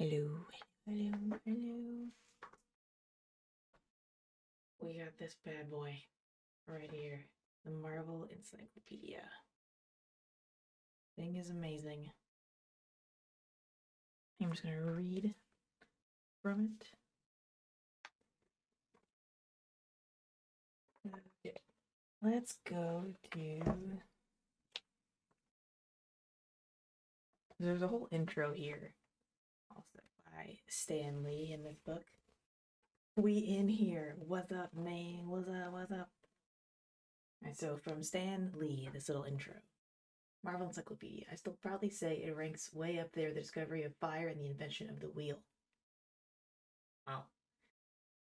Hello, hello, hello. We got this bad boy right here. The Marvel Encyclopedia. Thing is amazing. I'm just gonna read from it. Okay. Let's go to... There's a whole intro here. Also by Stan Lee in this book. We in here. What's up, man? What's up? What's up? Alright, so from Stan Lee, this little intro. Marvel Encyclopedia. I still proudly say it ranks way up there with the discovery of fire and the invention of the wheel. Wow.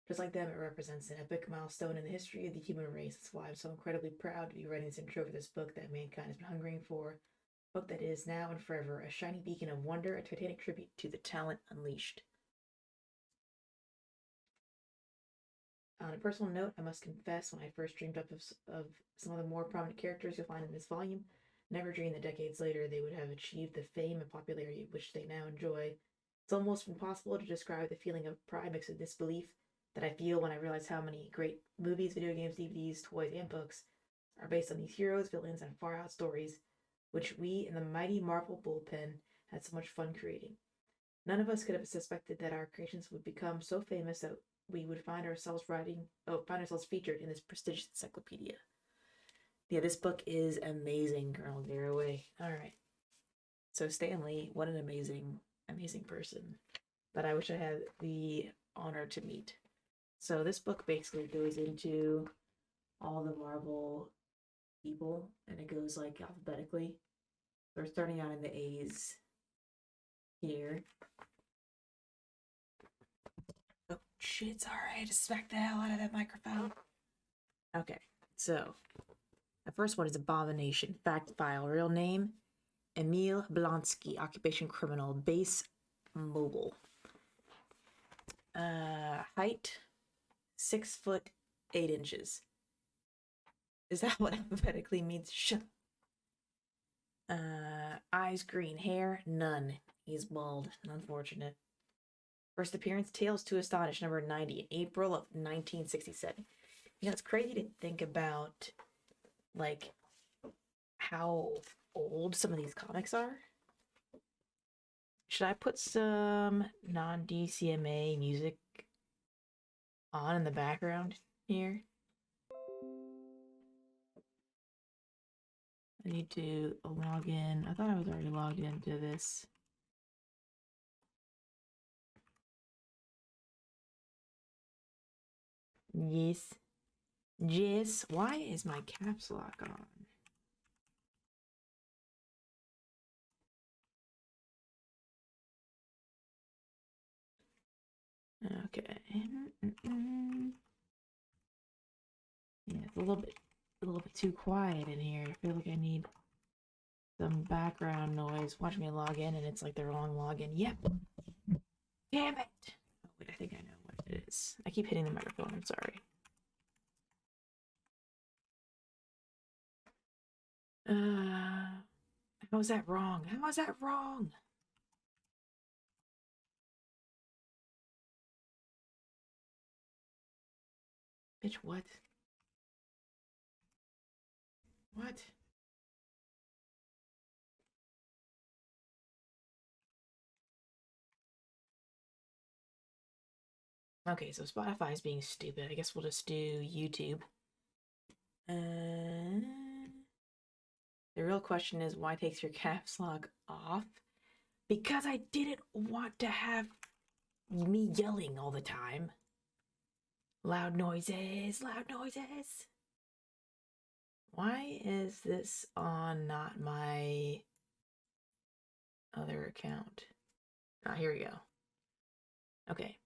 Just like them, it represents an epic milestone in the history of the human race. That's why I'm so incredibly proud to be writing this intro for this book that mankind has been hungering for. A book that is now and forever a shiny beacon of wonder, a titanic tribute to the talent unleashed. On a personal note, I must confess, when I first dreamed up of some of the more prominent characters you'll find in this volume, never dreamed that decades later they would have achieved the fame and popularity which they now enjoy. It's almost impossible to describe the feeling of pride mixed with disbelief that I feel when I realize how many great movies, video games, DVDs, toys, and books are based on these heroes, villains, and far-out stories, which we in the mighty Marvel bullpen had so much fun creating. None of us could have suspected that our creations would become so famous that we would find ourselves featured in this prestigious encyclopedia. Yeah, this book is amazing, Colonel Garraway. All right. So Stan Lee, what an amazing, amazing person that I wish I had the honor to meet. So this book basically goes into all the Marvel people, and it goes like alphabetically. We're starting out in the A's here. Oh, shit, it's alright. Just smack the hell out of that microphone. Okay, so the first one is Abomination. Fact file. Real name, Emil Blonsky. Occupation criminal. Base mobile. Height, 6'8". Is that what alphabetically means? Shut up. Eyes green. Hair, none. He's bald. Unfortunate. First appearance, Tales to Astonish, number 90, April of 1967. You know, it's crazy to think about, like, how old some of these comics are. Should I put some non-DCMA music on in the background here? I need to log in. I thought I was already logged into this. Yes. Yes. Why is my caps lock on? Okay. Yeah, it's a little bit too quiet in here. I feel like I need some background noise. Watch me log in and it's like the wrong login. Yep. Damn it. Oh wait, I think I know what it is. I keep hitting the microphone. I'm sorry. How is that wrong? How is that wrong? Bitch, what? What? Okay, so Spotify is being stupid. I guess we'll just do YouTube. The real question is, why takes your caps lock off? Because I didn't want to have me yelling all the time. Loud noises, loud noises. Why is this on not my other account? Ah, here we go. Okay.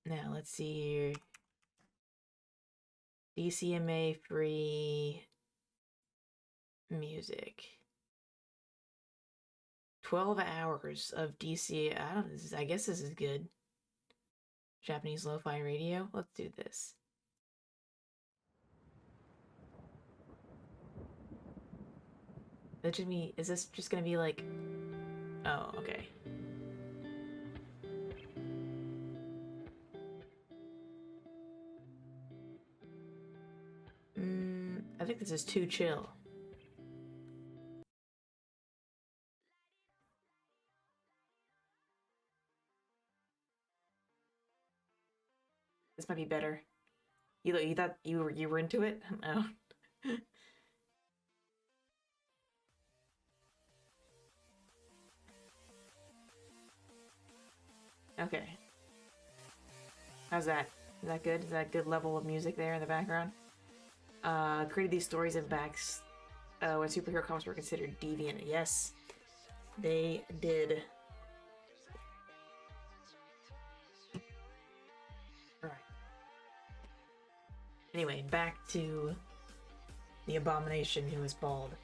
Now let's see here. DCMA free music. 12 hours of DC. I guess this is good. Japanese lo-fi radio. Let's do this. Is this just gonna be like... Oh, okay. I think this is too chill. This might be better. You thought you were into it? No. Okay. How's that? Is that good? Is that a good level of music there in the background? Created these stories and backs when superhero comics were considered deviant. Yes, they did. Right. Anyway, back to the Abomination who is bald.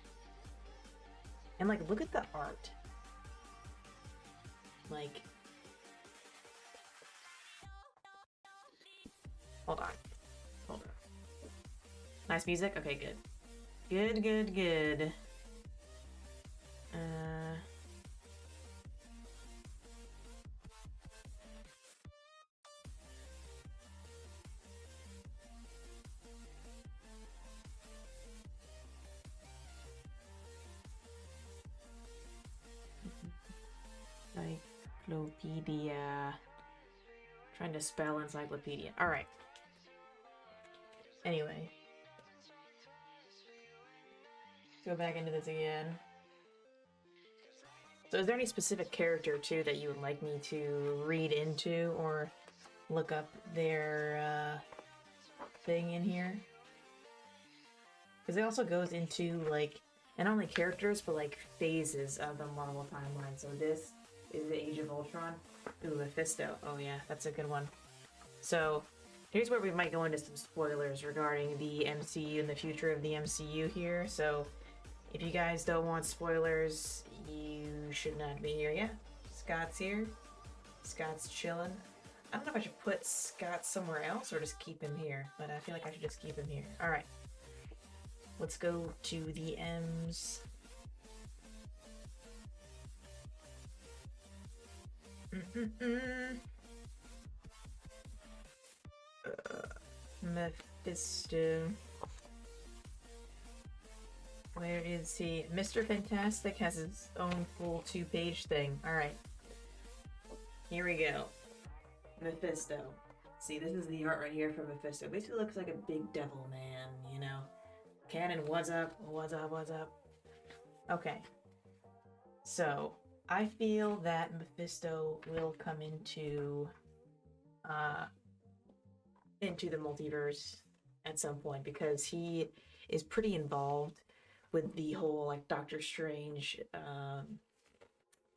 And like, look at the art. Like, hold on. Hold on. Nice music? Okay, good. Good, good, good. Encyclopedia. Trying to spell encyclopedia. Alright. Anyway. Let's go back into this again. So is there any specific character, too, that you would like me to read into or look up their thing in here? Because it also goes into, like, not only characters, but, like, phases of the Marvel timeline. So this is the Age of Ultron. Ooh, Mephisto. Oh, yeah, that's a good one. So here's where we might go into some spoilers regarding the MCU and the future of the MCU here. So if you guys don't want spoilers, you should not be here yet. Scott's here. Scott's chilling. I don't know if I should put Scott somewhere else or just keep him here, but I feel like I should just keep him here. Alright. Let's go to the M's. Mephisto. Where is he? Mr. Fantastic has his own full 2-page thing. Alright. Here we go. Mephisto. See, this is the art right here for Mephisto. Basically looks like a big devil man, you know? Cannon, what's up? What's up? What's up? Okay. So, I feel that Mephisto will come into the multiverse at some point because he is pretty involved with the whole like Doctor Strange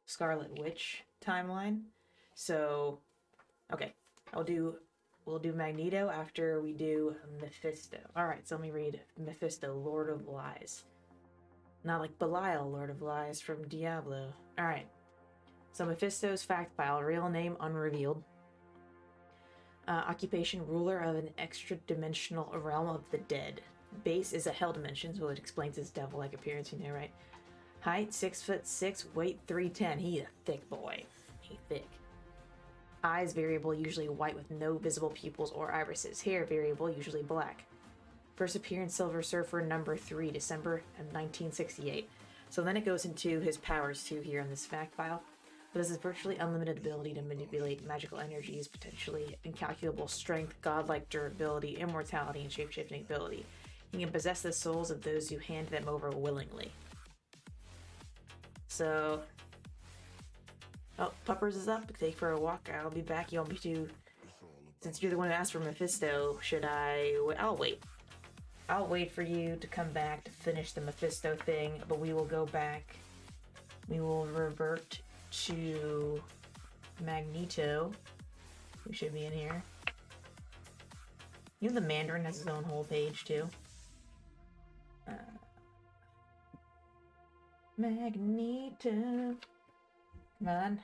Scarlet Witch timeline. So okay, we'll do Magneto after we do Mephisto. Alright, so let me read Mephisto, Lord of Lies. Not like Belial, Lord of Lies from Diablo. Alright. So Mephisto's fact file, real name unrevealed. Occupation, ruler of an extra-dimensional realm of the dead. Base is a hell dimension, so it explains his devil-like appearance, you know, right? Height, 6'6", weight 310. He a thick boy. He thick. Eyes variable, usually white with no visible pupils or irises. Hair variable, usually black. First appearance, Silver Surfer, number 3, December of 1968. So then it goes into his powers too here in this fact file. But this is virtually unlimited ability to manipulate magical energies, potentially incalculable strength, godlike durability, immortality, and shapeshifting ability. He can possess the souls of those who hand them over willingly. So, oh, Puppers is up. Take for a walk. I'll be back. You want me to? Since you're the one who asked for Mephisto, should I? I'll wait. I'll wait for you to come back to finish the Mephisto thing, but we will go back. We will revert to Magneto, who should be in here. You know the Mandarin has his own whole page too. Magneto. Come on.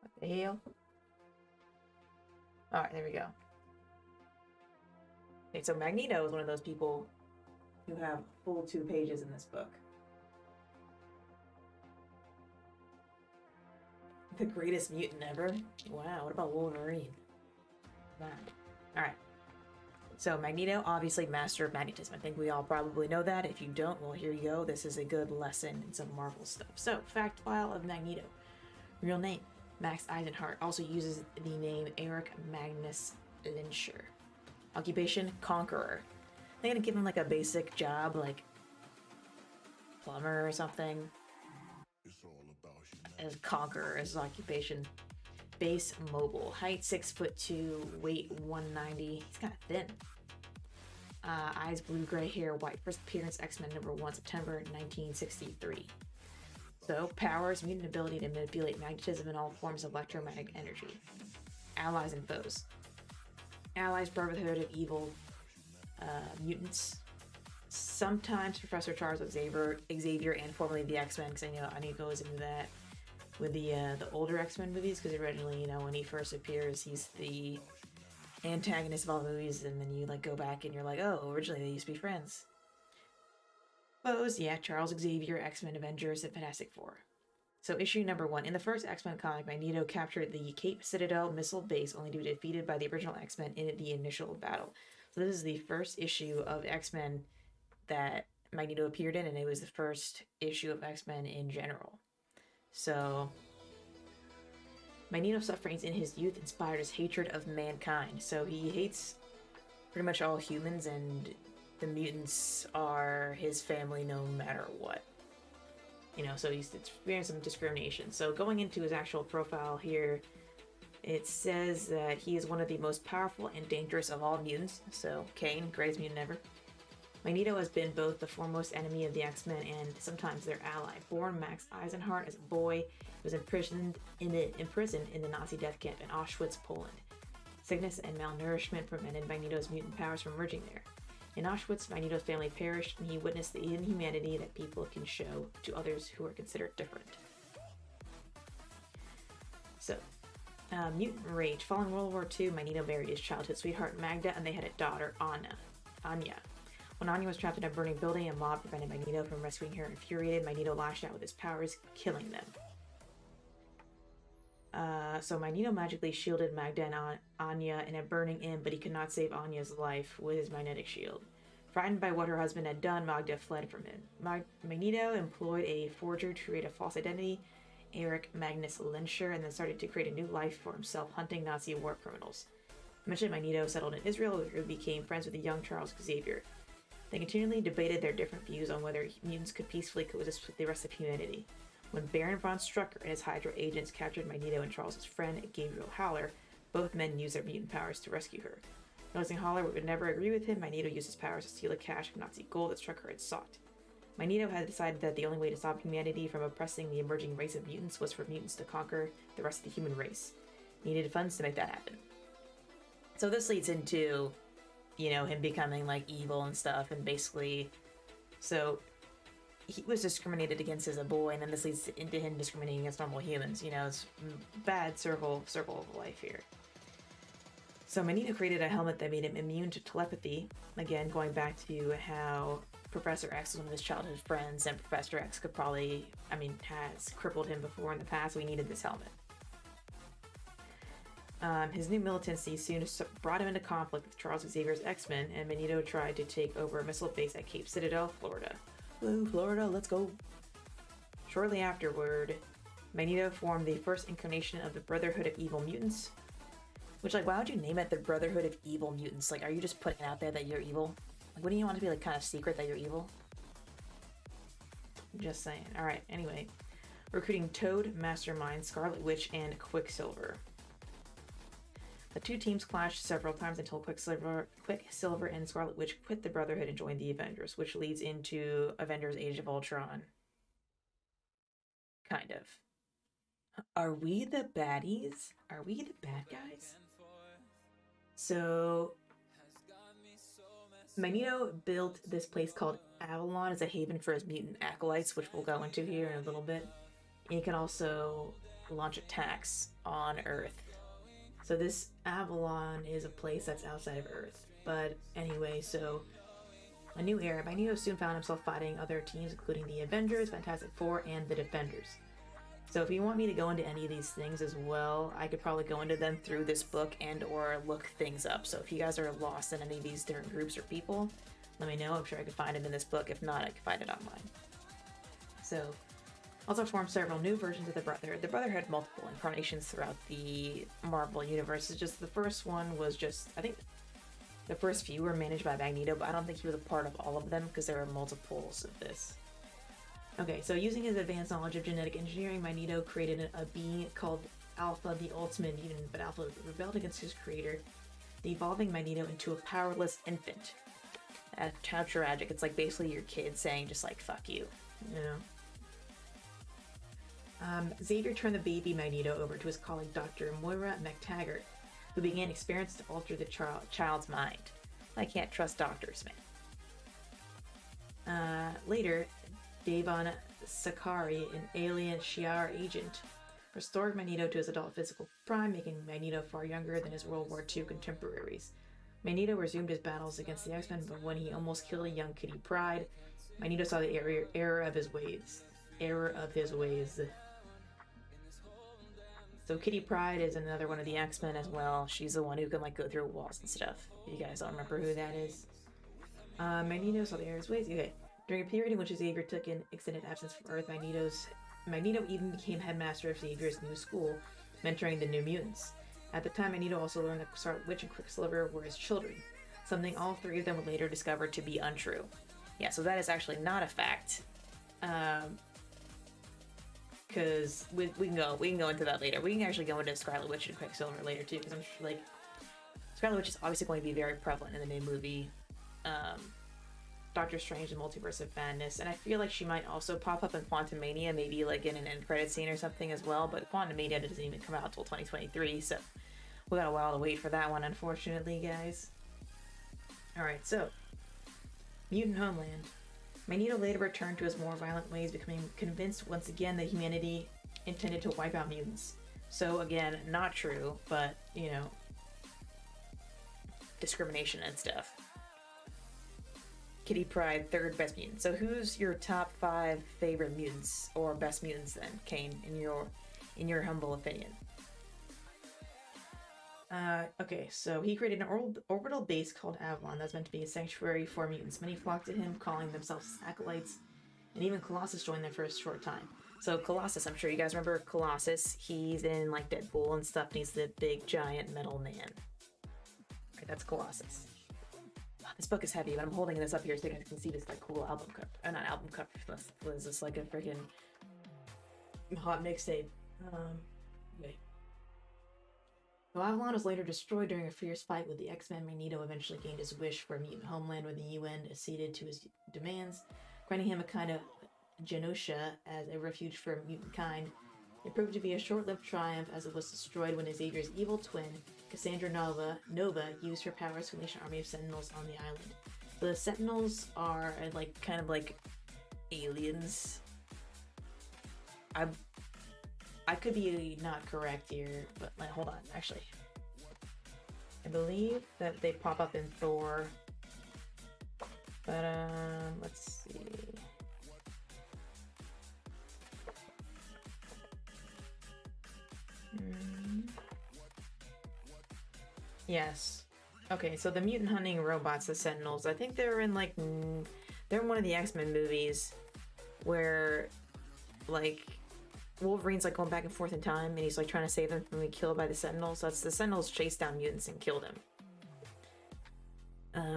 What the hell? Alright, there we go. Okay, so Magneto is one of those people who have full 2 pages in this book. The greatest mutant ever? Wow, what about Wolverine? Wow. Alright. So Magneto, obviously master of magnetism. I think we all probably know that. If you don't, well, here you go. This is a good lesson in some Marvel stuff. So, fact file of Magneto. Real name, Max Eisenhart. Also uses the name Eric Magnus Lyncher. Occupation, conqueror. They're gonna give him like a basic job, like plumber or something. As conqueror as his occupation. Base mobile. Height 6'2", weight 190. He's kind of thin. Eyes blue, gray hair, white. First appearance X-Men #1, September 1963. So, powers, mutant ability to manipulate magnetism and all forms of electromagnetic energy. Allies and foes. Allies, Brotherhood of Evil Mutants. Sometimes Professor Charles Xavier, and formerly the X-Men, because I know he goes into that with the older X-Men movies, because originally, when he first appears, he's the antagonist of all the movies, and then you go back and you're like, oh, originally they used to be friends. Foes, yeah, Charles Xavier, X-Men, Avengers, and Fantastic Four. So issue #1. In the first X-Men comic, Magneto captured the Cape Citadel missile base only to be defeated by the original X-Men in the initial battle. So this is the first issue of X-Men that Magneto appeared in, and it was the first issue of X-Men in general. So Magneto's sufferings in his youth inspired his hatred of mankind. So he hates pretty much all humans, and the mutants are his family no matter what. So he's experiencing some discrimination. So going into his actual profile here, it says that he is one of the most powerful and dangerous of all mutants. So Kane, greatest mutant ever. Magneto has been both the foremost enemy of the X-Men and sometimes their ally. Born Max Eisenhart as a boy, he was imprisoned in the Nazi death camp in Auschwitz, Poland. Sickness and malnourishment prevented Magneto's mutant powers from emerging there. In Auschwitz, Magneto's family perished, and he witnessed the inhumanity that people can show to others who are considered different. So, mutant rage. Following World War II, Magneto married his childhood sweetheart Magda, and they had a daughter, Anya. When Anya was trapped in a burning building, a mob prevented Magneto from rescuing her. Infuriated, Magneto lashed out with his powers, killing them. So Magneto magically shielded Magda and Anya in a burning inn, but he could not save Anya's life with his magnetic shield. Frightened by what her husband had done, Magda fled from him. Magneto employed a forger to create a false identity, Eric Magnus Lyncher, and then started to create a new life for himself, hunting Nazi war criminals. Mentioned Magneto settled in Israel, where he became friends with the young Charles Xavier. They continually debated their different views on whether mutants could peacefully coexist with the rest of humanity. When Baron von Strucker and his Hydra agents captured Magneto and Charles' friend Gabriel Haller, both men used their mutant powers to rescue her. Noticing Haller would never agree with him, Magneto used his powers to steal a cache of Nazi gold that Strucker had sought. Magneto had decided that the only way to stop humanity from oppressing the emerging race of mutants was for mutants to conquer the rest of the human race. He needed funds to make that happen. So this leads into, him becoming evil and stuff, and basically, so he was discriminated against as a boy, and then this leads into him discriminating against normal humans. It's bad circle of life here. So Magneto created a helmet that made him immune to telepathy. Again, going back to how Professor X was one of his childhood friends, and Professor X has crippled him before in the past, so he needed this helmet. His new militancy soon brought him into conflict with Charles Xavier's X-Men, and Magneto tried to take over a missile base at Cape Citadel, Florida. Woo, Florida, let's go! Shortly afterward, Magneto formed the first incarnation of the Brotherhood of Evil Mutants. Which, why would you name it the Brotherhood of Evil Mutants? Are you just putting out there that you're evil? Wouldn't you want to be, kind of secret that you're evil? Just saying. Alright, anyway. Recruiting Toad, Mastermind, Scarlet Witch, and Quicksilver. The two teams clashed several times until Quicksilver and Scarlet Witch quit the Brotherhood and joined the Avengers, which leads into Avengers Age of Ultron. Kind of. Are we the baddies? Are we the bad guys? So, Magneto built this place called Allan as a haven for his mutant acolytes, which we'll go into here in a little bit. And he can also launch attacks on Earth. So this Avalon is a place that's outside of Earth. But anyway, so a new era. Magneto soon found himself fighting other teams, including the Avengers, Fantastic Four, and the Defenders. So if you want me to go into any of these things as well, I could probably go into them through this book and or look things up. So if you guys are lost in any of these different groups or people, let me know. I'm sure I could find it in this book. If not, I could find it online. So, also formed several new versions of the Brother. The Brother had multiple incarnations throughout the Marvel universe. It's just the first one was just, I think the first few were managed by Magneto, but I don't think he was a part of all of them because there are multiples of this. Okay, so using his advanced knowledge of genetic engineering, Magneto created a being called Alpha, the Ultimate Mutant, but Alpha rebelled against his creator, evolving Magneto into a powerless infant. That's how tragic. It's like basically your kid saying just like, fuck you, you know? Xavier turned the baby Magneto over to his colleague Dr. Moira McTaggart, who began experiments to alter the child's mind. I can't trust doctors, man. Later, Devon Sakari, an alien Shi'ar agent, restored Magneto to his adult physical prime, making Magneto far younger than his World War II contemporaries. Magneto resumed his battles against the X-Men, but when he almost killed a young Kitty Pryde, Magneto saw the error of his ways. So Kitty Pryde is another one of the X-Men as well. She's the one who can like go through walls and stuff. If you guys don't remember who that is. Magneto saw the error of his ways. Okay. During a period in which Xavier took an extended absence from Earth, Magneto even became headmaster of Xavier's new school, mentoring the New Mutants. At the time, Magneto also learned that Scarlet Witch and Quicksilver were his children, something all three of them were later discovered to be untrue. Yeah, so that is actually not a fact. Because we can go into that later. We can actually go into Scarlet Witch and Quicksilver later too, because I'm sure, like, Scarlet Witch is obviously going to be very prevalent in the new movie. Doctor Strange and Multiverse of Madness, and I feel like she might also pop up in Quantumania, maybe like in an end credit scene or something as well, but Quantumania doesn't even come out until 2023, so we got a while to wait for that one, unfortunately, guys. Alright, so, Mutant Homeland. Magneto later returned to his more violent ways, becoming convinced once again that humanity intended to wipe out mutants. So again, not true, but, you know, discrimination and stuff. Kitty Pryde, third best mutant. So who's your top 5 favorite mutants, or best mutants then, Kane, in your humble opinion? Okay, so he created an orbital base called Avalon that's meant to be a sanctuary for mutants. Many flocked to him, calling themselves acolytes, and even Colossus joined them for a short time. So Colossus, I'm sure you guys remember Colossus. He's in like Deadpool and stuff, and he's the big giant metal man. Right, that's Colossus. This book is heavy, but I'm holding this up here so you guys can see this like cool album cover. Not album cover. This is like a freaking hot mixtape. Okay. So Avalon was later destroyed during a fierce fight with the X-Men. Magneto eventually gained his wish for a mutant homeland where the UN acceded to his demands, granting him a kind of Genosha as a refuge for mutant kind. It proved to be a short-lived triumph as it was destroyed when Xavier's evil twin, Cassandra Nova, used her powers to unleash an army of Sentinels on the island. The Sentinels are like kind of like aliens. I could be not correct here, but like, hold on, actually. I believe that they pop up in Thor. But let's see. Yes. Okay, so the mutant hunting robots, the Sentinels, I think they're in like they're in one of the X-Men movies where like Wolverine's like going back and forth in time and he's like trying to save them from being killed by the Sentinels. So that's the Sentinels chase down mutants and kill them.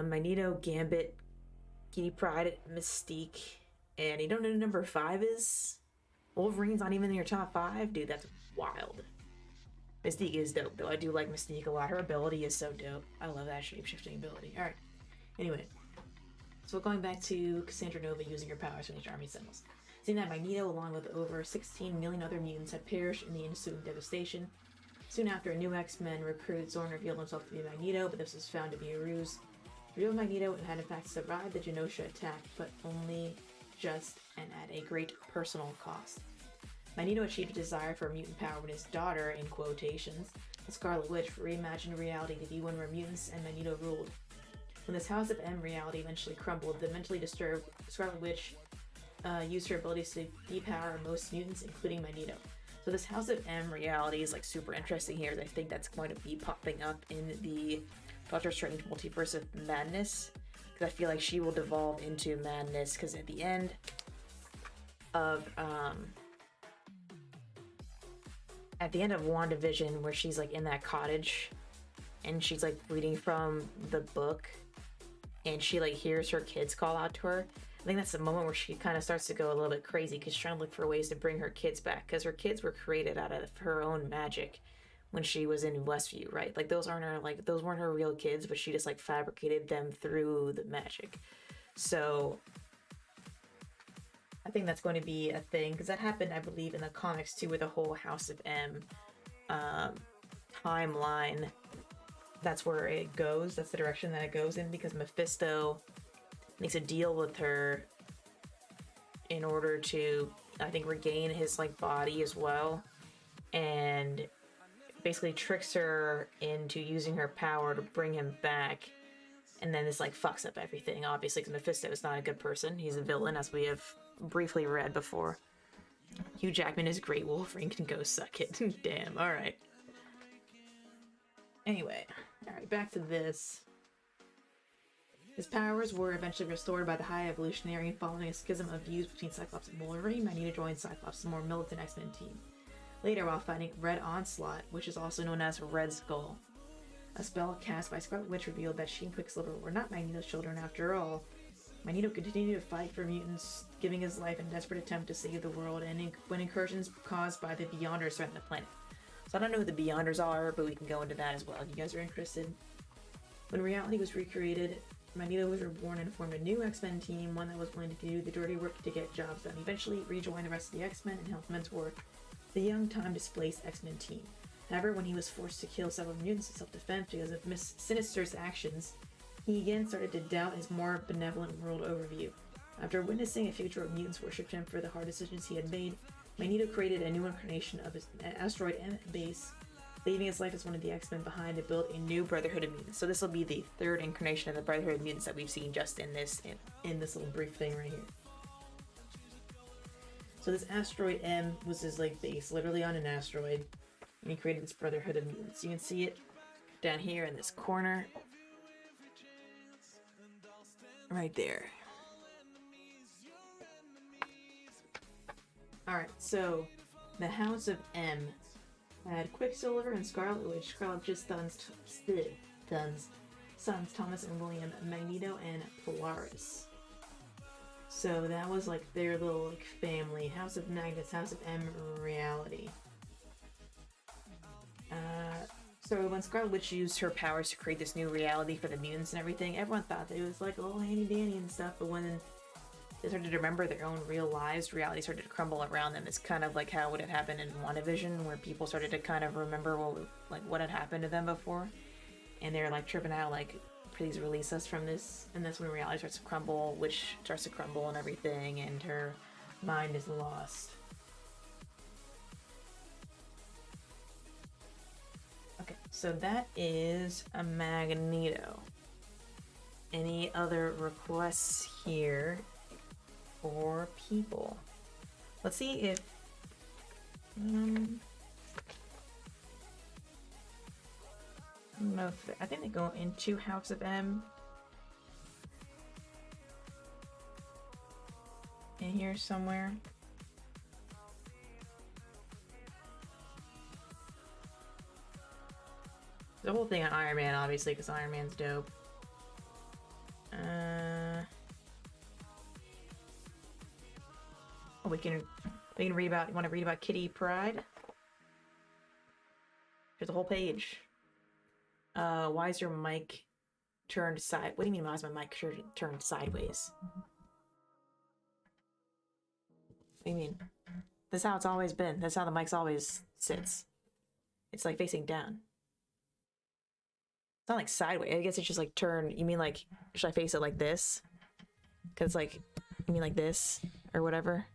Magneto, Gambit, Kitty Pryde, Mystique, and you don't know who number 5 is? Wolverine's not even in your top 5? Dude, that's wild. Mystique is dope, though. I do like Mystique a lot. Her ability is so dope. I love that shape-shifting ability. Alright. Anyway. So going back to Cassandra Nova using her powers to unleash army Sentinels. Seeing that Magneto, along with over 16 million other mutants, had perished in the ensuing devastation. Soon after, a new X-Men recruit, Zorn, revealed himself to be Magneto, but this was found to be a ruse. The real Magneto had in fact survived the Genosha attack, but only just and at a great personal cost. Magneto achieved a desire for mutant power when his daughter, in quotations, the Scarlet Witch, reimagined reality to be one where mutants and Magneto ruled. When this House of M reality eventually crumbled, the mentally disturbed Scarlet Witch used her abilities to depower most mutants, including Magneto. So this House of M reality is like super interesting here. I think that's going to be popping up in the Doctor Strange Multiverse of Madness, because I feel like she will devolve into Madness, because at the end of WandaVision, where she's like in that cottage and she's like reading from the book and she like hears her kids call out to her, I think that's the moment where she kind of starts to go a little bit crazy, because she's trying to look for ways to bring her kids back, because her kids were created out of her own magic when she was in Westview, right? Like those weren't her real kids, but she just like fabricated them through the magic. So I think that's going to be a thing, because that happened, I believe, in the comics too, with the whole House of M timeline. That's where it goes. That's the direction that it goes in, because Mephisto makes a deal with her in order to, I think, regain his like body as well, and basically tricks her into using her power to bring him back. And then this like fucks up everything, obviously, because Mephisto is not a good person. He's a villain, as we have briefly read before. Hugh Jackman is great. Wolverine can go suck it. Damn. All right. Anyway, all right, back to this. His powers were eventually restored by the High Evolutionary following a schism of views between Cyclops and Wolverine. Magneto joined Cyclops' more militant X-Men team. Later, while fighting Red Onslaught, which is also known as Red Skull, a spell cast by Scarlet Witch revealed that she and Quicksilver were not Magneto's children after all. Magneto continued to fight for mutants, giving his life in a desperate attempt to save the world, and when incursions caused by the Beyonders threatened the planet. So I don't know who the Beyonders are, but we can go into that as well if you guys are interested. When reality was recreated, Magneto was reborn and formed a new X-Men team, one that was willing to do the dirty work to get jobs done. He eventually rejoined the rest of the X-Men and helped mentor the young time-displaced X-Men team. However, when he was forced to kill several mutants in self-defense because of Miss Sinister's actions, he again started to doubt his more benevolent world overview. After witnessing a future where mutants worshipped him for the hard decisions he had made, Magneto created a new incarnation of his asteroid M base, leaving his life as one of the X-Men behind to build a new Brotherhood of Mutants. So this will be the third incarnation of the Brotherhood of Mutants that we've seen just in this little brief thing right here. So this asteroid M was his like base, literally on an asteroid, and he created this Brotherhood of Mutants. You can see it down here in this corner, right there. Alright, so the House of M had Quicksilver and Scarlet Witch. Scarlet Witch's sons Thomas and William, Magneto and Polaris. So that was like their little like family. House of Magnus, House of M reality. So when Scarlet Witch used her powers to create this new reality for the mutants and everything, everyone thought that it was like all handy dandy and stuff, but when they started to remember their own real lives, reality started to crumble around them. It's kind of like how it had happened in WandaVision, where people started to kind of remember what had happened to them before, and they're like tripping out, like, please release us from this. And that's when reality starts to crumble, Witch starts to crumble and everything, and her mind is lost. Okay, so that is a Magneto. Any other requests here for people? Let's see if I don't know if I think they go into House of M in here somewhere. The whole thing on Iron Man, obviously, because Iron Man's dope. Oh, we can read about. You want to read about Kitty Pryde? There's a whole page. Why is your mic turned side? What do you mean? Why is my mic turned sideways? What do you mean? That's how it's always been. That's how the mic's always sits. It's like facing down. It's not like sideways. I guess it's just like turn. You mean like, should I face it like this? Because like, you mean like this or whatever?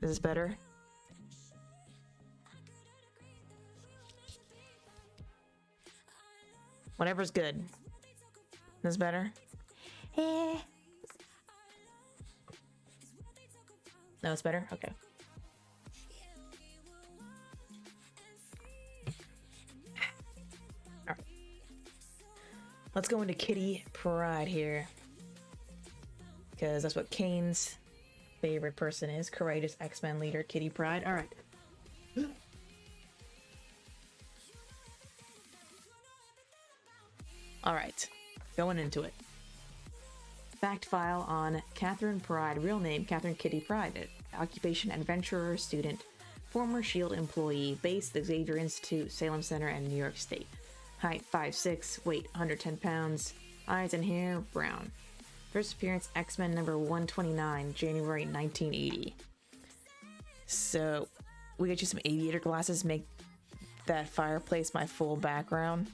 Is this better? Whatever's good. This is better? No, it's better? Okay. Let's go into Kitty Pryde here, because that's what Kane's favorite person is. Courageous X-Men leader Kitty Pryde. All right. All right, going into it. Fact file on Catherine Pryde. Real name, Catherine Kitty Pryde. Occupation, adventurer, student. Former S.H.I.E.L.D. employee. Base, the Xavier Institute, Salem Center, and New York State. Height, 5'6", weight, 110 pounds. Eyes and hair, brown. First appearance, X-Men number 129, January 1980. So, we get you some aviator glasses, make that fireplace my full background.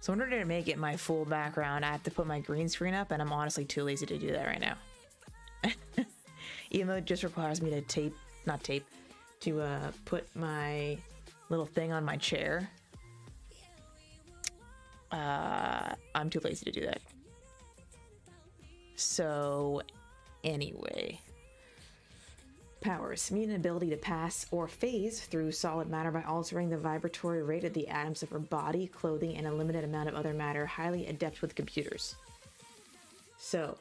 So in order to make it my full background, I have to put my green screen up, and I'm honestly too lazy to do that right now. Even though it just requires me to put my little thing on my chair. I'm too lazy to do that. So, anyway. Powers. Mutant ability to pass or phase through solid matter by altering the vibratory rate of the atoms of her body, clothing, and a limited amount of other matter. Highly adept with computers. So,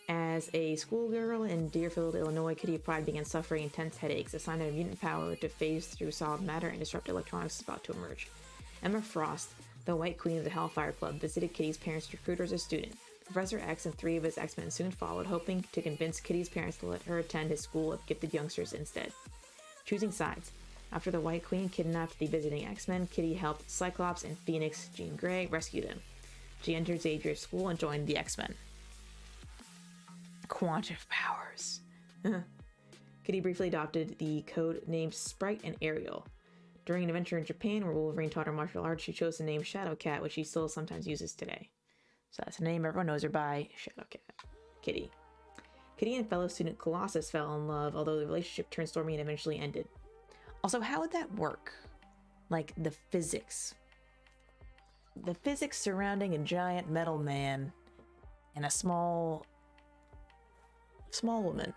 as a schoolgirl in Deerfield, Illinois, Kitty Pryde began suffering intense headaches. A sign of mutant power to phase through solid matter and disrupt electronics is about to emerge. Emma Frost, the White Queen of the Hellfire Club, visited Kitty's parents to recruit her as a student. Professor X and 3 of his X-Men soon followed, hoping to convince Kitty's parents to let her attend his school of gifted youngsters instead. Choosing sides. After the White Queen kidnapped the visiting X-Men, Kitty helped Cyclops and Phoenix, Jean Grey, rescue them. She entered Xavier's school and joined the X-Men. Quantum powers. Kitty briefly adopted the code named Sprite and Ariel. During an adventure in Japan where Wolverine taught her martial arts, she chose the name Shadowcat, which she still sometimes uses today. So that's the name everyone knows her by, Shadowcat. Kitty. Kitty and fellow student Colossus fell in love, although the relationship turned stormy and eventually ended. Also, how would that work? Like, the physics. The physics surrounding a giant metal man and a small woman.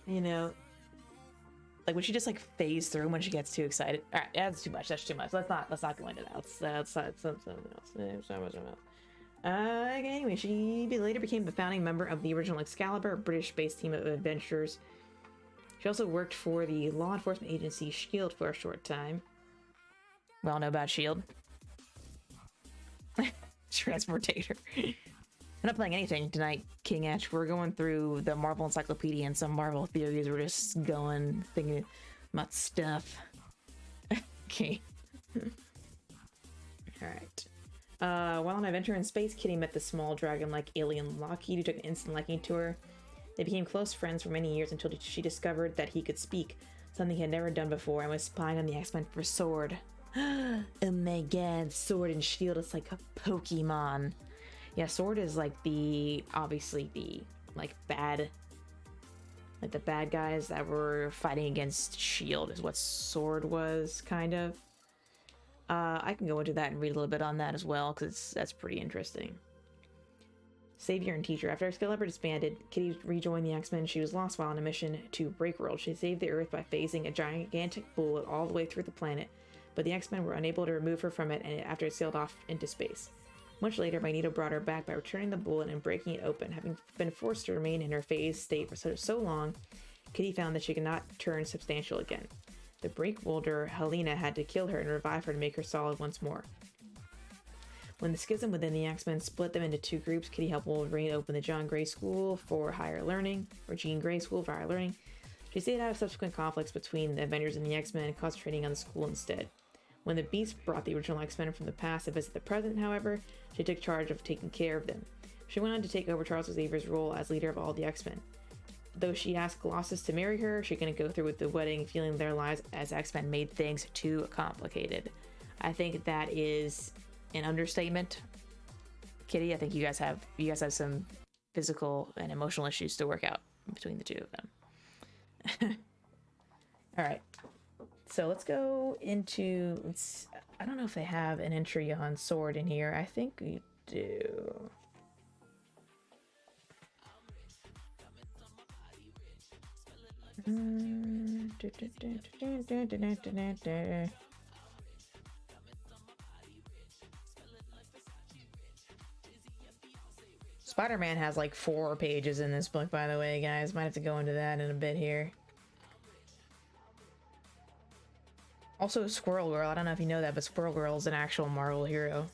You know, like, would she just like phase through when she gets too excited? All right, that's too much. That's too much. Let's not go into that. That's something else. Anyway, she later became the founding member of the original Excalibur, a British-based team of adventurers. She also worked for the law enforcement agency S.H.I.E.L.D. for a short time. We all know about S.H.I.E.L.D. Transportator. We're not playing anything tonight, King Ash. We're going through the Marvel Encyclopedia and some Marvel theories. We're just going, thinking about stuff. Okay. Alright. While on an adventure in space, Kitty met the small dragon-like alien Lockheed, who took an instant liking to her. They became close friends for many years until she discovered that he could speak, something he had never done before, and was spying on the X-Men for Sword. Oh my god, Sword and S.H.I.E.L.D. It's like a Pokemon. Yeah, Sword is like obviously the bad guys that were fighting against S.H.I.E.L.D. is what Sword was, kind of. I can go into that and read a little bit on that as well, because that's pretty interesting. Savior and teacher. After Excalibur disbanded, Kitty rejoined the X-Men. She was lost while on a mission to Breakworld. She saved the Earth by phasing a gigantic bullet all the way through the planet, but the X-Men were unable to remove her from it after it sailed off into space. Much later, Magneto brought her back by returning the bullet and breaking it open. Having been forced to remain in her phased state for so long, Kitty found that she could not turn substantial again. The Breakwolder, Helena, had to kill her and revive her to make her solid once more. When the schism within the X-Men split them into two groups, Kitty helped Wolverine open the Jean Grey School for Higher Learning. She stayed out of subsequent conflicts between the Avengers and the X-Men, concentrating on the school instead. When the Beast brought the original X-Men from the past to visit the present, however, she took charge of taking care of them. She went on to take over Charles Xavier's role as leader of all the X-Men. Though she asked Colossus to marry her, she couldn't go through with the wedding, feeling their lives as X-Men made things too complicated. I think that is an understatement. Kitty, I think you guys have some physical and emotional issues to work out between the two of them. All right. So let's go into, I don't know if they have an entry on Sword in here. I think we do. Spider-Man has like 4 pages in this book, by the way, guys. Might have to go into that in a bit here. Also, Squirrel Girl. I don't know if you know that, but Squirrel Girl is an actual Marvel hero.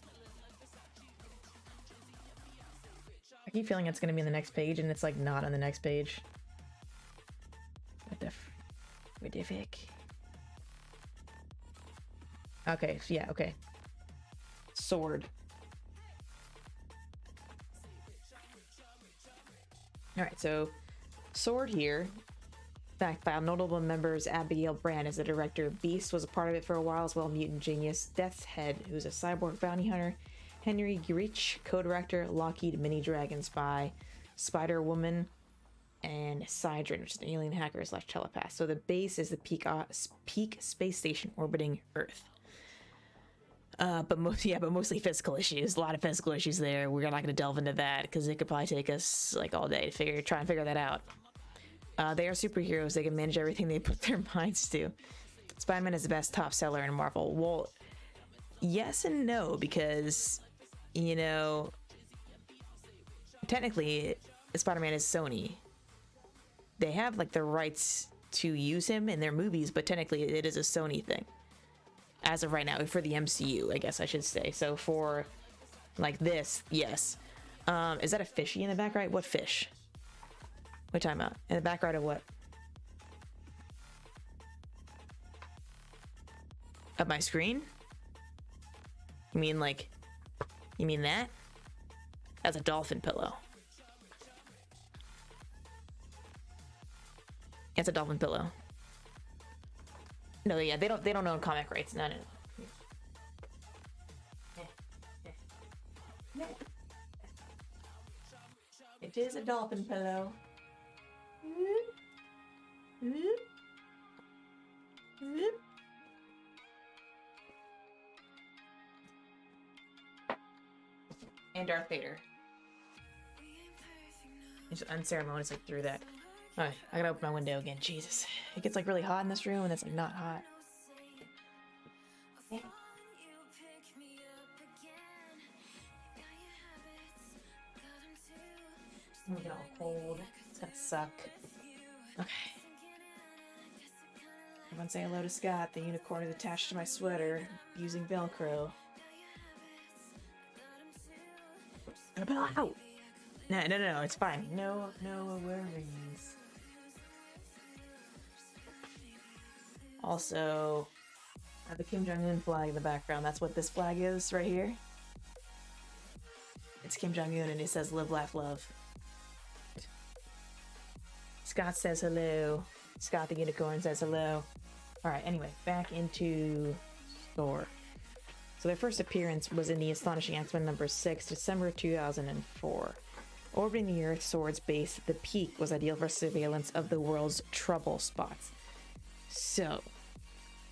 I keep feeling it's going to be in the next page, and it's like not on the next page. What the frick? Okay, yeah, okay. Sword. Alright, so Sword here, backed by notable members. Abigail Brand as the director. Beast was a part of it for a while as well. Mutant Genius. Death's Head, who's a cyborg bounty hunter. Henry Grich, co-director. Lockheed Mini Dragon Spy. Spider-Woman. And Sidron, which is an alien hacker / telepath. So the base is the Peak space station orbiting Earth. But mostly physical issues. A lot of physical issues there. We're not going to delve into that because it could probably take us like all day to try and figure that out. They are superheroes. They can manage everything they put their minds to. Spider-Man is the best top seller in Marvel. Well, yes and no, because, you know, technically Spider-Man is Sony. They have like the rights to use him in their movies, but technically it is a Sony thing. As of right now, for the MCU, I guess I should say. So for like this, yes. Is that a fishy in the back right? What fish? What time out? In the back right of what? Of my screen? You mean like, you mean that? That's a dolphin pillow. It's a dolphin pillow. No, yeah, they don't own comic rights. No. It is a dolphin pillow. And Darth Vader. It's unceremoniously through that. Alright, I gotta open my window again. Jesus. It gets like really hot in this room and it's like not hot. Yeah. I'm gonna get all cold. It's gonna suck. Okay. Everyone say hello to Scott. The unicorn is attached to my sweater using Velcro. Ow! No, it's fine. No worries. Also, I have the Kim Jong-un flag in the background. That's what this flag is right here. It's Kim Jong-un and it says live, laugh, love. Scott says hello. Scott the unicorn says hello. Alright, anyway, back into Thor. So their first appearance was in the Astonishing X-Men number 6, December 2004. Orbiting the Earth Sword's base, the Peak was ideal for surveillance of the world's trouble spots. So,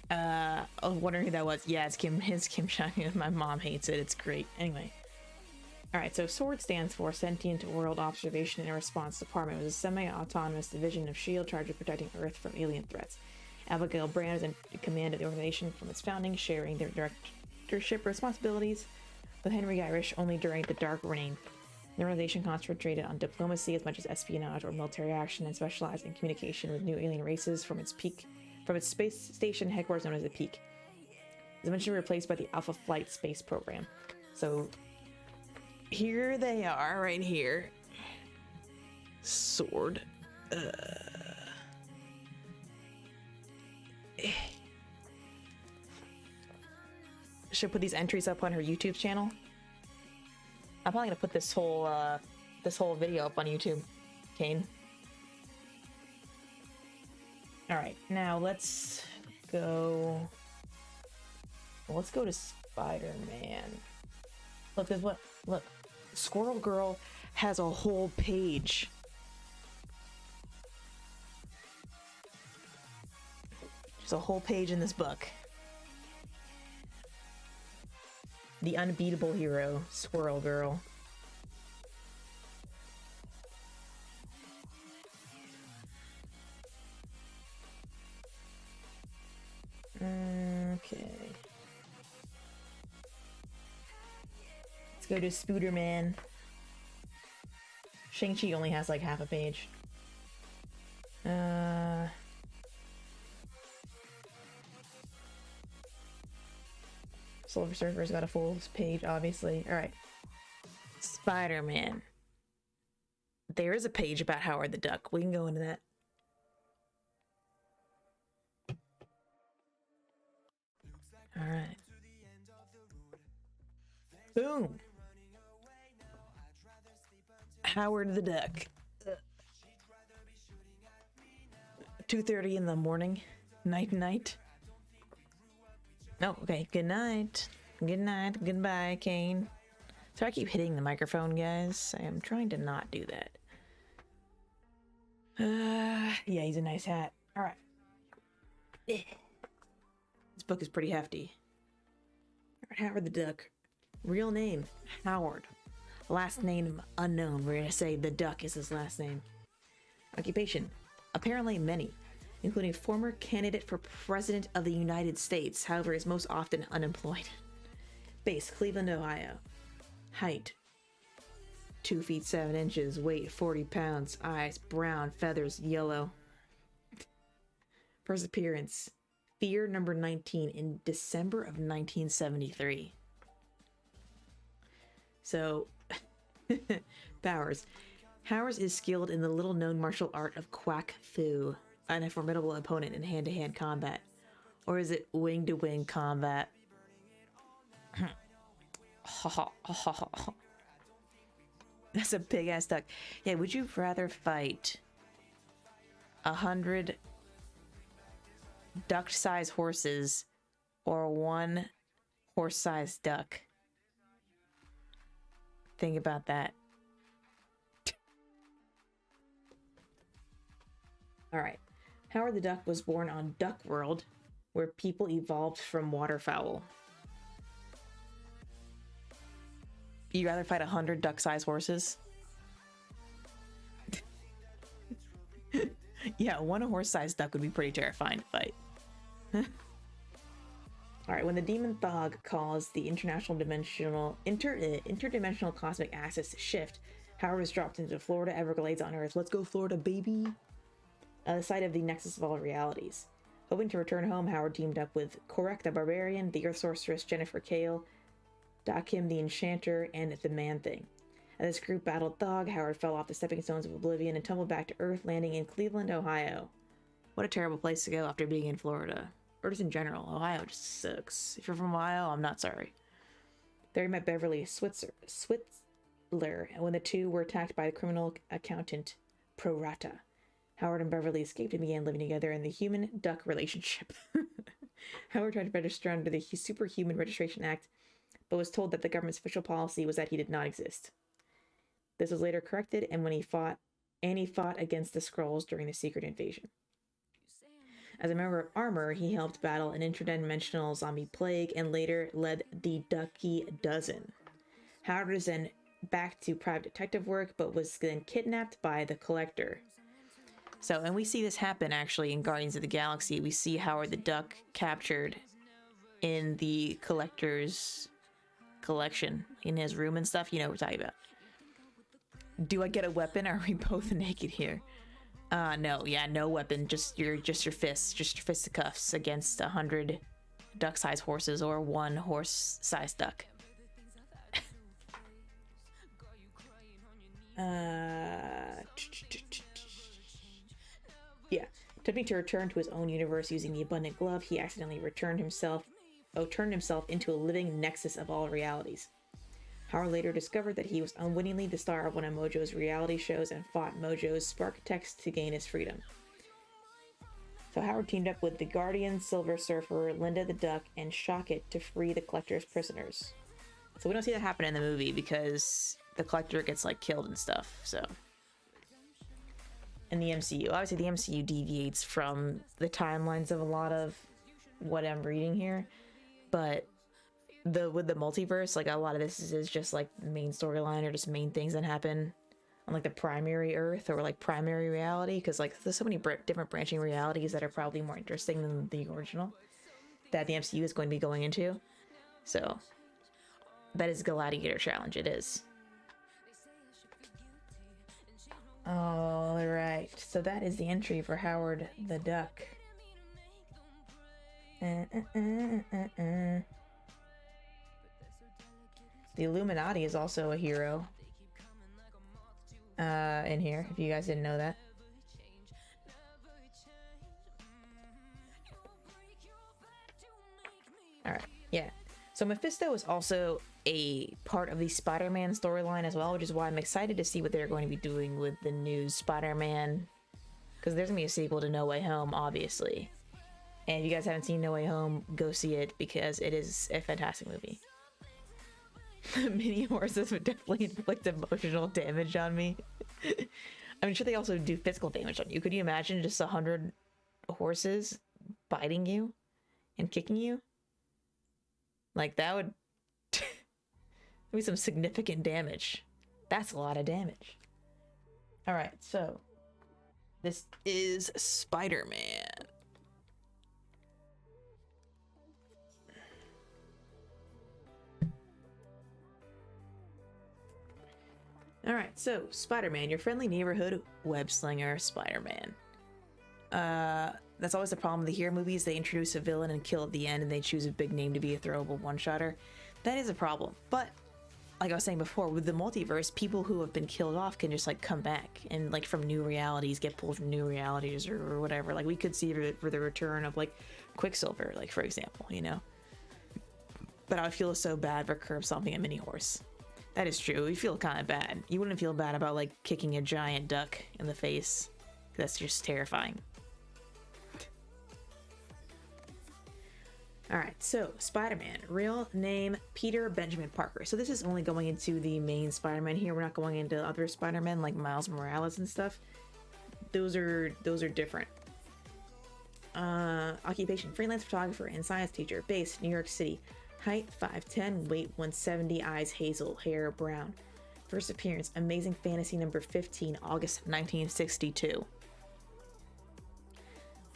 I was wondering who that was. Yeah, it's Kim Jong-un. My mom hates it. It's great. Anyway. Alright, so SWORD stands for Sentient World Observation and Response Department. It was a semi-autonomous division of S.H.I.E.L.D. charged with protecting Earth from alien threats. Abigail Brand is in command of the organization from its founding, sharing their directorship responsibilities with Henry Irish only during the Dark Reign. The organization concentrated on diplomacy as much as espionage or military action and specialized in communication with new alien races from its space station headquarters known as the Peak. It was eventually replaced by the Alpha Flight space program. So here they are, right here. SWORD. Should put these entries up on her YouTube channel. I'm probably gonna put this whole video up on YouTube, Kane. All right, now let's go to Spider-Man. Look, there's what? Look, Squirrel Girl has a whole page. There's a whole page in this book. The unbeatable hero, Squirrel Girl. Go to Spooderman. Shang-Chi only has like half a page. Silver Surfer's got a full page, obviously. Alright. Spider-Man. There is a page about Howard the Duck. We can go into that. Alright. Boom! Howard the Duck. 2:30 in the morning. Night. Oh, okay. Good night. Good night. Goodbye, Kane. So I keep hitting the microphone, guys. I am trying to not do that. Yeah, he's a nice hat. All right. This book is pretty hefty. Howard the Duck. Real name, Howard. Last name, unknown. We're gonna say the Duck is his last name. Occupation, apparently many, including former candidate for President of the United States. However, is most often unemployed. Base, Cleveland, Ohio. Height, 2 feet 7 inches. Weight, 40 pounds. Eyes, brown. Feathers, yellow. First appearance, Fear number 19 in December of 1973. So, powers. Howard is skilled in the little-known martial art of Quack Fu, and a formidable opponent in hand-to-hand combat. Or is it wing-to-wing combat? That's a big-ass duck. Yeah, would you rather fight 100 duck-sized horses or 1 horse-sized duck? Think about that. Alright. Howard the Duck was born on Duck World, where people evolved from waterfowl. You'd rather fight 100 duck-sized horses? Yeah, 1 horse-sized duck would be pretty terrifying to fight. Alright, when the Demon Thog caused the interdimensional cosmic axis to shift, Howard was dropped into Florida Everglades on Earth. Let's go, Florida, baby! The site of the nexus of all realities. Hoping to return home, Howard teamed up with Korek the Barbarian, the Earth Sorceress Jennifer Kale, Dakim the Enchanter, and the Man-Thing. As this group battled Thog, Howard fell off the stepping stones of oblivion and tumbled back to Earth, landing in Cleveland, Ohio. What a terrible place to go after being in Florida. Or just in general. Ohio just sucks. If you're from Ohio, I'm not sorry. There he met Beverly Switzler, and when the two were attacked by the criminal accountant Prorata, Howard and Beverly escaped and began living together in the human-duck relationship. Howard tried to register under the Superhuman Registration Act, but was told that the government's official policy was that he did not exist. This was later corrected, and when he fought against the Skrulls during the Secret Invasion. As a member of Armor, he helped battle an interdimensional zombie plague and later led the Ducky Dozen. Howard was then back to private detective work, but was then kidnapped by the Collector. So, and we see this happen actually in Guardians of the Galaxy. We see Howard the Duck captured in the Collector's collection, in his room and stuff. You know what we're talking about. Do I get a weapon? Are we both naked here? No, yeah, no weapon. Just your fists, just your fisticuffs against 100 duck-sized horses or 1 horse-sized duck. Yeah, attempting to return to his own universe using the Abundant Glove, he accidentally turned himself into a living nexus of all realities. Howard later discovered that he was unwittingly the star of one of Mojo's reality shows and fought Mojo's Sparktex to gain his freedom. So Howard teamed up with the Guardian, Silver Surfer, Linda the Duck, and Shocket to free the Collector's prisoners. So we don't see that happen in the movie because the Collector gets like killed and stuff, so. In the MCU. Obviously the MCU deviates from the timelines of a lot of what I'm reading here, but with the multiverse, like a lot of this is just like the main storyline or just main things that happen on like the primary Earth or like primary reality, because like there's so many different branching realities that are probably more interesting than the original that the MCU is going to be going into. So That is Gladiator Challenge, it is. All right, so that is the entry for Howard the Duck. The Illuminati is also a hero in here, if you guys didn't know that. Alright, yeah. So Mephisto is also a part of the Spider-Man storyline as well, which is why I'm excited to see what they're going to be doing with the new Spider-Man. Because there's going to be a sequel to No Way Home, obviously. And if you guys haven't seen No Way Home, go see it because it is a fantastic movie. Mini horses would definitely inflict emotional damage on me. I'm sure they also do physical damage on you. Could you imagine just 100 horses biting you and kicking you? Like, that would be some significant damage. That's a lot of damage. Alright, so this is Spider-Man. Alright, so Spider-Man, your friendly neighborhood web slinger, Spider-Man. That's always the problem with the hero movies. They introduce a villain and kill at the end, and they choose a big name to be a throwable one-shotter. That is a problem. But, like I was saying before, with the multiverse, people who have been killed off can just, like, come back and, like, from new realities, get pulled from new realities or whatever. Like, we could see for the return of, like, Quicksilver, like, for example, you know? But I would feel so bad for curb stomping a mini horse. That is true. You feel kind of bad. You wouldn't feel bad about, like, kicking a giant duck in the face. That's just terrifying. Alright, so Spider-Man, real name Peter Benjamin Parker. So this is only going into the main Spider-Man here. We're not going into other Spider-Man like Miles Morales and stuff. Those are different. Occupation, freelance photographer and science teacher, based New York City. Height 5'10", weight 170, eyes hazel, hair brown. First appearance, Amazing Fantasy number 15, August 1962.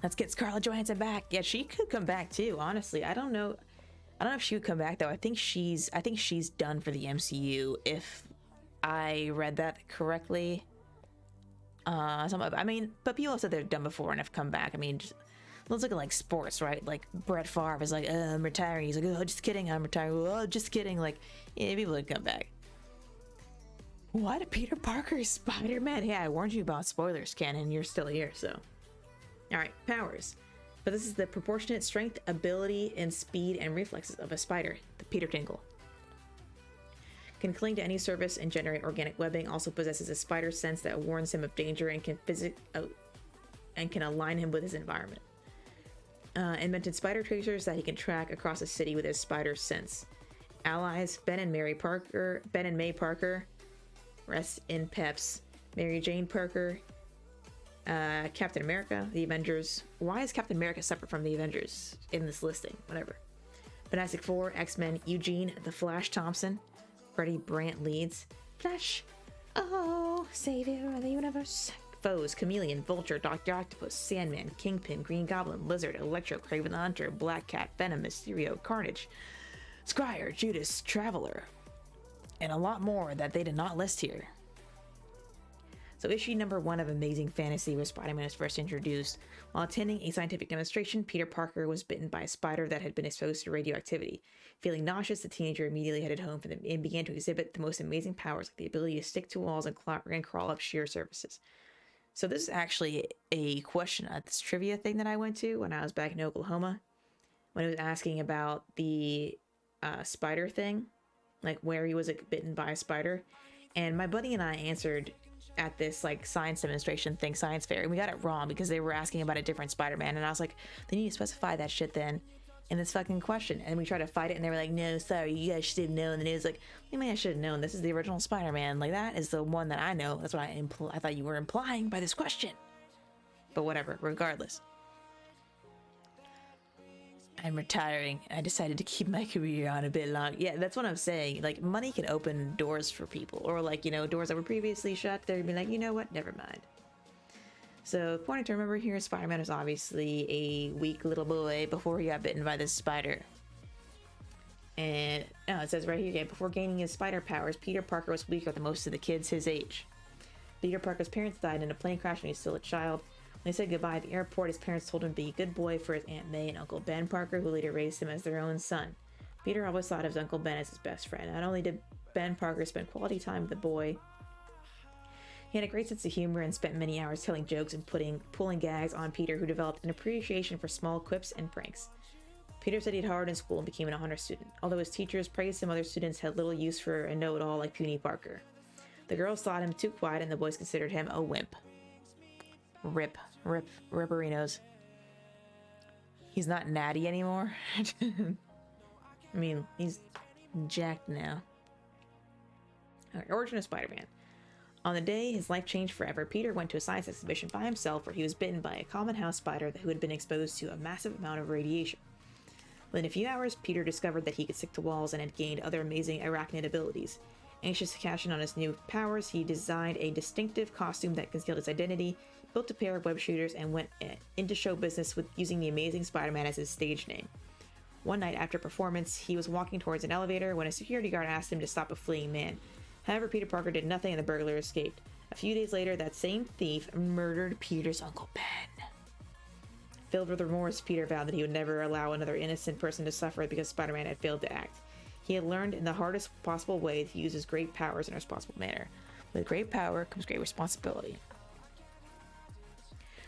Let's get Scarlett Johansson back. Yeah, she could come back too, honestly. I don't know if she would come back though. I think she's done for the MCU, if I read that correctly. I mean, but people have said they've done before and have come back. I mean, let's look at like sports, right? Like Brett Favre is like, I'm retiring. He's like, oh, just kidding, I'm retiring. Oh, just kidding. Like, yeah, people would come back. What? Peter Parker is Spider-Man? Hey, I warned you about spoilers, Ken, and you're still here, so. Alright, powers. But this is the proportionate strength, ability, and speed and reflexes of a spider, the Peter Tingle. Can cling to any surface and generate organic webbing, also possesses a spider sense that warns him of danger and can align him with his environment. Invented spider tracers that he can track across a city with his spider sense. Allies, Ben and May Parker, rest in peps. Mary Jane Parker, Captain America, the Avengers. Why is Captain America separate from the Avengers in this listing? Whatever. Fantastic Four, X-Men, Eugene, the Flash Thompson, Freddie Brant Leeds, Flash, oh, savior of the universe. Foes, Chameleon, Vulture, Dr. Octopus, Sandman, Kingpin, Green Goblin, Lizard, Electro, Kraven the Hunter, Black Cat, Venom, Mysterio, Carnage, Scryer, Judas, Traveler, and a lot more that they did not list here. So issue number 1 of Amazing Fantasy, where Spider-Man is first introduced. While attending a scientific demonstration, Peter Parker was bitten by a spider that had been exposed to radioactivity. Feeling nauseous, the teenager immediately headed home for them and began to exhibit the most amazing powers, like the ability to stick to walls and crawl up sheer surfaces. So this is actually a question at this trivia thing that I went to when I was back in Oklahoma, when it was asking about the spider thing, like where he was bitten by a spider. And my buddy and I answered at this like science demonstration thing, science fair, and we got it wrong because they were asking about a different Spider-Man, and I was like, they need to specify that shit then in this fucking question. And we tried to fight it, and they were like, no, sorry, you guys should have known. And it was like, I mean, I should have known. This is the original Spider-Man. Like, that is the one that I know. That's what I thought you were implying by this question. But whatever, regardless. I'm retiring. I decided to keep my career on a bit long. Yeah, that's what I'm saying. Like, money can open doors for people. Or, like, you know, doors that were previously shut, they'd be like, you know what? Never mind. So, important to remember here, Spider-Man was obviously a weak little boy before he got bitten by this spider. And it says right here, yeah, before gaining his spider powers, Peter Parker was weaker than most of the kids his age. Peter Parker's parents died in a plane crash when he was still a child. When they said goodbye at the airport, his parents told him to be a good boy for his Aunt May and Uncle Ben Parker, who later raised him as their own son. Peter always thought of his Uncle Ben as his best friend. Not only did Ben Parker spend quality time with the boy, he had a great sense of humor and spent many hours telling jokes and pulling gags on Peter, who developed an appreciation for small quips and pranks. Peter studied hard in school and became an honor student. Although his teachers praised him, other students had little use for a know-it-all like puny Parker. The girls thought him too quiet, and the boys considered him a wimp. Ripperinos. He's not natty anymore. I mean, he's jacked now. Alright, origin of Spider-Man. On the day his life changed forever, Peter went to a science exhibition by himself where he was bitten by a common house spider who had been exposed to a massive amount of radiation. Within a few hours, Peter discovered that he could stick to walls and had gained other amazing arachnid abilities. Anxious to cash in on his new powers, he designed a distinctive costume that concealed his identity, built a pair of web shooters, and went into show business with using the Amazing Spider-Man as his stage name. One night after performance, he was walking towards an elevator when a security guard asked him to stop a fleeing man. However, Peter Parker did nothing and the burglar escaped. A few days later, that same thief murdered Peter's Uncle Ben. Filled with remorse, Peter vowed that he would never allow another innocent person to suffer because Spider-Man had failed to act. He had learned in the hardest possible way to use his great powers in a responsible manner. With great power comes great responsibility.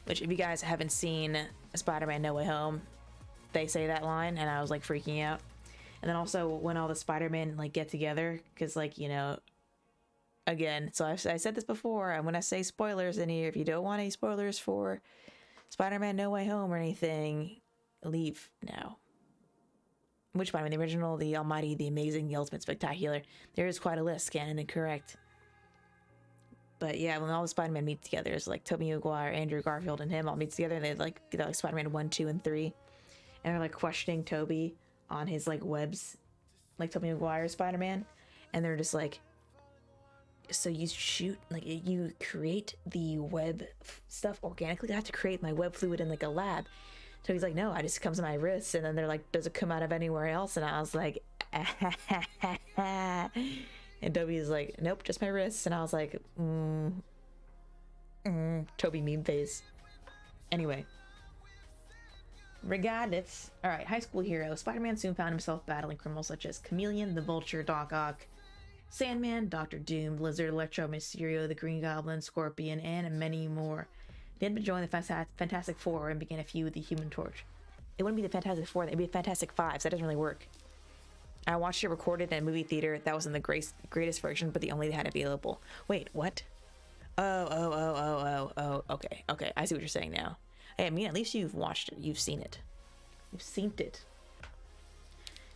Which, if you guys haven't seen Spider-Man No Way Home, they say that line, and I was like freaking out. And then also when all the Spider-Men like get together, because like, you know, again, so I said this before, I'm gonna say spoilers in here. If you don't want any spoilers for Spider-Man No Way Home or anything, leave now. Which Spider-Man? The original, the Almighty, the Amazing, the Ultimate, Spectacular. There is quite a list, canon and correct. But yeah, when all the Spider-Man meet together, it's like Tobey Maguire, Andrew Garfield, and him all meet together, and they like Spider-Man 1, 2, and 3. And they're like questioning Tobey on his like webs, like Tobey Maguire's Spider-Man. And they're just like, so you shoot, like you create the web stuff organically? I have to create my web fluid in like a lab. So he's like, no, it just comes to my wrists. And then they're like, does it come out of anywhere else? And I was like, and Toby's like, nope, just my wrists. And I was like, Toby meme face. Anyway. Regardless. Alright, high school hero. Spider-Man soon found himself battling criminals such as Chameleon, the Vulture, Doc Ock, Sandman, Doctor Doom, Lizard, Electro, Mysterio, the Green Goblin, Scorpion, and many more. He had to join the Fantastic Four and began a feud with the Human Torch. It wouldn't be the Fantastic Four, it'd be the Fantastic Five, so that doesn't really work. I watched it recorded in a movie theater. That wasn't the greatest version, but the only they had available. Wait, what? Oh, okay, I see what you're saying now. Hey, I mean, at least you've watched it. You've seen it. You've seen it.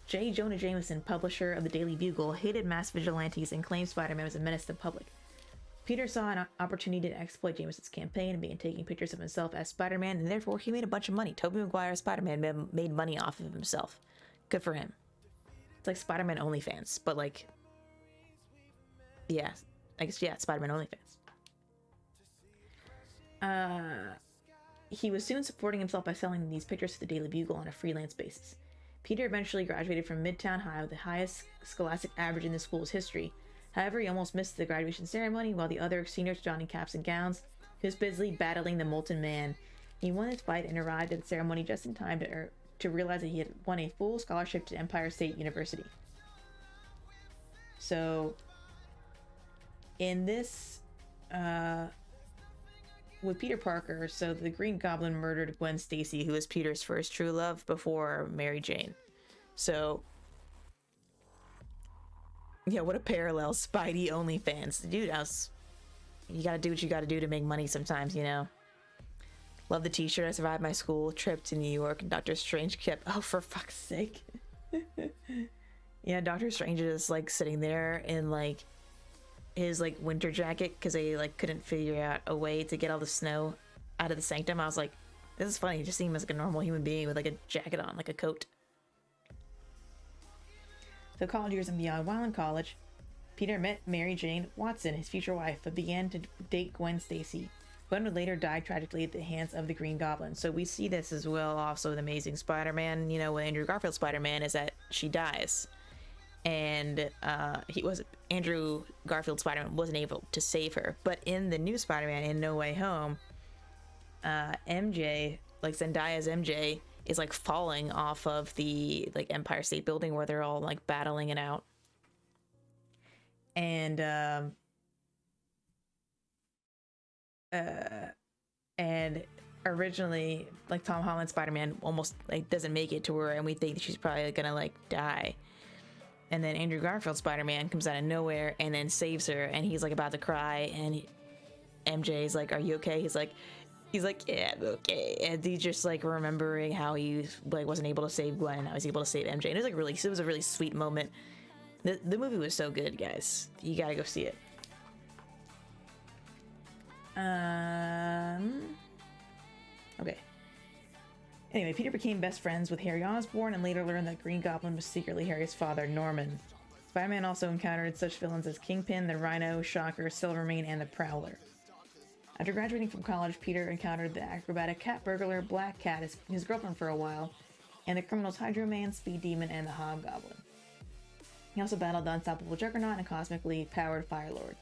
J. Jonah Jameson, publisher of the Daily Bugle, hated mass vigilantes and claimed Spider-Man was a menace to the public. Peter saw an opportunity to exploit Jameson's campaign and began taking pictures of himself as Spider-Man, and therefore he made a bunch of money. Tobey Maguire's Spider-Man made money off of himself. Good for him. It's like Spider-Man OnlyFans, but like, yeah, I guess, yeah, Spider-Man OnlyFans. He was soon supporting himself by selling these pictures to the Daily Bugle on a freelance basis. Peter eventually graduated from Midtown High with the highest scholastic average in the school's history. However, he almost missed the graduation ceremony while the other seniors donning caps and gowns. He was busy battling the Molten Man. He won his fight and arrived at the ceremony just in time to realize that he had won a full scholarship to Empire State University. So, in this, with Peter Parker, so the Green Goblin murdered Gwen Stacy, who was Peter's first true love before Mary Jane. So, yeah, what a parallel. Spidey OnlyFans. Dude, you gotta do what you gotta do to make money sometimes, you know? Love the t-shirt. I survived my school trip to New York, and Doctor Strange kept... Oh, for fuck's sake. Yeah, Doctor Strange is, like, sitting there in, like, his, like, winter jacket, because they, like, couldn't figure out a way to get all the snow out of the sanctum. I was like, this is funny. He just seemed as, like, a normal human being with, like, a jacket on, like a coat. So college years and beyond. While in college, Peter met Mary Jane Watson, his future wife, but began to date Gwen Stacy. Gwen would later die tragically at the hands of the Green Goblin. So we see this as well also with Amazing Spider-Man, you know, with Andrew Garfield's Spider-Man, is that she dies. and Andrew Garfield Spider-Man wasn't able to save her. But in the new Spider-Man in No Way Home, MJ, like Zendaya's MJ, is like falling off of the like Empire State Building where they're all like battling it out. And originally, like, Tom Holland's Spider-Man almost like doesn't make it to her, and we think she's probably gonna like die. And then Andrew Garfield's Spider-Man comes out of nowhere and then saves her, and he's like about to cry, and MJ's like, "Are you okay?" He's like, "Yeah, I'm okay." And he's just like remembering how he like wasn't able to save Gwen, and now he's able to save MJ. And it was a really sweet moment. The movie was so good, guys. You gotta go see it. Okay. Anyway, Peter became best friends with Harry Osborn and later learned that Green Goblin was secretly Harry's father, Norman. Spider-Man also encountered such villains as Kingpin, the Rhino, Shocker, Silvermane, and the Prowler. After graduating from college, Peter encountered the acrobatic cat burglar Black Cat, his girlfriend for a while, and the criminals Hydro Man, Speed Demon, and the Hobgoblin. He also battled the unstoppable Juggernaut and cosmically powered Firelord.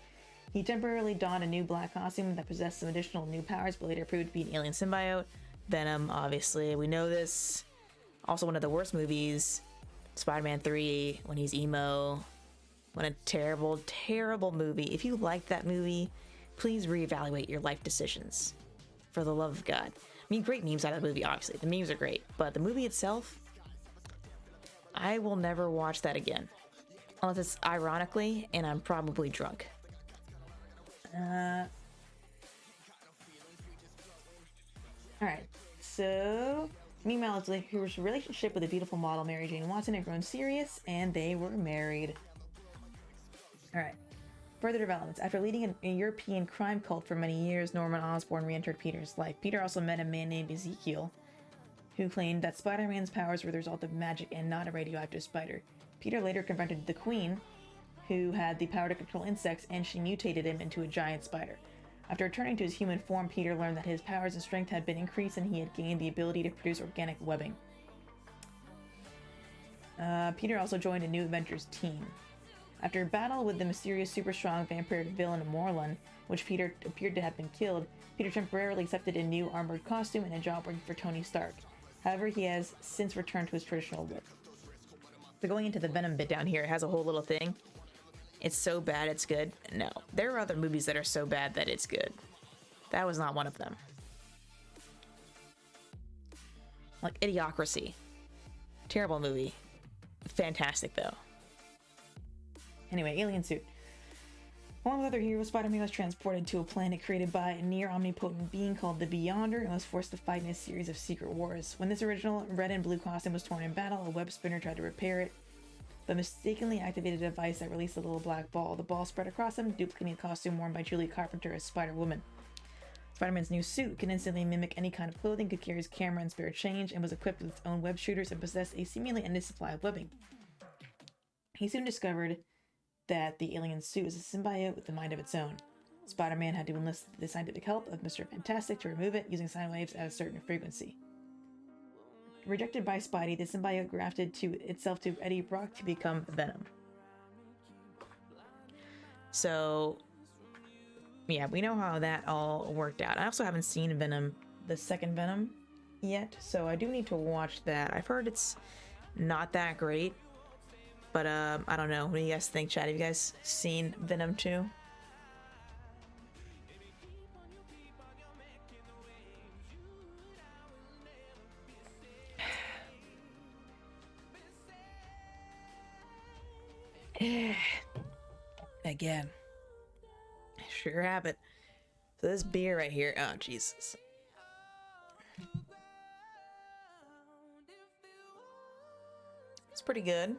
He temporarily donned a new black costume that possessed some additional new powers, but later proved to be an alien symbiote. Venom, obviously, we know this. Also, one of the worst movies, Spider-Man 3, when he's emo. What a terrible, terrible movie. If you liked that movie, please reevaluate your life decisions. For the love of God. I mean, great memes out of the movie, obviously. The memes are great. But the movie itself, I will never watch that again. Unless it's ironically, and I'm probably drunk. Alright, so meanwhile, his relationship with the beautiful model Mary Jane Watson had grown serious, and they were married. Alright, further developments. After leading a European crime cult for many years, Norman Osborn re-entered Peter's life. Peter also met a man named Ezekiel, who claimed that Spider-Man's powers were the result of magic and not a radioactive spider. Peter later confronted the Queen, who had the power to control insects, and she mutated him into a giant spider. After returning to his human form, Peter learned that his powers and strength had been increased and he had gained the ability to produce organic webbing. Peter also joined a new Avengers team. After a battle with the mysterious super-strong vampire villain Morlun, which Peter appeared to have been killed, Peter temporarily accepted a new armored costume and a job working for Tony Stark. However, he has since returned to his traditional look. So going into the Venom bit down here, it has a whole little thing. It's so bad it's good. No, there are other movies that are so bad that it's good. That was not one of them. Like Idiocracy. Terrible movie. Fantastic though. Anyway, alien suit. Along with other heroes, Spider-Man was transported to a planet created by a near-omnipotent being called the Beyonder and was forced to fight in a series of secret wars. When this original red and blue costume was torn in battle, a web spinner tried to repair it, but mistakenly activated a device that released a little black ball. The ball spread across him, duplicating the costume worn by Julie Carpenter as Spider-Woman. Spider-Man's new suit can instantly mimic any kind of clothing, could carry his camera and spare change, and was equipped with its own web shooters and possessed a seemingly endless supply of webbing. He soon discovered that the alien suit was a symbiote with a mind of its own. Spider-Man had to enlist the scientific help of Mr. Fantastic to remove it, using sound waves at a certain frequency. Rejected by Spidey, the symbiote grafted itself to Eddie Brock to become Venom. So, yeah, we know how that all worked out. I also haven't seen Venom, the second Venom, yet, so I do need to watch that. I've heard it's not that great. But, I don't know. What do you guys think, chat? Have you guys seen Venom 2? Again. Sure have it. So this beer right here. Oh, Jesus. It's pretty good.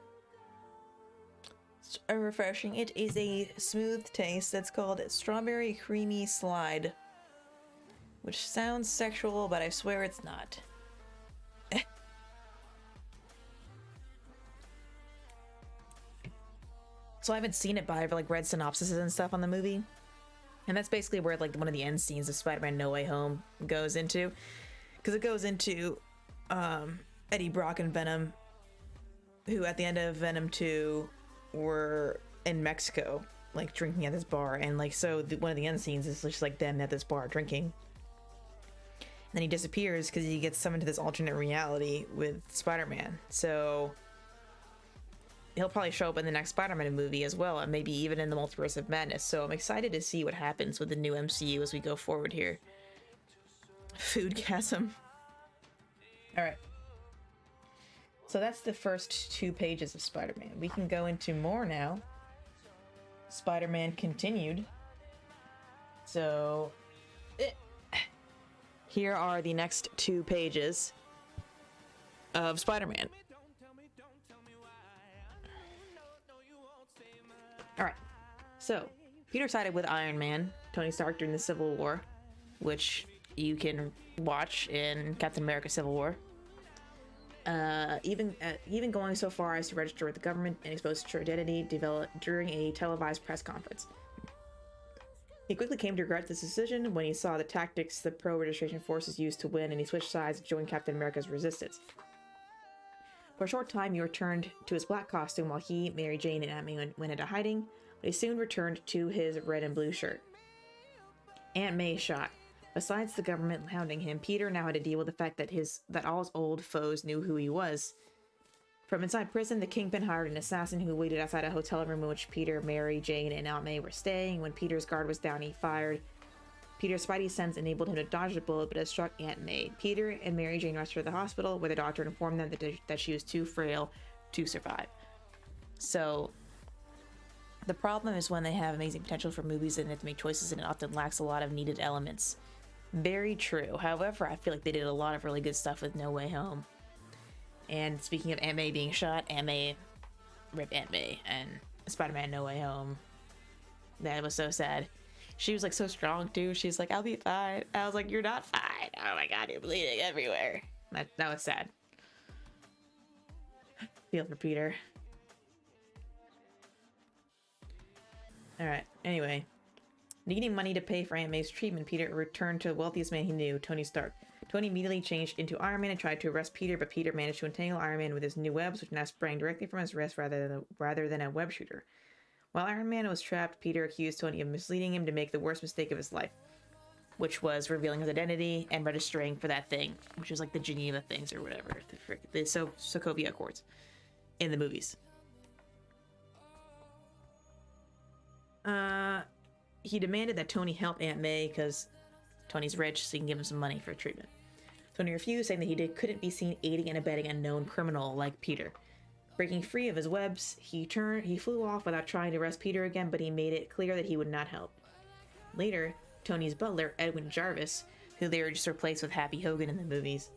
Refreshing. It is a smooth taste that's called Strawberry Creamy Slide, which sounds sexual, but I swear it's not. So I haven't seen it, but I've like read synopsises and stuff on the movie, and that's basically where like one of the end scenes of Spider-Man No Way Home goes into, because it goes into Eddie Brock and Venom, who at the end of Venom 2 were in Mexico, like drinking at this bar, and like so one of the end scenes is just like them at this bar drinking. And then he disappears because he gets summoned to this alternate reality with Spider-Man. So he'll probably show up in the next Spider-Man movie as well, and maybe even in the Multiverse of Madness. So I'm excited to see what happens with the new MCU as we go forward here. Foodgasm. All right. So that's the first 2 pages of Spider-Man. We can go into more now. Spider-Man Continued. So here are the next 2 pages of Spider-Man. Alright, so Peter sided with Iron Man, Tony Stark, during the Civil War, which you can watch in Captain America Civil War. Even going so far as to register with the government and expose his true identity developed during a televised press conference. He quickly came to regret this decision when he saw the tactics the pro-registration forces used to win, and he switched sides to join Captain America's resistance. For a short time, he returned to his black costume while he, Mary Jane, and Aunt May went into hiding, but he soon returned to his red and blue shirt. Aunt May shot. Besides the government hounding him, Peter now had to deal with the fact that all his old foes knew who he was. From inside prison, the Kingpin hired an assassin who waited outside a hotel room in which Peter, Mary Jane, and Aunt May were staying. When Peter's guard was down, he fired. Peter's spidey sense enabled him to dodge the bullet, but it struck Aunt May. Peter and Mary Jane rushed her to the hospital, where the doctor informed them that she was too frail to survive. So, the problem is when they have amazing potential for movies and they have to make choices, and it often lacks a lot of needed elements. Very true. However, I feel like they did a lot of really good stuff with No Way Home. And speaking of Aunt May being shot, Aunt May, rip Aunt May, and Spider-Man No Way Home. That was so sad. She was like so strong too. She's like, I'll be fine. I was like, you're not fine. Oh my god, you're bleeding everywhere. That was sad. Feel for Peter. Alright, anyway. Needing money to pay for Aunt May's treatment, Peter returned to the wealthiest man he knew, Tony Stark. Tony immediately changed into Iron Man and tried to arrest Peter, but Peter managed to entangle Iron Man with his new webs, which now sprang directly from his wrist rather than a web shooter. While Iron Man was trapped, Peter accused Tony of misleading him to make the worst mistake of his life, which was revealing his identity and registering for that thing, which was like the Geneva things or whatever, the Sokovia Accords in the movies. He demanded that Tony help Aunt May because Tony's rich, so he can give him some money for treatment. Tony refused, saying that he couldn't be seen aiding and abetting a known criminal like Peter. Breaking free of his webs, he flew off without trying to arrest Peter again, but he made it clear that he would not help. Later, Tony's butler, Edwin Jarvis, who they were just replaced with Happy Hogan in the movies,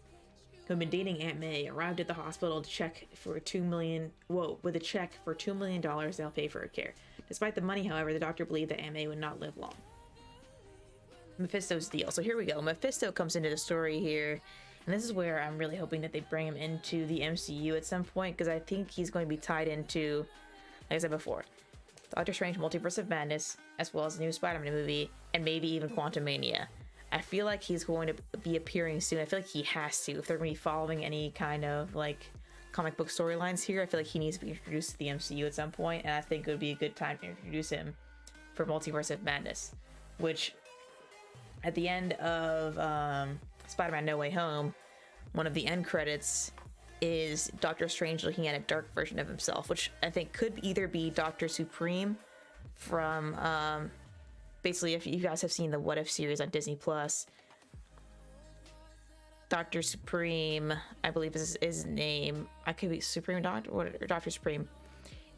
who had been dating Aunt May, arrived at the hospital to check for with a check for $2 million they'll pay for her care. Despite the money, however, the doctor believed that Aunt May would not live long. Mephisto's deal. So here we go. Mephisto comes into the story here, and this is where I'm really hoping that they bring him into the MCU at some point, because I think he's going to be tied into, like I said before, Doctor Strange Multiverse of Madness, as well as the new Spider-Man movie, and maybe even Quantumania. I feel like he's going to be appearing soon. I feel like he has to. If they're going to be following any kind of, like, comic book storylines here, I feel like he needs to be introduced to the MCU at some point, and I think it would be a good time to introduce him for Multiverse of Madness, which, at the end of Spider-Man No Way Home, one of the end credits is Doctor Strange looking at a dark version of himself, which I think could either be Doctor Supreme from, basically, if you guys have seen the What If series on Disney+, Doctor Supreme, I believe is his name. I could be Supreme Doctor or Doctor Supreme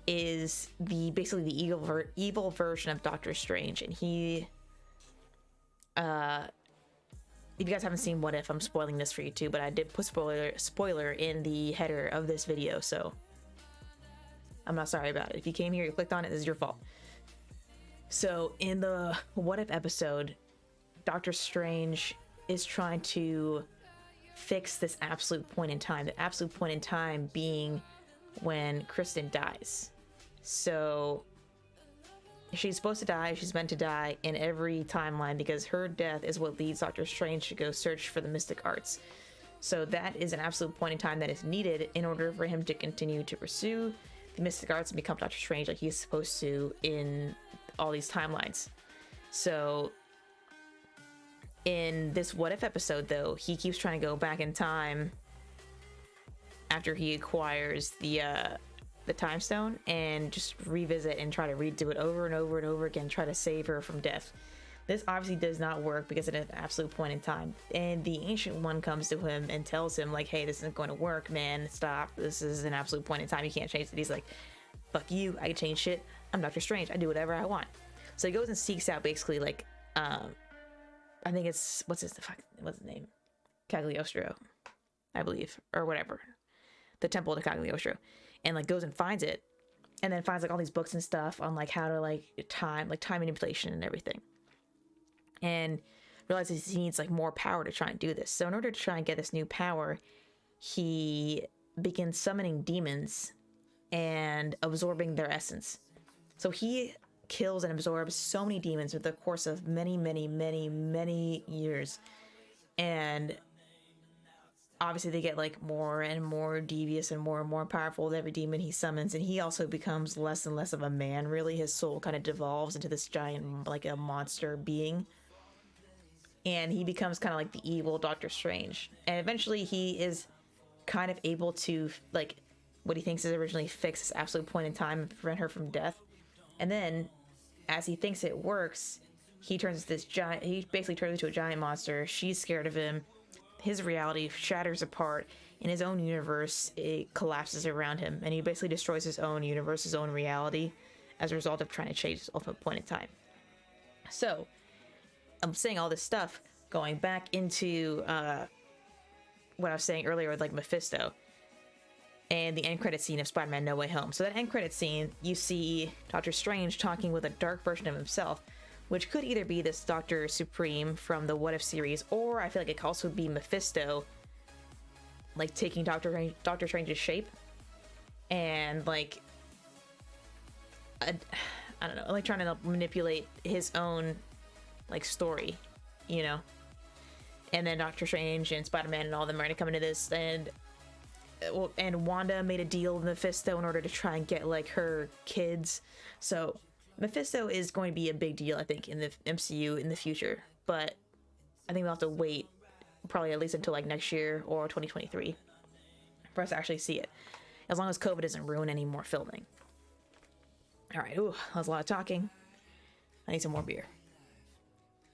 is basically the evil version of Doctor Strange, and he. If you guys haven't seen What If, I'm spoiling this for you too, but I did put spoiler in the header of this video, so I'm not sorry about it. If you came here, you clicked on it, this is your fault. So in the What If episode, Doctor Strange is trying to fix this absolute point in time. The absolute point in time being when Kristen dies. So she's supposed to die, she's meant to die in every timeline because her death is what leads Doctor Strange to go search for the mystic arts. So that is an absolute point in time that is needed in order for him to continue to pursue the mystic arts and become Doctor Strange like he's supposed to in all these timelines. So in this What If episode, though, he keeps trying to go back in time after he acquires the time stone and just revisit and try to redo it over and over and over again, try to save her from death. This obviously does not work because at an absolute point in time, and the Ancient One comes to him and tells him like, hey, this isn't going to work, man, stop, this is an absolute point in time, you can't change it. He's like, fuck you, I can change shit, I'm Doctor Strange, I do whatever I want. So he goes and seeks out basically like I think it's what's his name, Cagliostro, I believe, or whatever, the Temple to Cagliostro, and like goes and finds it, and then finds like all these books and stuff on like how to like time manipulation and everything, and realizes he needs like more power to try and do this. So in order to try and get this new power, he begins summoning demons and absorbing their essence. So he kills and absorbs so many demons over the course of many years, and obviously they get like more and more devious and more powerful with every demon he summons, and he also becomes less and less of a man, really. His soul kind of devolves into this giant, like a monster being, and he becomes kind of like the evil Doctor Strange. And eventually he is kind of able to like what he thinks is originally fix this absolute point in time and prevent her from death. And then as he thinks it works, he basically turns into a giant monster. She's scared of him. His reality shatters apart. In his own universe, it collapses around him, and he basically destroys his own universe, his own reality, as a result of trying to change his ultimate point in time. So, I'm saying all this stuff, going back into what I was saying earlier with like Mephisto and the end credit scene of Spider-Man No Way Home. So that end credit scene, you see Doctor Strange talking with a dark version of himself, which could either be this Doctor Supreme from the What If series, or I feel like it could also be Mephisto, like taking Doctor Strange's shape, and like, I don't know, like trying to manipulate his own like story, you know? And then Doctor Strange and Spider-Man and all of them are gonna come into this, and Wanda made a deal with Mephisto in order to try and get like her kids. So Mephisto is going to be a big deal, I think, in the MCU in the future, but I think we'll have to wait probably at least until like next year or 2023 for us to actually see it, as long as COVID doesn't ruin any more filming. All right, ooh, that was a lot of talking. I need some more beer.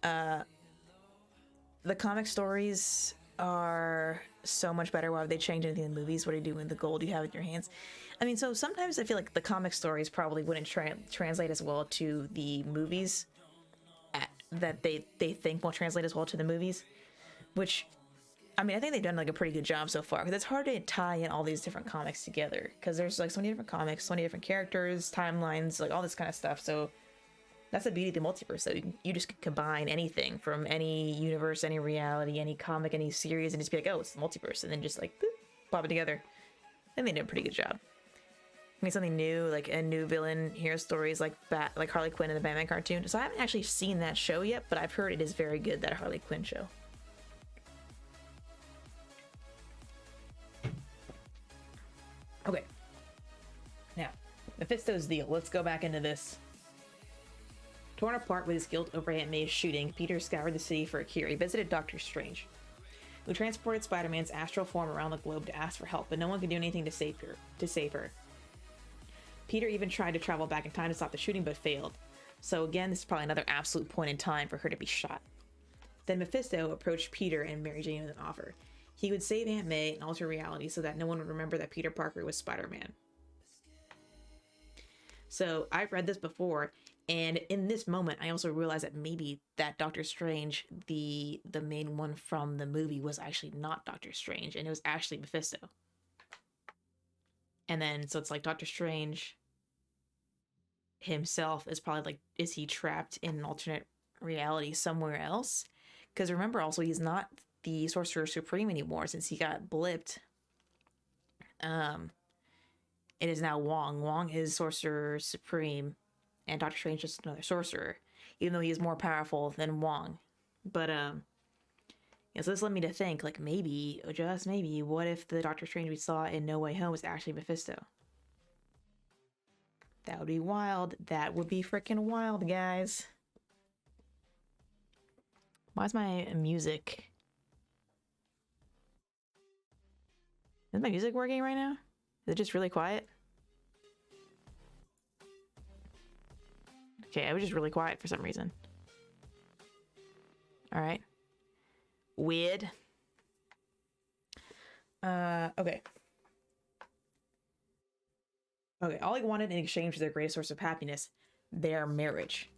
The comic stories are so much better. Why would they change anything in the movies? What are you doing with the gold you have in your hands? I mean, so sometimes I feel like the comic stories probably wouldn't translate as well to the movies that they think will translate as well to the movies, which, I mean, I think they've done like a pretty good job so far, because it's hard to tie in all these different comics together, because there's like so many different comics, so many different characters, timelines, like all this kind of stuff. So that's the beauty of the multiverse, though. You just can combine anything from any universe, any reality, any comic, any series, and just be like, oh, it's the multiverse, and then just like boop, pop it together. I think they did a pretty good job. I mean, something new, like a new villain hero stories, like Harley Quinn in the Batman cartoon. So I haven't actually seen that show yet, but I've heard it is very good, that Harley Quinn show. Okay. Now, Mephisto's deal. Let's go back into this. Torn apart with his guilt over Aunt May's shooting, Peter scoured the city for a cure. He visited Doctor Strange, who transported Spider-Man's astral form around the globe to ask for help, but no one could do anything to save her. Peter even tried to travel back in time to stop the shooting, but failed. So again, this is probably another absolute point in time for her to be shot. Then Mephisto approached Peter and Mary Jane with an offer. He would save Aunt May and alter reality so that no one would remember that Peter Parker was Spider-Man. So I've read this before, and in this moment, I also realized that maybe that Doctor Strange, the main one from the movie, was actually not Doctor Strange, and it was actually Mephisto. And then, so it's like Doctor Strange himself is probably like, is he trapped in an alternate reality somewhere else? Because remember, also, he's not the Sorcerer Supreme anymore since he got blipped. It is now Wong. Wong is Sorcerer Supreme, and Doctor Strange is just another sorcerer, even though he is more powerful than Wong. But yeah, so this led me to think, like, maybe, just maybe, what if the Doctor Strange we saw in No Way Home was actually Mephisto? That would be wild. That would be freaking wild, guys. Why is my music... Is my music working right now? Is it just really quiet? Okay, I was just really quiet for some reason. Alright. Weird. Okay. Okay, all he wanted in exchange for their greatest source of happiness, their marriage.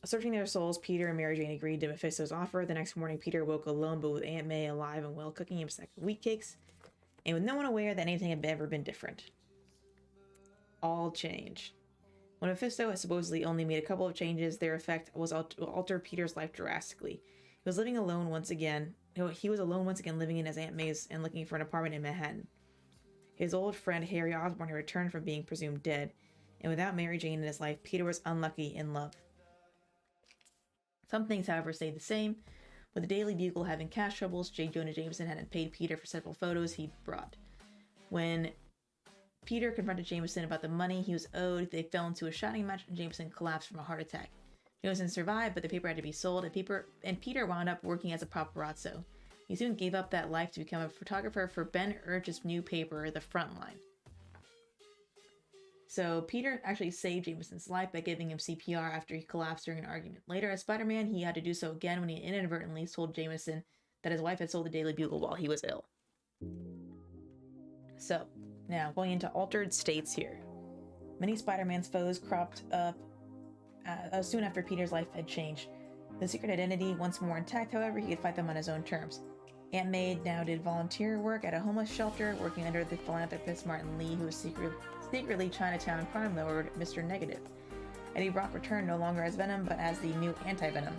Searching their souls, Peter and Mary Jane agreed to Mephisto's offer. The next morning, Peter woke alone, but with Aunt May alive and well, cooking him a stack of wheat cakes, and with no one aware that anything had ever been different. All changed. When Mephisto had supposedly only made a couple of changes, their effect was alter Peter's life drastically. He was living alone once again. He was alone once again, living in his Aunt May's and looking for an apartment in Manhattan. His old friend Harry Osborn had returned from being presumed dead, and without Mary Jane in his life, Peter was unlucky in love. Some things, however, stayed the same. With the Daily Bugle having cash troubles, J. Jonah Jameson hadn't paid Peter for several photos he brought. When Peter confronted Jameson about the money he was owed, they fell into a shouting match and Jameson collapsed from a heart attack. Jameson survived, but the paper had to be sold, and Peter wound up working as a paparazzo. He soon gave up that life to become a photographer for Ben Urch's new paper, The Frontline. So Peter actually saved Jameson's life by giving him CPR after he collapsed during an argument. Later, as Spider-Man, he had to do so again when he inadvertently told Jameson that his wife had sold the Daily Bugle while he was ill. So, now going into altered states here. Many Spider-Man's foes cropped up soon after Peter's life had changed. The secret identity once more intact, however, he could fight them on his own terms. Aunt May now did volunteer work at a homeless shelter, working under the philanthropist Martin Lee, who was secretly Chinatown crime lord Mr. Negative. Eddie Brock returned no longer as Venom, but as the new anti-Venom.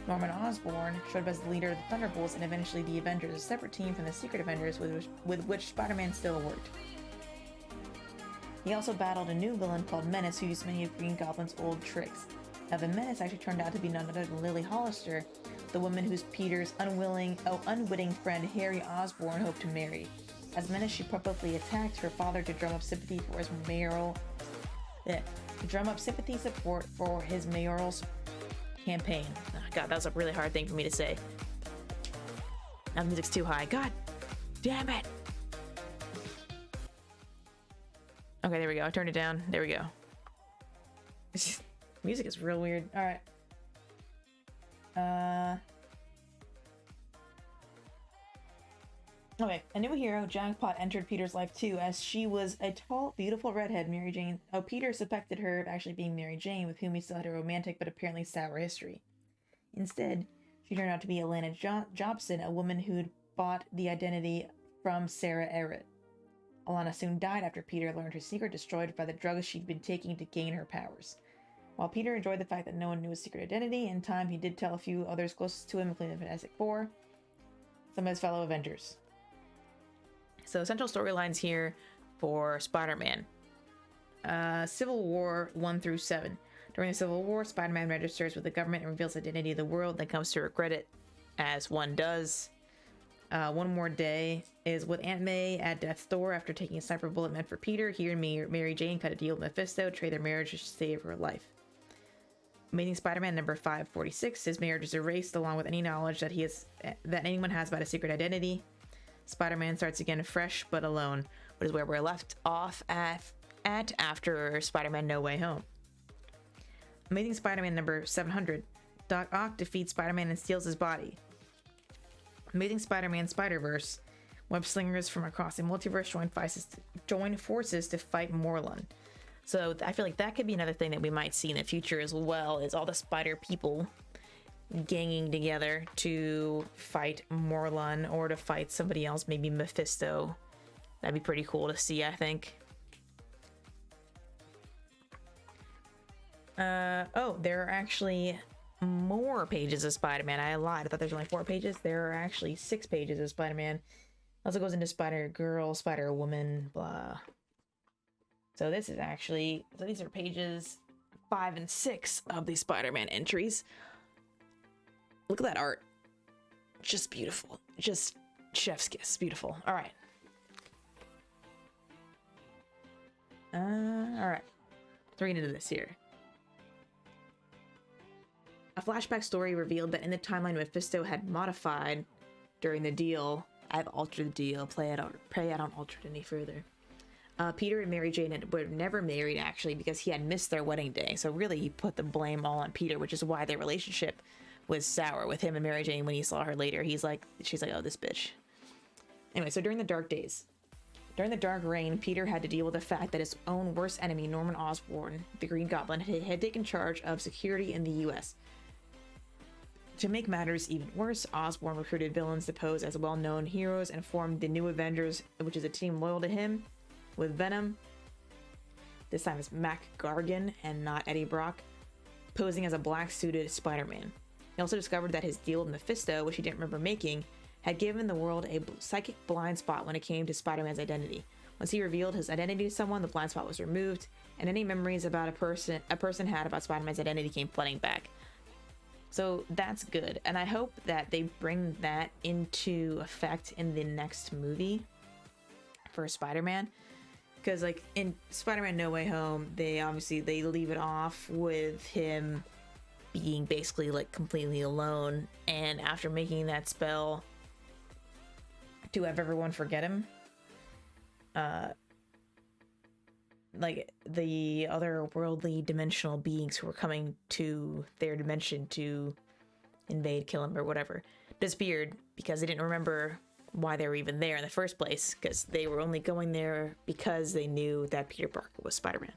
Norman Osborn showed up as the leader of the Thunderbolts and eventually the Avengers, a separate team from the Secret Avengers with which Spider-Man still worked. He also battled a new villain called Menace, who used many of Green Goblin's old tricks. Now, the Menace actually turned out to be none other than Lily Hollister, the woman who's Peter's unwitting friend Harry Osborn hoped to marry. As Menace, she publicly attacked her father to drum up sympathy for his support for his mayoral campaign. Oh, God, that was a really hard thing for me to say. Now the music's too high. God damn it! Okay, there we go. I turned it down. There we go. Music is real weird. All right. Okay, a new hero, Jackpot, entered Peter's life too, as she was a tall, beautiful redhead, Mary Jane. Oh, Peter suspected her of actually being Mary Jane, with whom he still had a romantic but apparently sour history. Instead, she turned out to be Alana Jobson, a woman who'd bought the identity from Sarah Everett. Alana soon died after Peter learned her secret, destroyed by the drugs she'd been taking to gain her powers. While Peter enjoyed the fact that no one knew his secret identity, in time he did tell a few others closest to him, including the Fantastic Four, some of his fellow Avengers. So, essential storylines here for Spider-Man. Civil War 1 through 7. During the Civil War, Spider-Man registers with the government and reveals the identity of the world, then comes to regret it, as one does. One More Day is with Aunt May at death's door after taking a sniper bullet meant for Peter. He and Mary Jane cut a deal with Mephisto, trade their marriage to save her life. Amazing Spider-Man number 546. His marriage is erased along with any knowledge that anyone has about his secret identity. Spider-Man starts again fresh but alone, which is where we're left off at after Spider-Man No Way Home. Amazing Spider-Man number 700. Doc Ock defeats Spider-Man and steals his body. Amazing Spider-Man Spider-Verse. Web-slingers from across the multiverse join forces to fight Morlun. So I feel like that could be another thing that we might see in the future as well, is all the spider people ganging together to fight Morlun or to fight somebody else, maybe Mephisto. That'd be pretty cool to see, I think. Oh, there are actually more pages of Spider-Man. I lied. I thought there's only 4 pages. There are actually 6 pages of Spider-Man. Also goes into Spider-Girl, Spider-Woman, blah. So this is actually... So these are pages 5 and 6 of the Spider-Man entries. Look at that art. Just beautiful. Just chef's kiss. Beautiful. All right. All right. Let's read into this here. A flashback story revealed that in the timeline Mephisto had modified during the deal. I've altered the deal. Pray I don't alter it any further. Peter and Mary Jane were never married, actually, because he had missed their wedding day. So really, he put the blame all on Peter, which is why their relationship was sour with him and Mary Jane. When he saw her later, she's like, oh, this bitch. Anyway, so during the dark reign, Peter had to deal with the fact that his own worst enemy, Norman Osborn, the Green Goblin, had taken charge of security in the U.S. To make matters even worse, Osborn recruited villains to pose as well-known heroes and formed the New Avengers, which is a team loyal to him, with Venom, this time it's Mac Gargan and not Eddie Brock, posing as a black-suited Spider-Man. He also discovered that his deal with Mephisto, which he didn't remember making, had given the world a psychic blind spot when it came to Spider-Man's identity. Once he revealed his identity to someone, the blind spot was removed, and any memories about a person had about Spider-Man's identity came flooding back. So that's good, and I hope that they bring that into effect in the next movie for Spider-Man. Because, like, in Spider-Man No Way Home, they leave it off with him being basically, like, completely alone, and after making that spell to have everyone forget him, like, the otherworldly dimensional beings who were coming to their dimension to invade, kill him, or whatever, disappeared because they didn't remember why they were even there in the first place, because they were only going there because they knew that Peter Parker was Spider-Man.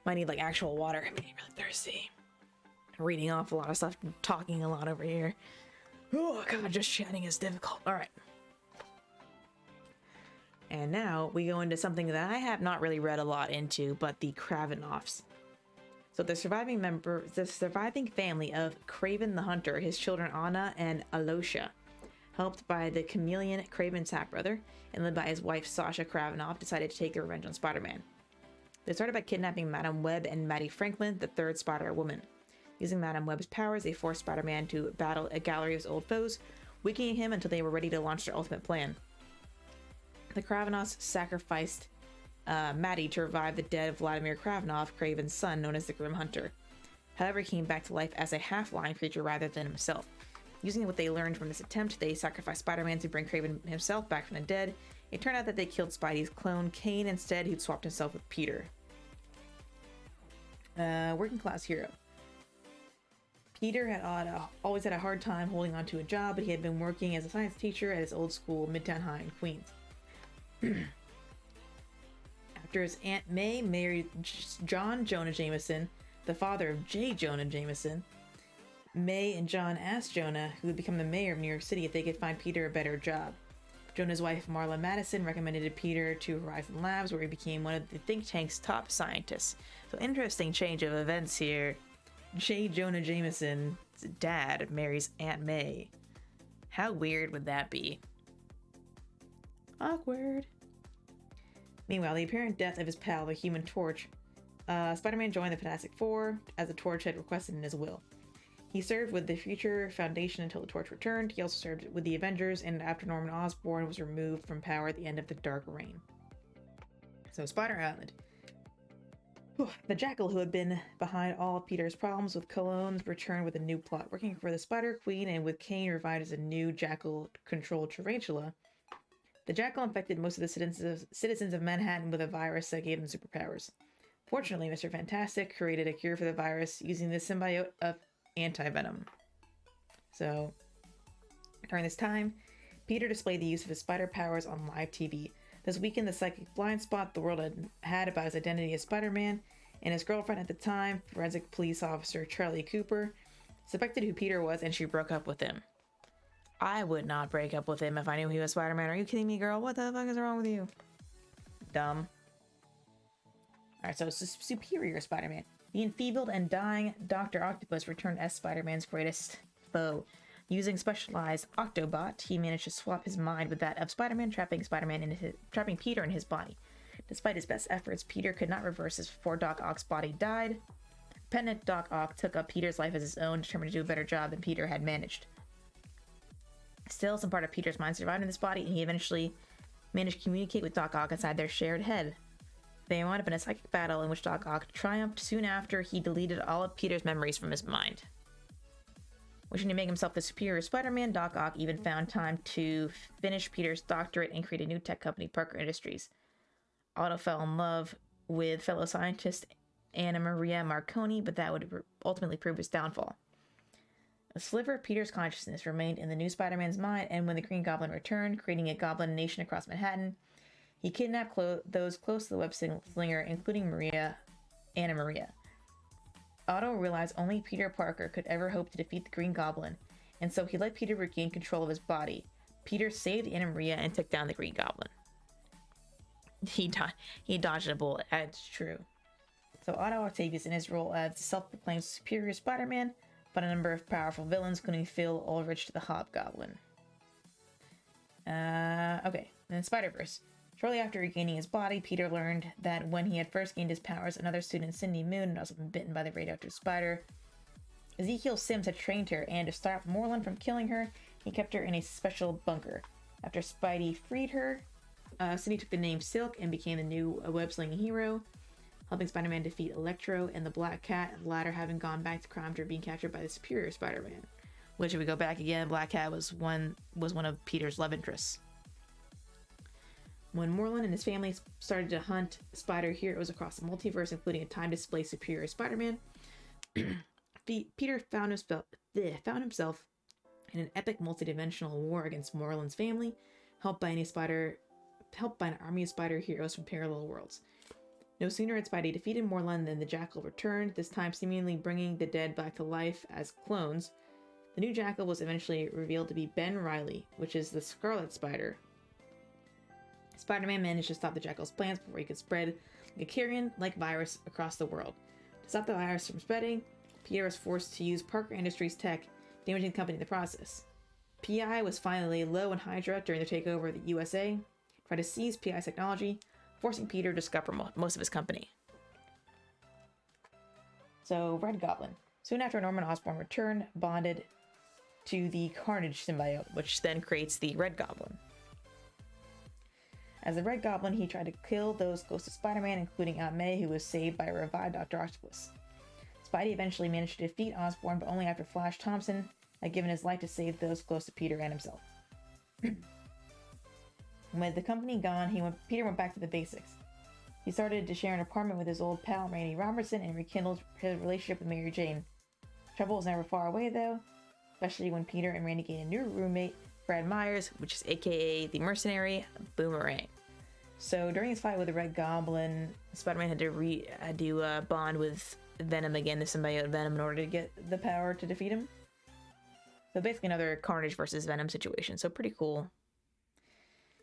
Might need, like, actual water. I'm getting really thirsty. I'm reading off a lot of stuff, talking a lot over here. Oh god, just chatting is difficult. Alright. And now we go into something that I have not really read a lot into, but the Kravinoffs. So the surviving family of Kraven the Hunter, his children Anna and Alosha, helped by the chameleon Kraven's half-brother, and led by his wife Sasha Kravinoff, decided to take their revenge on Spider-Man. They started by kidnapping Madame Web and Maddie Franklin, the third Spider-Woman. Using Madame Web's powers, they forced Spider-Man to battle a gallery of his old foes, weakening him until they were ready to launch their ultimate plan. The Kravinoffs sacrificed Maddie to revive the dead Vladimir Kravinoff, Kraven's son, known as the Grim Hunter. However, he came back to life as a half-lion creature rather than himself. Using what they learned from this attempt, they sacrificed Spider-Man to bring Kraven himself back from the dead. It turned out that they killed Spidey's clone, Kane, instead, who'd swapped himself with Peter. Working class hero. Peter had always had a hard time holding on to a job, but he had been working as a science teacher at his old school, Midtown High in Queens. After his Aunt May married John Jonah Jameson, the father of J. Jonah Jameson, May and John asked Jonah, who would become the mayor of New York City, if they could find Peter a better job. Jonah's wife, Marla Madison, recommended Peter to Horizon Labs, where he became one of the think tank's top scientists. So interesting change of events here. J. Jonah Jameson's dad marries Aunt May. How weird would that be? Awkward. Meanwhile, the apparent death of his pal, the Human Torch, Spider-Man joined the Fantastic Four, as the Torch had requested in his will. He served with the Future Foundation until the Torch returned. He also served with the Avengers, and after Norman Osborn was removed from power at the end of the Dark Reign. So, Spider Island. The Jackal, who had been behind all of Peter's problems with Colognes, returned with a new plot. Working for the Spider Queen and with Kane revived as a new Jackal-controlled tarantula, the Jackal infected most of the citizens of Manhattan with a virus that gave them superpowers. Fortunately, Mr. Fantastic created a cure for the virus using the symbiote of anti-venom. So, during this time, Peter displayed the use of his spider powers on live TV. This weakened the psychic blind spot the world had about his identity as Spider-Man, and his girlfriend at the time, forensic police officer Charlie Cooper, suspected who Peter was, and she broke up with him. I would not break up with him if I knew he was Spider-Man. Are you kidding me, girl? What the fuck is wrong with you? Dumb. Alright, so Superior Spider-Man. The enfeebled and dying Dr. Octopus returned as Spider-Man's greatest foe. Using specialized Octobot, he managed to swap his mind with that of Spider-Man, trapping Peter in his body. Despite his best efforts, Peter could not reverse this before Doc Ock's body died. Penitent Doc Ock took up Peter's life as his own, determined to do a better job than Peter had managed. Still, some part of Peter's mind survived in this body, and he eventually managed to communicate with Doc Ock inside their shared head. They wound up in a psychic battle in which Doc Ock triumphed. Soon after, he deleted all of Peter's memories from his mind. Wishing to make himself the superior Spider-Man, Doc Ock even found time to finish Peter's doctorate and create a new tech company, Parker Industries. Otto fell in love with fellow scientist Anna Maria Marconi, but that would ultimately prove his downfall. A sliver of Peter's consciousness remained in the new Spider-Man's mind, and when the Green Goblin returned, creating a goblin nation across Manhattan, he kidnapped those close to the web slinger, including Anna Maria. Otto realized only Peter Parker could ever hope to defeat the Green Goblin, and so he let Peter regain control of his body. Peter saved Anna Maria and took down the Green Goblin. He dodged a bullet, that's true. So Otto Octavius, in his role as self-proclaimed superior Spider-Man, fought a number of powerful villains, including Phil Ulrich the Hobgoblin. Okay, then Spider-Verse. Shortly after regaining his body, Peter learned that when he had first gained his powers, another student, Cindy Moon, had also been bitten by the radioactive spider. Ezekiel Sims had trained her, and to stop Morlun from killing her, he kept her in a special bunker. After Spidey freed her, Cindy took the name Silk and became the new web-slinging hero, helping Spider-Man defeat Electro and the Black Cat, the latter having gone back to crime after being captured by the superior Spider-Man. Which, if we go back again, Black Cat was one of Peter's love interests. When Morlun and his family started to hunt spider heroes across the multiverse, including a time-displaced superior Spider-Man, Peter found himself in an epic multidimensional war against Morlun's family, helped by an army of spider heroes from parallel worlds. No sooner had Spidey defeated Morlun than the Jackal returned, this time seemingly bringing the dead back to life as clones. The new Jackal was eventually revealed to be Ben Reilly, which is the Scarlet Spider. Spider-Man managed to stop the Jackal's plans before he could spread a carrion-like virus across the world. To stop the virus from spreading, Peter was forced to use Parker Industries tech, damaging the company in the process. PI was finally low on Hydra during the takeover of the USA, tried to seize PI's technology, forcing Peter to scupper most of his company. So, Red Goblin. Soon after Norman Osborn returned, bonded to the Carnage symbiote, which then creates the Red Goblin. As the Red Goblin, he tried to kill those close to Spider-Man, including Aunt May, who was saved by a revived Dr. Octopus. Spidey eventually managed to defeat Osborn, but only after Flash Thompson had given his life to save those close to Peter and himself. With the company gone, Peter went back to the basics. He started to share an apartment with his old pal, Randy Robertson, and rekindled his relationship with Mary Jane. Trouble was never far away, though, especially when Peter and Randy gained a new roommate, Brad Myers, which is aka the mercenary Boomerang. So during his fight with the Red Goblin, Spider-Man had to bond with Venom again, the symbiote Venom, in order to get the power to defeat him. So basically another Carnage versus Venom situation, so pretty cool.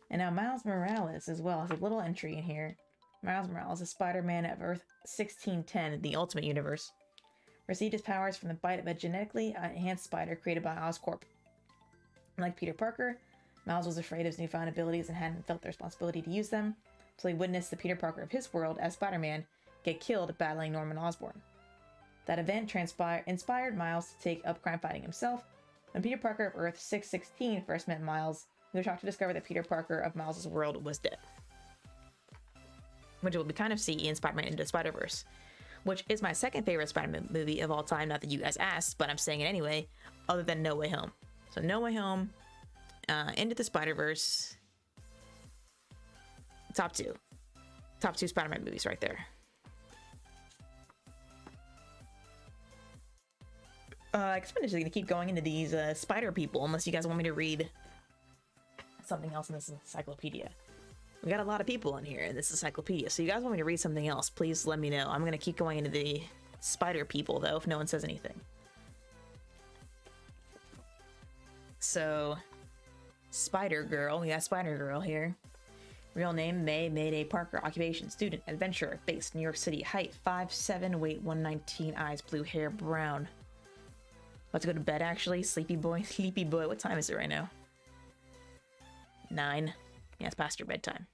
And now Miles Morales as well has a little entry in here. Miles Morales is Spider-Man of Earth 1610 in the Ultimate Universe. Received his powers from the bite of a genetically enhanced spider created by Oscorp. Like Peter Parker, Miles was afraid of his newfound abilities and hadn't felt the responsibility to use them, until he witnessed the Peter Parker of his world as Spider-Man get killed battling Norman Osborn. That event inspired Miles to take up crime fighting himself. When Peter Parker of Earth 616 first met Miles, he was shocked to discover that Peter Parker of Miles' world was dead. Which we'll kind of see in Spider-Man Into the Spider-Verse, which is my second favorite Spider-Man movie of all time, not that you guys asked, but I'm saying it anyway, other than No Way Home. So No Way Home, Into the Spider-Verse, top two Spider-Man movies right there. I guess I'm just going to keep going into these spider people, unless you guys want me to read something else in this encyclopedia. We got a lot of people in here in this encyclopedia, so you guys want me to read something else, please let me know. I'm going to keep going into the spider people, though, if no one says anything. So, Spider Girl, we got Spider Girl here. Real name, May Mayday Parker. Occupation, student, adventurer, based New York City. Height, 5'7", weight 119, eyes blue, hair brown. About to go to bed, actually. Sleepy boy. What time is it right now? 9. Yeah, it's past your bedtime.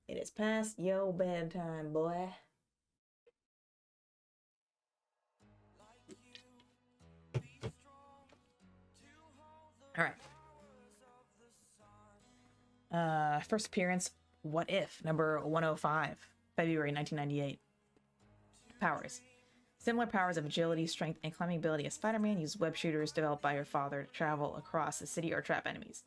It is past your bedtime, boy. Alright. First appearance, What If, number 105, February 1998. Powers. Similar powers of agility, strength, and climbing ability as Spider-Man, use web shooters developed by her father to travel across the city or trap enemies.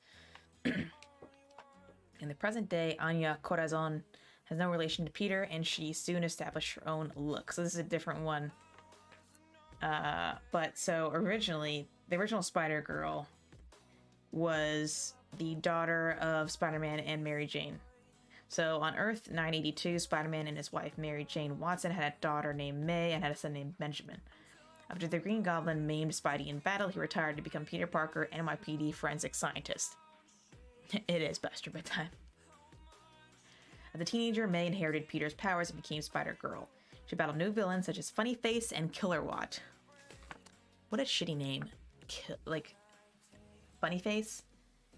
In the present day, Anya Corazon has no relation to Peter, and she soon established her own look. So this is a different one. But so originally, the original Spider-Girl was the daughter of Spider-Man and Mary Jane. So on Earth 982, Spider-Man and his wife Mary Jane Watson had a daughter named May and had a son named Benjamin. After the Green Goblin maimed Spidey in battle, he retired to become Peter Parker, NYPD forensic scientist. It is Buster bedtime. As a teenager, May inherited Peter's powers and became Spider-Girl. She battled new villains such as Funny Face and Killer Watt. What a shitty name. Funny Face?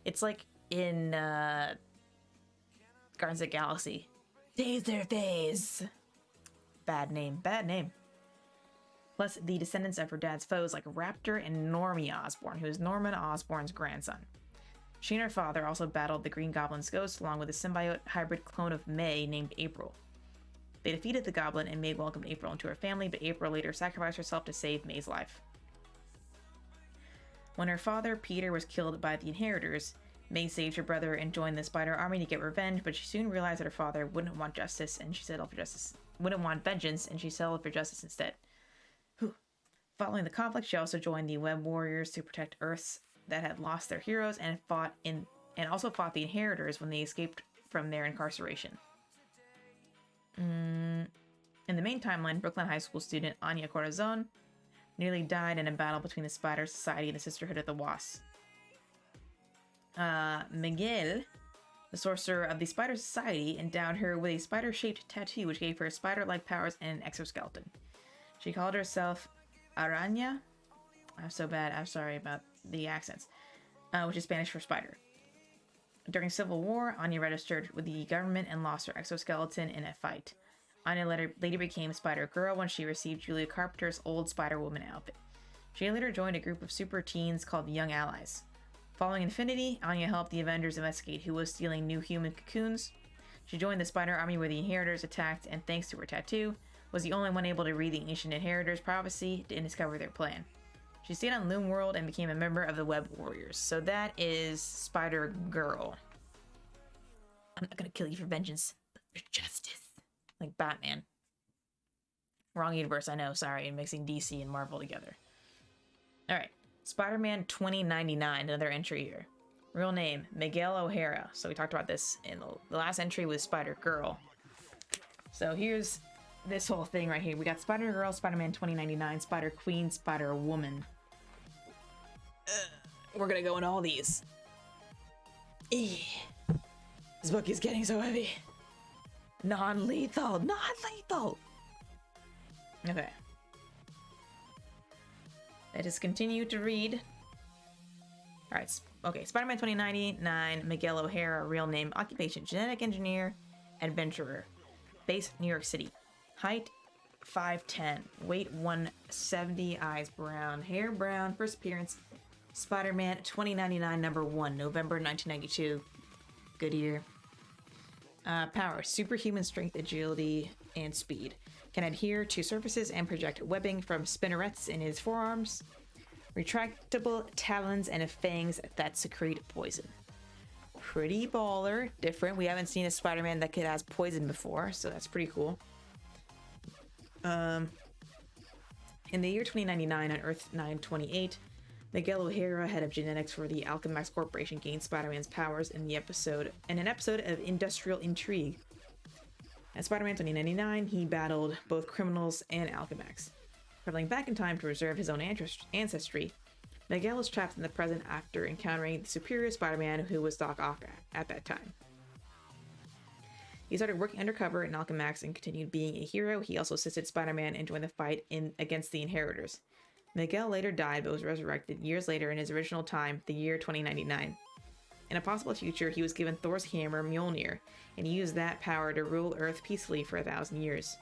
It's like in Guardians of the Galaxy. Taser Face! Bad name. Plus, the descendants of her dad's foes like Raptor and Normie Osborn, who is Norman Osborn's grandson. She and her father also battled the Green Goblin's ghost along with a symbiote hybrid clone of May named April. They defeated the Goblin and May welcomed April into her family, but April later sacrificed herself to save May's life. When her father, Peter, was killed by the Inheritors, May saved her brother and joined the Spider Army to get revenge, but she soon realized that her father wouldn't want justice, and she settled for justice. Wouldn't want vengeance, and she settled for justice instead. Following the conflict, she also joined the Web Warriors to protect Earths that had lost their heroes, and also fought the Inheritors when they escaped from their incarceration. In the main timeline, Brooklyn High School student Anya Corazon nearly died in a battle between the Spider Society and the Sisterhood of the Wasp. Miguel, the sorcerer of the Spider Society, endowed her with a spider-shaped tattoo which gave her spider-like powers and an exoskeleton. She called herself Araña. I'm so bad. I'm sorry about the accents. Which is Spanish for spider. During Civil War, Anya registered with the government and lost her exoskeleton in a fight. Anya later became Spider-Girl when she received Julia Carpenter's old Spider-Woman outfit. She later joined a group of super teens called the Young Allies. Following Infinity, Anya helped the Avengers investigate who was stealing new human cocoons. She joined the Spider Army where the Inheritors attacked, and thanks to her tattoo, was the only one able to read the ancient Inheritors' prophecy and discover their plan. She stayed on Loom World and became a member of the Web Warriors. So that is Spider-Girl. I'm not gonna kill you for vengeance, but for justice. Like Batman. Wrong universe, I know, sorry, I'm mixing DC and Marvel together. Alright, Spider-Man 2099, another entry here. Real name, Miguel O'Hara. So we talked about this in the last entry with Spider-Girl. So here's this whole thing right here. We got Spider-Girl, Spider-Man 2099, Spider-Queen, Spider-Woman. We're gonna go into all these. This book is getting so heavy. Non-lethal. Okay. I just continue to read. Alright, okay. Spider-Man 2099, Miguel O'Hara, real name, occupation, genetic engineer, adventurer. Base, New York City. Height, 5'10". Weight, 170. Eyes, brown. Hair, brown. First appearance, Spider-Man 2099, number 1, November 1992. Good year. Power, superhuman strength, agility, and speed. Can adhere to surfaces and project webbing from spinnerets in his forearms. Retractable talons and fangs that secrete poison. Pretty baller. Different. We haven't seen a Spider-Man that has poison before, so that's pretty cool. In the year 2099 on Earth 928, Miguel O'Hara, head of genetics for the Alchemax Corporation, gained Spider-Man's powers in an episode of Industrial Intrigue. As Spider-Man 2099, he battled both criminals and Alchemax. Traveling back in time to preserve his own ancestry, Miguel was trapped in the present after encountering the superior Spider-Man who was Doc Ock at that time. He started working undercover in Alchemax and continued being a hero. He also assisted Spider-Man and joined the fight against the Inheritors. Miguel later died but was resurrected years later in his original time, the year 2099. In a possible future, he was given Thor's hammer, Mjolnir, and he used that power to rule Earth peacefully for 1,000 years.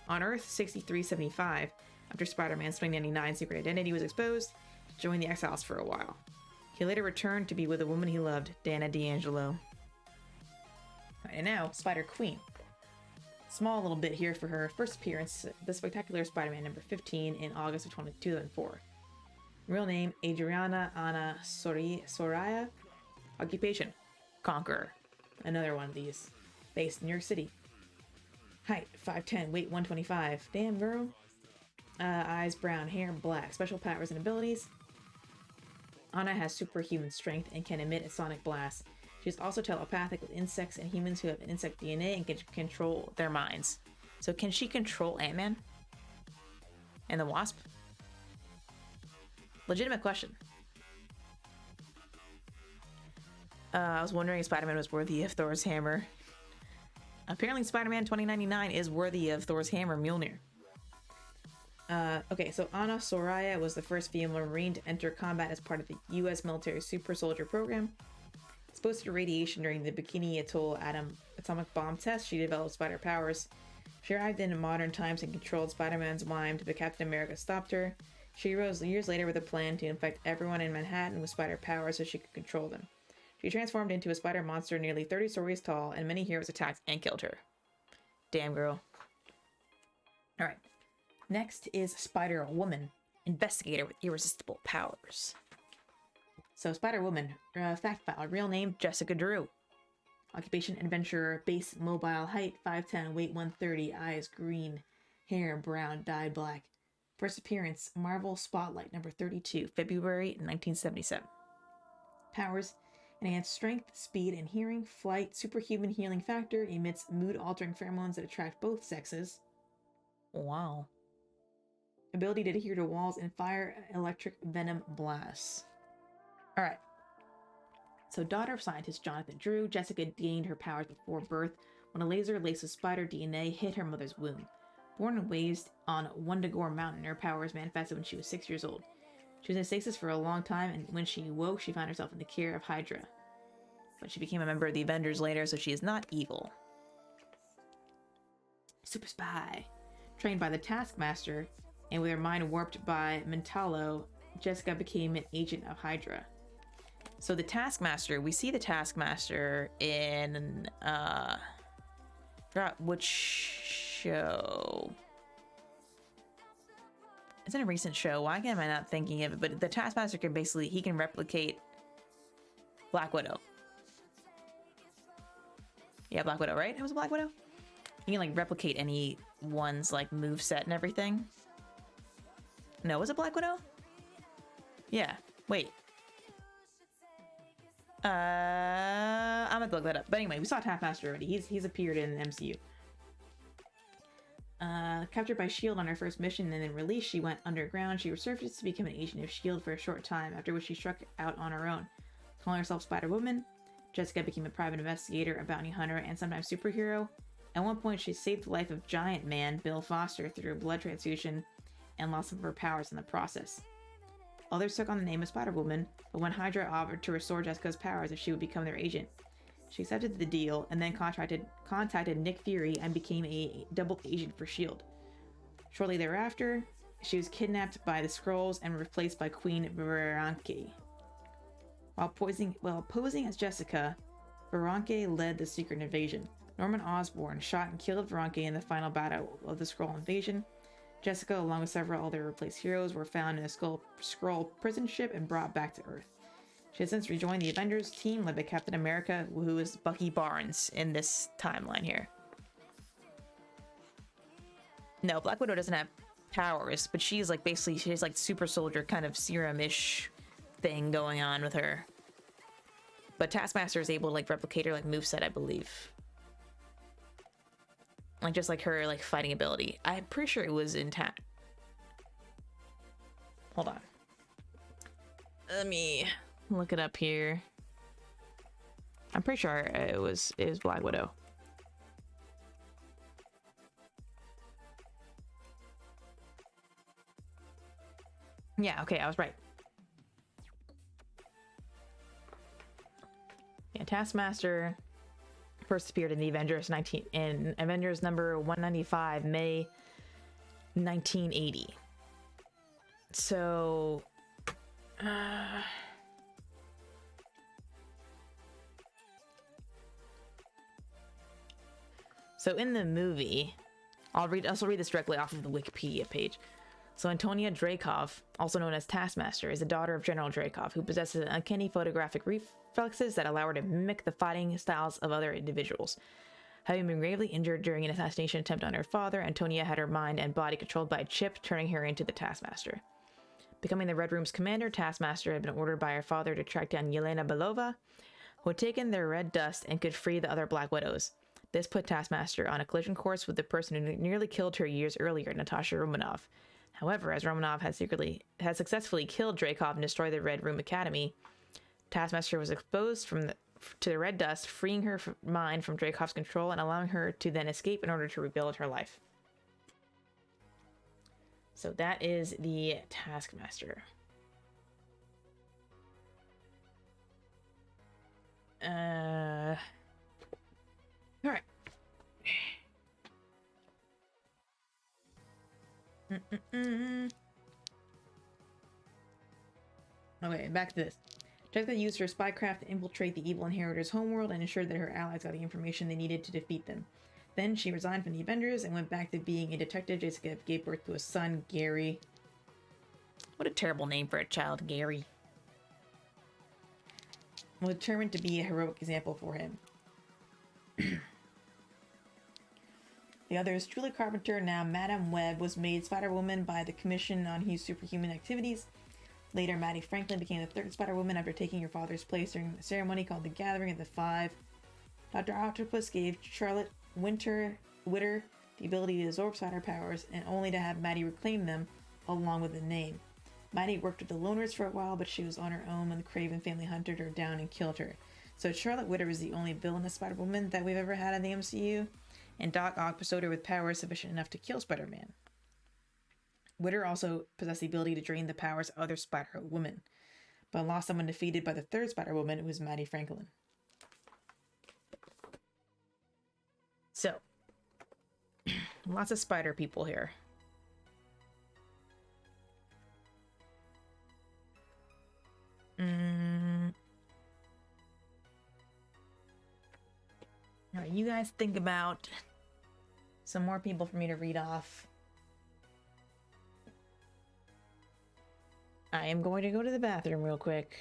On Earth 6375, after Spider-Man's 2099 secret identity was exposed, he joined the Exiles for a while. He later returned to be with the woman he loved, Dana D'Angelo. Alright, and now, Spider-Queen. Small little bit here for her first appearance, The Spectacular Spider-Man number 15 in August of 2004. Real name, Adriana Ana Soraya. Occupation, Conqueror. Another one of these. Based in New York City. Height, 5'10", weight 125. Damn, girl. Eyes brown, hair black. Special powers and abilities. Ana has superhuman strength and can emit a sonic blast. She is also telepathic with insects and humans who have insect DNA and can control their minds. So can she control Ant-Man? And the Wasp? Legitimate question. I was wondering if Spider-Man was worthy of Thor's hammer. Apparently Spider-Man 2099 is worthy of Thor's hammer, Mjolnir. Okay, so Ana Soraya was the first female Marine to enter combat as part of the U.S. military super soldier program. Exposed to radiation during the Bikini Atoll atomic bomb test, she developed spider powers. She arrived in modern times and controlled Spider-Man's mind, but Captain America stopped her. She rose years later with a plan to infect everyone in Manhattan with spider powers so she could control them. She transformed into a spider monster nearly 30 stories tall, and many heroes attacked and killed her. Damn, girl. Alright. Next is Spider-Woman, investigator with irresistible powers. So, Spider-Woman, fact file, real name, Jessica Drew. Occupation, adventurer, base, mobile, height, 5'10", weight 130, eyes green, hair brown, dyed black. First appearance, Marvel Spotlight, number 32, February 1977. Powers, enhanced strength, speed, and hearing, flight, superhuman healing factor, emits mood-altering pheromones that attract both sexes. Wow. Ability to adhere to walls and fire electric venom blasts. Alright. So, daughter of scientist Jonathan Drew, Jessica gained her powers before birth when a laser laced with spider DNA hit her mother's womb. Born and raised on Wundagore Mountain, her powers manifested when she was 6 years old. She was in stasis for a long time, and when she woke, she found herself in the care of Hydra. But she became a member of the Avengers later, so she is not evil. Super spy. Trained by the Taskmaster, and with her mind warped by Mentalo, Jessica became an agent of Hydra. So the Taskmaster, we see the Taskmaster in, forgot which show. It's in a recent show. Why am I not thinking of it? But the Taskmaster can basically, he can replicate Black Widow. Yeah, Black Widow, right? It was Black Widow? He can, like, replicate anyone's, like, moveset and everything. No, was it Black Widow? Yeah. Wait. I'm gonna look that up. But anyway, we saw Taskmaster already. He's appeared in the MCU. Captured by S.H.I.E.L.D. on her first mission and then released, she went underground. She resurfaced to become an agent of S.H.I.E.L.D. for a short time, after which she struck out on her own. Calling herself Spider-Woman, Jessica became a private investigator, a bounty hunter, and sometimes superhero. At one point, she saved the life of Giant Man, Bill Foster, through a blood transfusion and lost some of her powers in the process. Others took on the name of Spider-Woman, but when Hydra offered to restore Jessica's powers if she would become their agent, she accepted the deal and then contacted Nick Fury and became a double agent for S.H.I.E.L.D. Shortly thereafter, she was kidnapped by the Skrulls and replaced by Queen Veranke. While posing as Jessica, Veranke led the secret invasion. Norman Osborn shot and killed Veranke in the final battle of the Skrull invasion. Jessica, along with several other replaced heroes, were found in a Skrull prison ship and brought back to Earth. She has since rejoined the Avengers team led by Captain America, who is Bucky Barnes in this timeline here. No, Black Widow doesn't have powers, but she's like basically, she has like super soldier kind of serum-ish thing going on with her. But Taskmaster is able to like replicate her like moveset, I believe. Like just like her like fighting ability. I'm pretty sure it was intact. Hold on. Let me look it up here. I'm pretty sure it was Black Widow. Yeah, okay, I was right. Yeah, Taskmaster first appeared in the Avengers Avengers number 195, May 1980. So So in the movie, I'll read this directly off of the Wikipedia page. So Antonia Dreykov, also known as Taskmaster, is the daughter of General Dreykov, who possesses uncanny photographic reflexes that allow her to mimic the fighting styles of other individuals. Having been gravely injured during an assassination attempt on her father, Antonia had her mind and body controlled by a chip, turning her into the Taskmaster. Becoming the Red Room's commander, Taskmaster had been ordered by her father to track down Yelena Belova, who had taken their red dust and could free the other Black Widows. This put Taskmaster on a collision course with the person who nearly killed her years earlier, Natasha Romanoff. However, as Romanoff had successfully killed Dreykov and destroyed the Red Room Academy, Taskmaster was exposed to the red dust, freeing her mind from Dreykov's control and allowing her to then escape in order to rebuild her life. So that is the Taskmaster. All right. Okay, back to this. Jessica used her spycraft to infiltrate the evil inheritor's homeworld and ensured that her allies got the information they needed to defeat them. Then she resigned from the Avengers and went back to being a detective. Jessica gave birth to a son, Gary. What a terrible name for a child, Gary. Was determined to be a heroic example for him. The others, Julie Carpenter, now Madame Web, was made Spider-Woman by the Commission on His Superhuman Activities. Later, Maddie Franklin became the third Spider-Woman after taking her father's place during a ceremony called the Gathering of the Five. Dr. Octopus gave Charlotte Witter the ability to absorb spider powers, and only to have Maddie reclaim them, along with the name. Maddie worked with the Loners for a while, but she was on her own when the Craven family hunted her down and killed her. So Charlotte Witter is the only villainous Spider-Woman that we've ever had in the MCU, and Doc Ock bestowed her with powers sufficient enough to kill Spider-Man. Witter also possessed the ability to drain the powers of other Spider-Women, but lost them when defeated by the third Spider-Woman, who was Maddie Franklin. So, lots of spider people here. Alright, you guys think about some more people for me to read off. I am going to go to the bathroom real quick.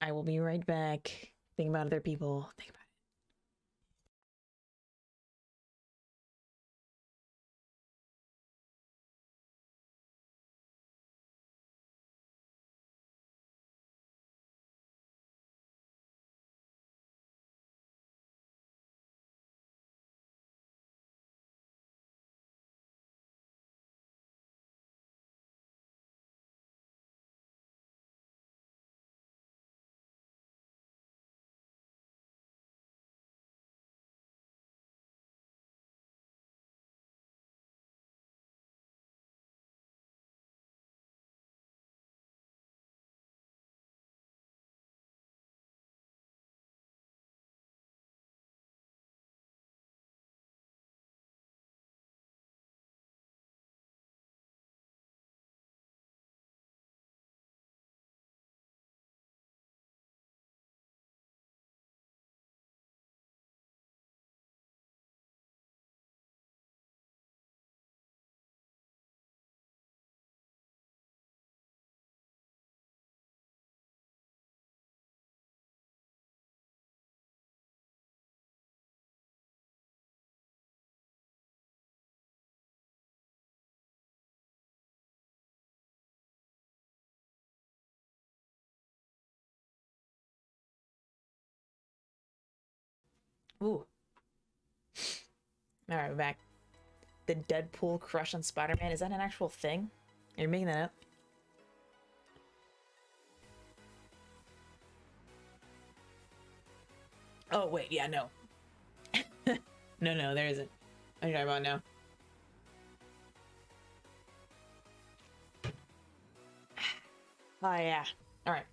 I will be right back. Think about other people. Think about Ooh. Alright, we're back. The Deadpool crush on Spider-Man. Is that an actual thing? You're making that up? Oh, wait, yeah, no. No, there isn't. What are you talking about now? Oh, yeah. Alright.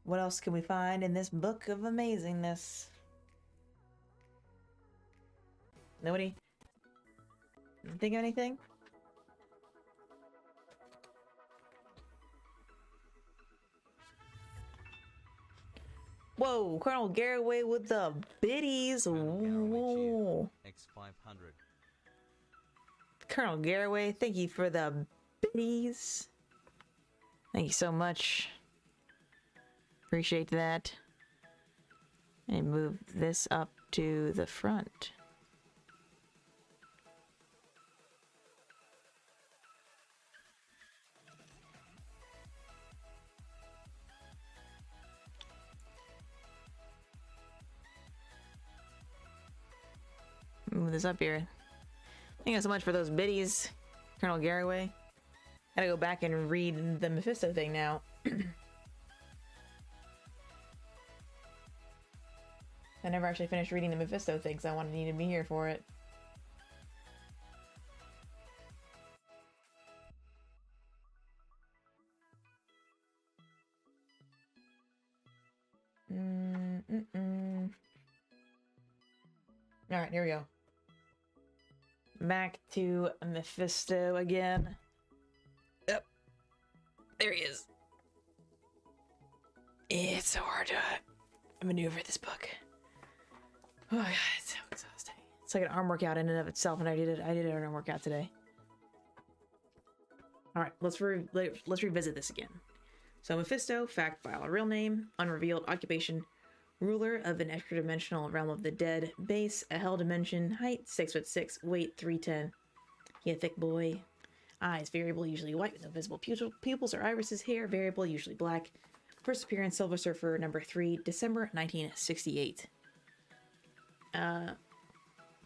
What else can we find in this book of amazingness? Nobody? Think of anything? Whoa! Whoa, Colonel Garraway with the biddies. Whoa. X500. Colonel Garraway, thank you for the biddies. Thank you so much. Appreciate that. And move this up to the front. Move this up here. Thank you so much for those biddies, Colonel Garraway. Gotta go back and read the Mephisto thing now. I never actually finished reading the Mephisto thing, so I wanted to be here for it. Alright, here we go. Back to Mephisto again. Yep. There he is. It's so hard to maneuver this book. Oh god, it's so exhausting. It's like an arm workout in and of itself, and I did an arm workout today. Alright, let's revisit this again. So Mephisto, fact file, real name, unrevealed, occupation, ruler of an extra-dimensional realm of the dead, base, a hell dimension, height 6'6", weight 310. He a thick boy. Eyes variable, usually white with no visible pupils or irises. Hair variable, usually black. First appearance Silver Surfer number 3, December 1968.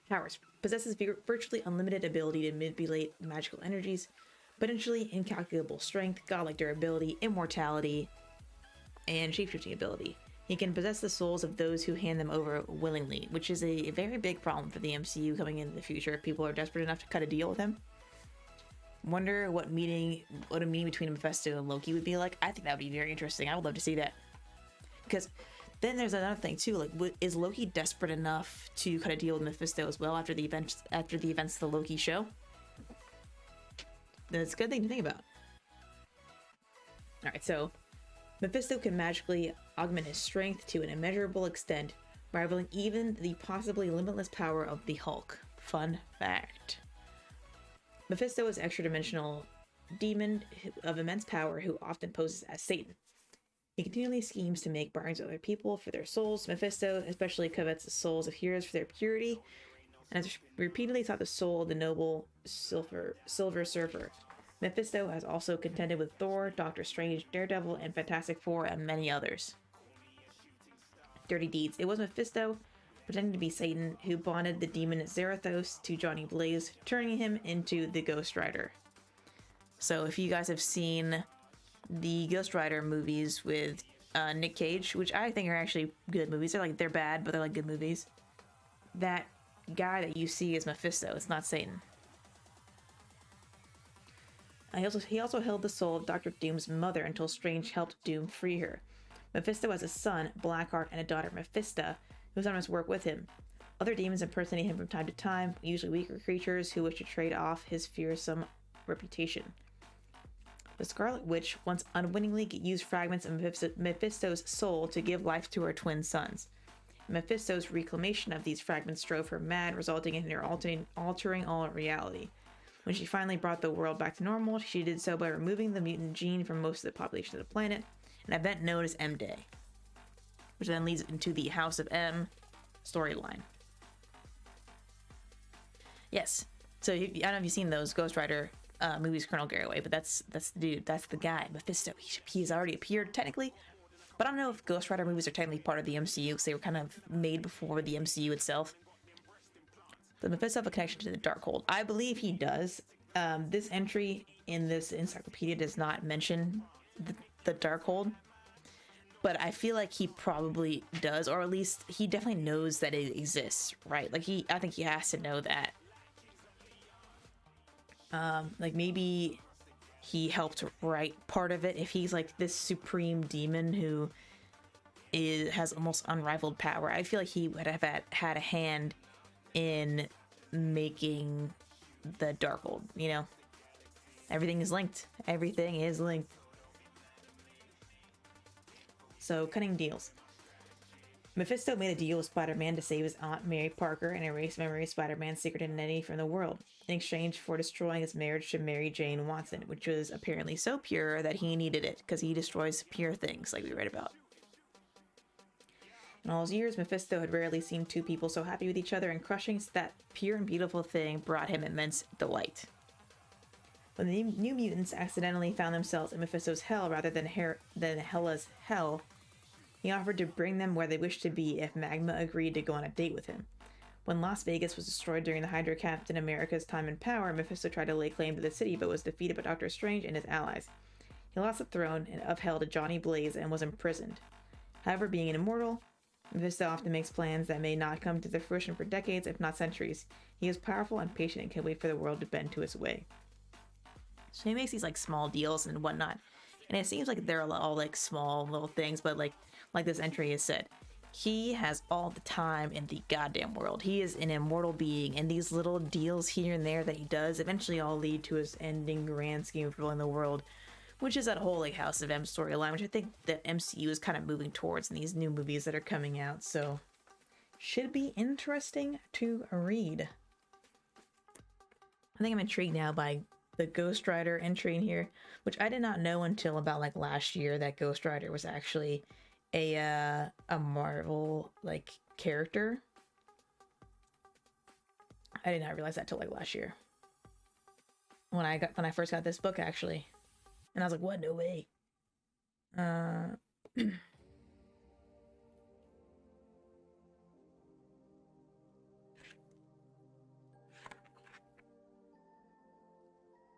Powers. Possesses virtually unlimited ability to manipulate magical energies, potentially incalculable strength, godlike durability, immortality, and shapeshifting ability. He can possess the souls of those who hand them over willingly, which is a very big problem for the MCU coming into the future if people are desperate enough to cut a deal with him. Wonder what a meeting between Mephisto and Loki would be like. I think that would be very interesting. I would love to see that. Because then there's another thing too, like, is Loki desperate enough to cut a deal with Mephisto as well after the events of the Loki show? That's a good thing to think about. Alright, so Mephisto can magically augment his strength to an immeasurable extent, rivaling even the possibly limitless power of the Hulk. Fun fact. Mephisto is an extra-dimensional demon of immense power who often poses as Satan. He continually schemes to make bargains with other people for their souls. Mephisto especially covets the souls of heroes for their purity, and has repeatedly sought the soul of the noble Silver Surfer. Mephisto has also contended with Thor, Doctor Strange, Daredevil, and Fantastic Four, and many others. Dirty deeds. It was Mephisto, pretending to be Satan, who bonded the demon Zarathos to Johnny Blaze, turning him into the Ghost Rider. So if you guys have seen the Ghost Rider movies with Nick Cage, which I think are actually good movies. They're bad, but they're like good movies. That guy that you see is Mephisto. It's not Satan. He also held the soul of Dr. Doom's mother until Strange helped Doom free her. Mephisto has a son, Blackheart, and a daughter, Mephisto, who sometimes work with him. Other demons impersonate him from time to time, usually weaker creatures who wish to trade off his fearsome reputation. The Scarlet Witch once unwittingly used fragments of Mephisto's soul to give life to her twin sons. Mephisto's reclamation of these fragments drove her mad, resulting in her altering all reality. When she finally brought the world back to normal, she did so by removing the mutant gene from most of the population of the planet, an event known as M-Day, which then leads into the House of M storyline. Yes, so I don't know if you've seen those Ghost Rider movies, Colonel Garraway, but that's the dude, that's the guy, Mephisto. He's already appeared technically, but I don't know if Ghost Rider movies are technically part of the MCU because they were kind of made before the MCU itself. Does Mephisto have a connection to the Darkhold? I believe he does. This entry in this encyclopedia does not mention the Darkhold, but I feel like he probably does, or at least he definitely knows that it exists, right? Like I think he has to know that. Like maybe he helped write part of it if he's like this supreme demon who has almost unrivaled power. I feel like he would have had a hand in making the Darkhold, you know? Everything is linked. Everything is linked. So, cutting deals. Mephisto made a deal with Spider-Man to save his aunt Mary Parker and erase memory of Spider-Man's secret identity from the world, in exchange for destroying his marriage to Mary Jane Watson, which was apparently so pure that he needed it, because he destroys pure things, like we read about. In all his years, Mephisto had rarely seen two people so happy with each other, and crushing that pure and beautiful thing brought him immense delight. When the New Mutants accidentally found themselves in Mephisto's hell rather than Hela's hell, he offered to bring them where they wished to be if Magma agreed to go on a date with him. When Las Vegas was destroyed during the Hydra Captain America's time in power, Mephisto tried to lay claim to the city but was defeated by Doctor Strange and his allies. He lost the throne of hell to Johnny Blaze and was imprisoned. However, being an immortal, Mephisto often makes plans that may not come to their fruition for decades, if not centuries. He is powerful and patient and can wait for the world to bend to his way. So he makes these like small deals and whatnot. And it seems like they're all like small little things, but like this entry has said, he has all the time in the goddamn world. He is an immortal being, and these little deals here and there that he does eventually all lead to his ending grand scheme of ruling the world, which is that whole like House of M storyline, which I think that MCU is kind of moving towards in these new movies that are coming out. So should be interesting to read. I think I'm intrigued now by the Ghost Rider entry in here, which I did not know until about like last year that Ghost Rider was actually a Marvel like character. I did not realize that till like last year when I first got this book actually, and I was like, what? No way.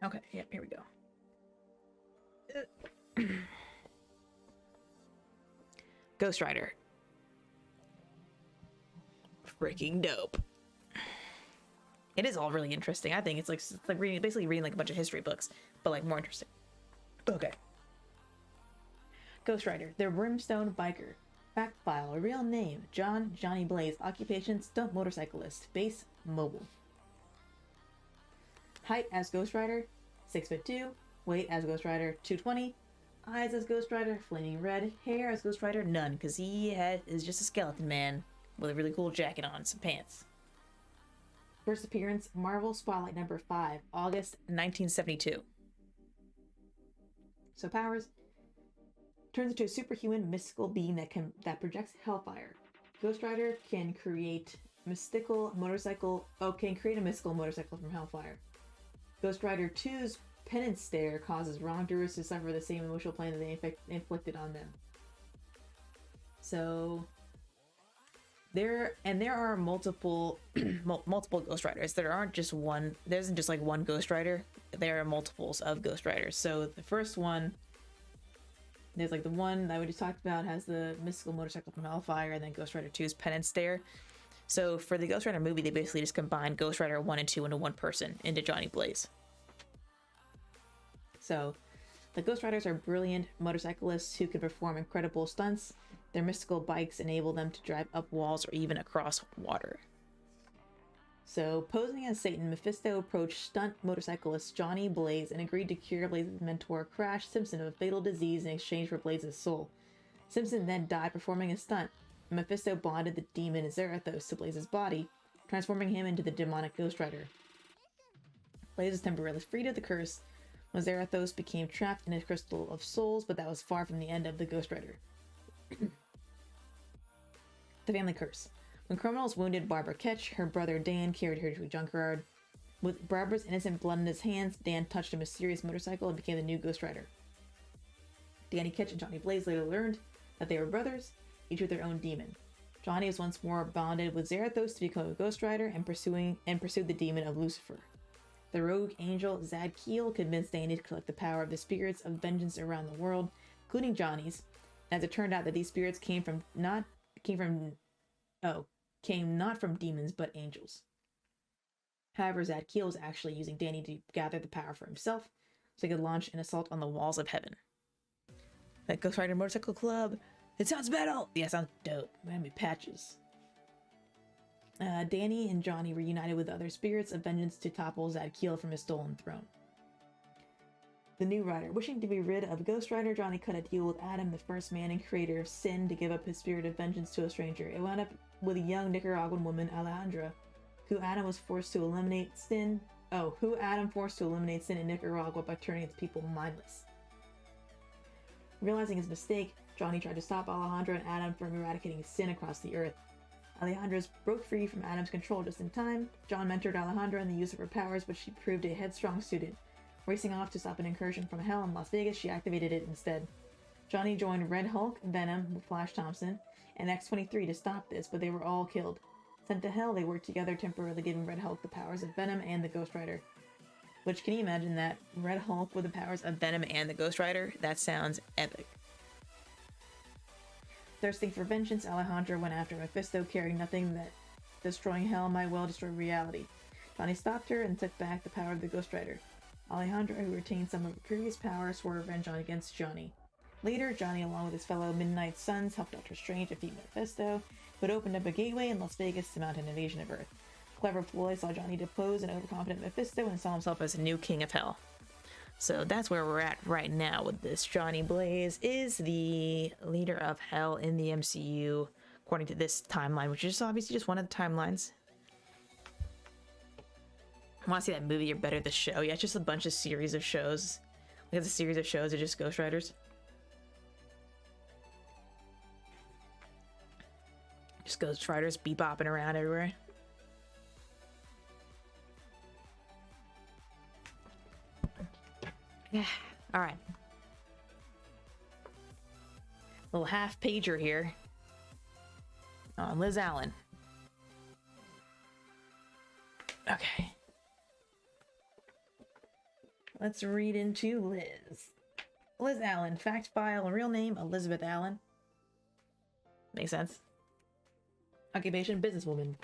Okay, yep, here we go. Ghost Rider. Freaking dope. It is all really interesting. I think it's like basically reading like a bunch of history books, but like more interesting. Okay. Ghost Rider, the Brimstone Biker. Fact file, real name, Johnny Blaze. Occupation, stunt motorcyclist. Base, mobile. Height as Ghost Rider, 6'2". Weight as Ghost Rider, 220. Eyes as Ghost Rider, flaming red. Hair as Ghost Rider, none, because he is just a skeleton man with a really cool jacket on and some pants. First appearance, Marvel Spotlight number 5, August 1972. So powers, turns into a superhuman mystical being that projects hellfire. Ghost Rider can create a mystical motorcycle from hellfire. Ghost Rider 2's penance stare causes wrongdoers to suffer the same emotional pain that they inflicted on them. So there are multiple multiple Ghost Riders. There isn't just like one Ghost Rider. There are multiples of Ghost Riders. So the first one, there's like the one that we just talked about, has the mystical motorcycle from Hellfire, and then Ghost Rider 2's penance stare. So for the Ghost Rider movie, they basically just combined Ghost Rider 1 and 2 into one person, into Johnny Blaze. So the Ghost Riders are brilliant motorcyclists who can perform incredible stunts. Their mystical bikes enable them to drive up walls or even across water. So, posing as Satan, Mephisto approached stunt motorcyclist Johnny Blaze and agreed to cure Blaze's mentor Crash Simpson of a fatal disease in exchange for Blaze's soul. Simpson then died performing a stunt. Mephisto bonded the demon Zarathos to Blaze's body, transforming him into the demonic Ghost Rider. Blaze was temporarily freed of the curse when Zarathos became trapped in a crystal of souls, but that was far from the end of the Ghost Rider. The family curse. When criminals wounded Barbara Ketch, her brother Dan carried her to a junkyard. With Barbara's innocent blood in his hands, Dan touched a mysterious motorcycle and became the new Ghost Rider. Danny Ketch and Johnny Blaze later learned that they were brothers, each with their own demon. Johnny was once more bonded with Zarathos to become a Ghost Rider and pursued the demon of Lucifer. The rogue angel Zadkiel convinced Danny to collect the power of the spirits of vengeance around the world, including Johnny's. As it turned out that these spirits came not from demons but angels. However, Zadkiel was actually using Danny to gather the power for himself, so he could launch an assault on the walls of heaven. That Ghost Rider Motorcycle Club. It sounds metal! Yeah, it sounds dope. Man, me patches. Danny and Johnny reunited with other spirits of vengeance to topple Zadkiel from his stolen throne. The New Rider. Wishing to be rid of Ghost Rider, Johnny cut a deal with Adam, the first man and creator of Sin, to give up his spirit of vengeance to a stranger. It wound up with a young Nicaraguan woman, Alejandra, who Adam forced to eliminate Sin in Nicaragua by turning its people mindless. Realizing his mistake, Johnny tried to stop Alejandra and Adam from eradicating Sin across the earth. Alejandra broke free from Adam's control just in time. John mentored Alejandra in the use of her powers, but she proved a headstrong student. Racing off to stop an incursion from Hell in Las Vegas, she activated it instead. Johnny joined Red Hulk, Venom, with Flash Thompson, and X-23 to stop this, but they were all killed. Sent to Hell, they worked together, temporarily giving Red Hulk the powers of Venom and the Ghost Rider. Which, can you imagine that? Red Hulk with the powers of Venom and the Ghost Rider? That sounds epic. Thirsting for vengeance, Alejandra went after Mephisto, caring nothing that destroying Hell might well destroy reality. Johnny stopped her and took back the power of the Ghost Rider. Alejandra, who retained some of her previous powers, swore revenge against Johnny. Later, Johnny, along with his fellow Midnight Suns, helped Doctor Strange defeat Mephisto, but opened up a gateway in Las Vegas to mount an invasion of Earth. Clever ploy saw Johnny depose an overconfident Mephisto and saw himself as a new king of Hell. So that's where we're at right now with this. Johnny Blaze is the leader of Hell in the MCU, according to this timeline, which is obviously just one of the timelines. I want to see that movie or better, the show. Yeah, it's just a bunch of series of shows. Like, it's a series of shows of just Ghost Riders. Just Ghost Riders bebopping around everywhere. Yeah. All right. Little half pager here on Liz Allan. Okay. Let's read into Liz. Liz Allan, fact file, real name Elizabeth Allan. Makes sense. Occupation, businesswoman.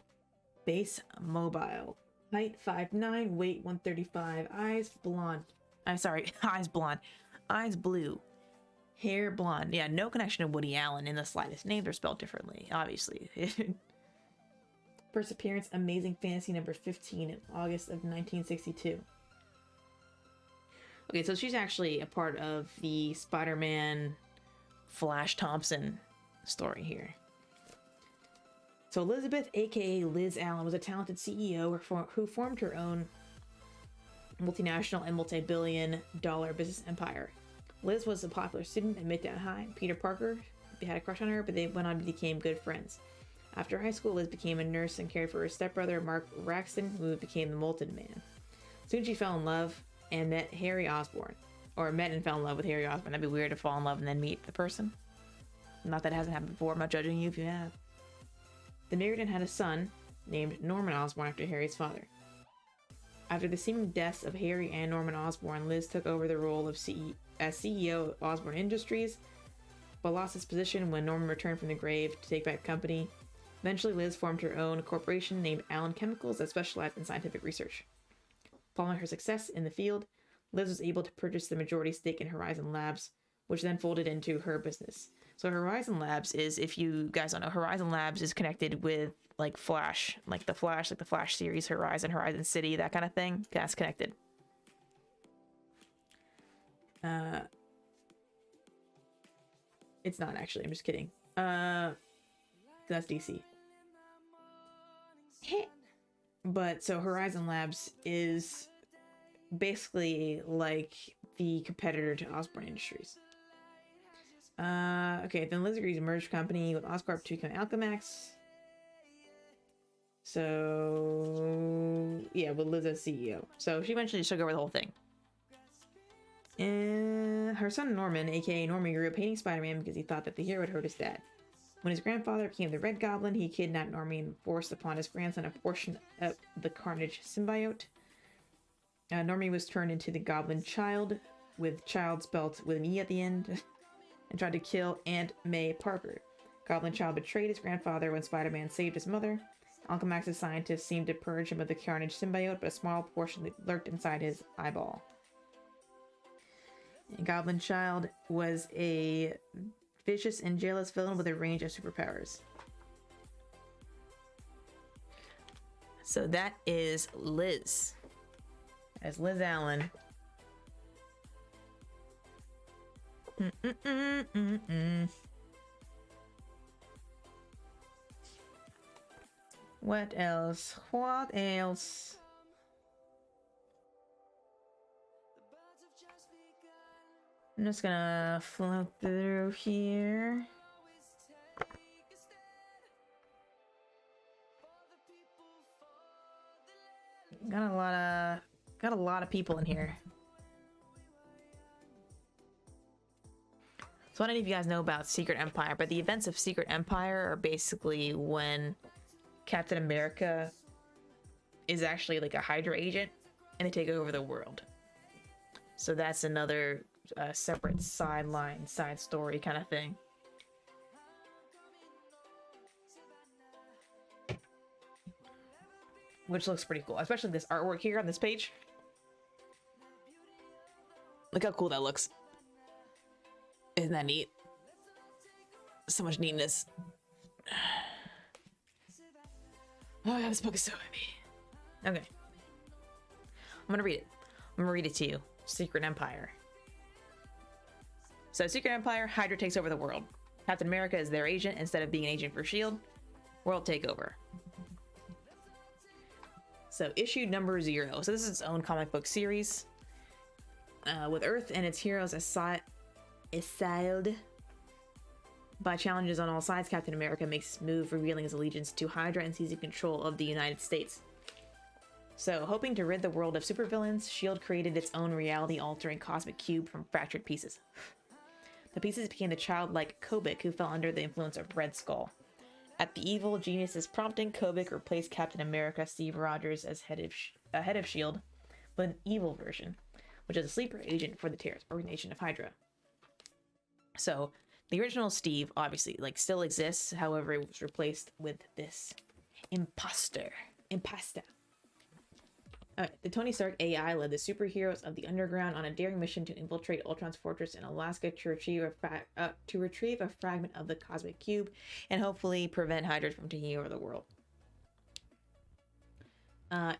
Base, mobile. Height, 5'9", weight, 135. Eyes, blonde. I'm sorry, eyes blonde. Eyes blue. Hair blonde. Yeah, no connection to Woody Allen in the slightest. Names are spelled differently, obviously. First appearance, Amazing Fantasy number 15 in August of 1962. Okay, so she's actually a part of the Spider-Man Flash Thompson story here. So Elizabeth, aka Liz Allan, was a talented CEO who formed her own multinational and multi-billion-dollar business empire. Liz was a popular student at Midtown High. Peter Parker had a crush on her, but they went on to become good friends. After high school, Liz became a nurse and cared for her stepbrother, Mark Raxton, who became the Molten Man. Soon she fell in love and met Harry Osborn. Or met and fell in love with Harry Osborn. That'd be weird to fall in love and then meet the person. Not that it hasn't happened before. I'm not judging you if you have. They married and had a son named Norman Osborn after Harry's father. After the seeming deaths of Harry and Norman Osborn, Liz took over the role of as CEO of Osborn Industries, but lost his position when Norman returned from the grave to take back the company. Eventually, Liz formed her own corporation named Allan Chemicals that specialized in scientific research. Following her success in the field, Liz was able to purchase the majority stake in Horizon Labs, which then folded into her business. So Horizon Labs is, if you guys don't know, Horizon Labs is connected with like Flash, like the Flash series, Horizon City, that kind of thing. That's connected. It's not actually, I'm just kidding. That's DC. But so Horizon Labs is basically like the competitor to Osborn Industries. Okay, then Liz agrees to merge the company with Oscorp to become Alchemax. So yeah, with Liz as CEO. So she eventually took over the whole thing. And her son Norman, aka Norman, grew up hating Spider-Man because he thought that the hero would hurt his dad. When his grandfather became the Red Goblin, he kidnapped Norman and forced upon his grandson a portion of the Carnage symbiote. Norman was turned into the Goblin Child, with child spelt with an E at the end, and tried to kill Aunt May Parker. Goblin Child betrayed his grandfather when Spider-Man saved his mother. Alchemax's scientists seemed to purge him of the Carnage symbiote, but a small portion lurked inside his eyeball. And Goblin Child was a vicious and jealous villain with a range of superpowers. So that is Liz. As Liz Allan. What else? What else? I'm just gonna float through here. Got a lot of people in here. So I don't know if you guys know about Secret Empire, but the events of Secret Empire are basically when Captain America is actually like a Hydra agent and they take over the world. So that's another separate sideline, side story kind of thing. Which looks pretty cool, especially this artwork here on this page. Look how cool that looks. Isn't that neat? So much neatness. Oh yeah, this book is so heavy. Okay. I'm gonna read it. I'm gonna read it to you. Secret Empire. So Secret Empire, Hydra takes over the world. Captain America is their agent instead of being an agent for S.H.I.E.L.D. World takeover. So issue number 0. So this is its own comic book series. With Earth and its heroes assailed by challenges on all sides, Captain America makes his move, revealing his allegiance to Hydra and seizing control of the United States. So, hoping to rid the world of supervillains, S.H.I.E.L.D. created its own reality-altering cosmic cube from fractured pieces. The pieces became the childlike Kobik, who fell under the influence of Red Skull. At the evil genius's prompting, Kobik replaced Captain America Steve Rogers as head of S.H.I.E.L.D. with an evil version, which is a sleeper agent for the terrorist organization of Hydra. So, the original Steve, obviously, still exists. However, it was replaced with this imposter. Alright, the Tony Stark AI led the superheroes of the underground on a daring mission to infiltrate Ultron's fortress in Alaska to retrieve a fragment of the cosmic cube and hopefully prevent Hydra from taking over the world.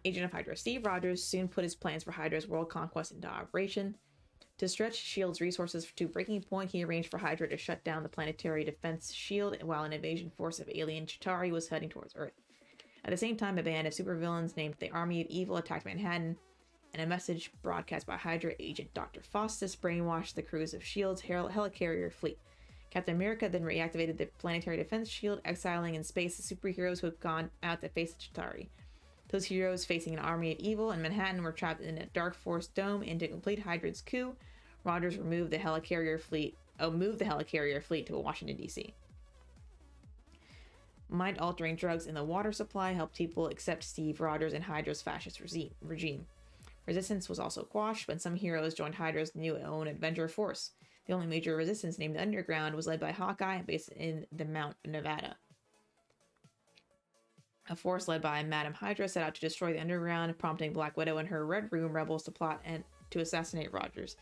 Agent of Hydra Steve Rogers soon put his plans for Hydra's world conquest into operation. To stretch S.H.I.E.L.D.'s resources to breaking point, he arranged for Hydra to shut down the planetary defense shield while an invasion force of alien Chitauri was heading towards Earth. At the same time, a band of supervillains named the Army of Evil attacked Manhattan, and a message broadcast by Hydra agent Dr. Faustus brainwashed the crews of S.H.I.E.L.D.'s helicarrier fleet. Captain America then reactivated the planetary defense shield, exiling in space the superheroes who had gone out to face the Chitauri. Those heroes, facing an army of evil in Manhattan, were trapped in a dark forest dome, and to complete Hydra's coup, Rogers moved the helicarrier fleet to Washington, D.C. Mind-altering drugs in the water supply helped people accept Steve Rogers and Hydra's fascist regime. Resistance was also quashed when some heroes joined Hydra's new own adventure force. The only major resistance, named the Underground, was led by Hawkeye, based in the Mount Nevada. A force led by Madam Hydra set out to destroy the Underground, prompting Black Widow and her Red Room rebels to plot and to assassinate Rogers.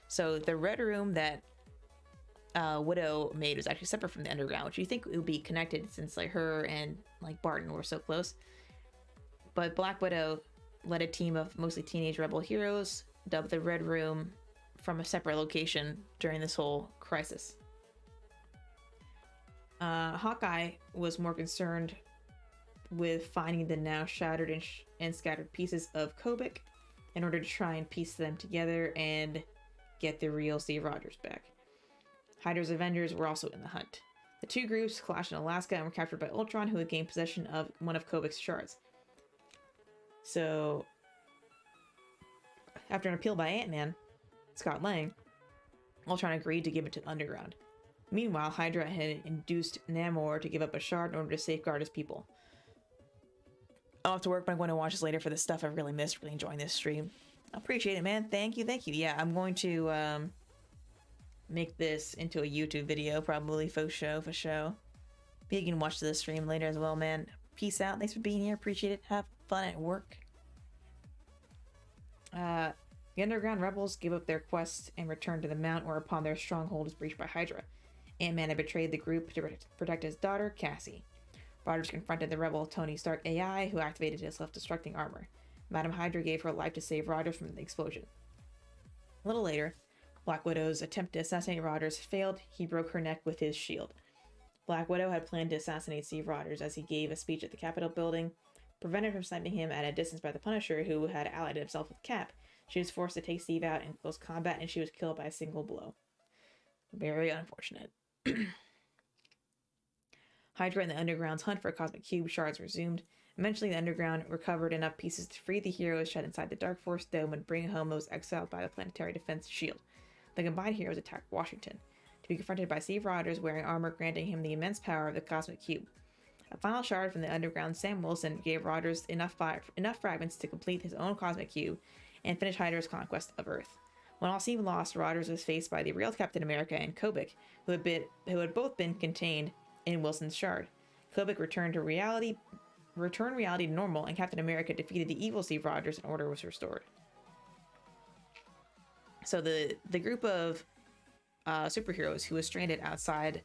So the Red Room that Widow made was actually separate from the Underground, which you think it would be connected since her and Barton were so close. But Black Widow led a team of mostly teenage rebel heroes, dubbed the Red Room, from a separate location during this whole crisis. Hawkeye was more concerned with finding the now shattered and scattered pieces of Kobik in order to try and piece them together and get the real Steve Rogers back. Hydra's Avengers were also in the hunt. The two groups clashed in Alaska and were captured by Ultron, who had gained possession of one of Kobik's shards. So, after an appeal by Ant-Man, Scott Lang, Ultron agreed to give it to the Underground. Meanwhile, Hydra had induced Namor to give up a shard in order to safeguard his people. I'll have to work, but I'm going to watch this later for the stuff I've really missed. Really enjoying this stream. I appreciate it, man. Thank you. Yeah, I'm going to make this into a YouTube video, probably for show. But you can watch this stream later as well, man. Peace out. Thanks for being here. Appreciate it. Have fun at work. The Underground rebels gave up their quest and returned to the Mount, whereupon their stronghold was breached by Hydra. Ant-Man had betrayed the group to protect his daughter, Cassie. Rogers confronted the rebel Tony Stark AI, who activated his self-destructing armor. Madam Hydra gave her life to save Rogers from the explosion. A little later, Black Widow's attempt to assassinate Rogers failed. He broke her neck with his shield. Black Widow had planned to assassinate Steve Rogers as he gave a speech at the Capitol building. Prevented from sniping him at a distance by the Punisher, who had allied himself with Cap. She was forced to take Steve out in close combat, and she was killed by a single blow. Very unfortunate. Hydra and the Underground's hunt for Cosmic Cube shards resumed. Eventually, the Underground recovered enough pieces to free the heroes shut inside the Dark Force Dome and bring home those exiled by the Planetary Defense Shield. The combined heroes attacked Washington, to be confronted by Steve Rogers wearing armor granting him the immense power of the Cosmic Cube. A final shard from the Underground, Sam Wilson, gave Rogers enough fragments to complete his own Cosmic Cube and finish Hydra's conquest of Earth. When all seemed lost, Rogers was faced by the real Captain America and Kobik, who had both been contained in Wilson's shard. Kobik returned reality to normal, and Captain America defeated the evil Steve Rogers, and order was restored. So the group of superheroes who was stranded outside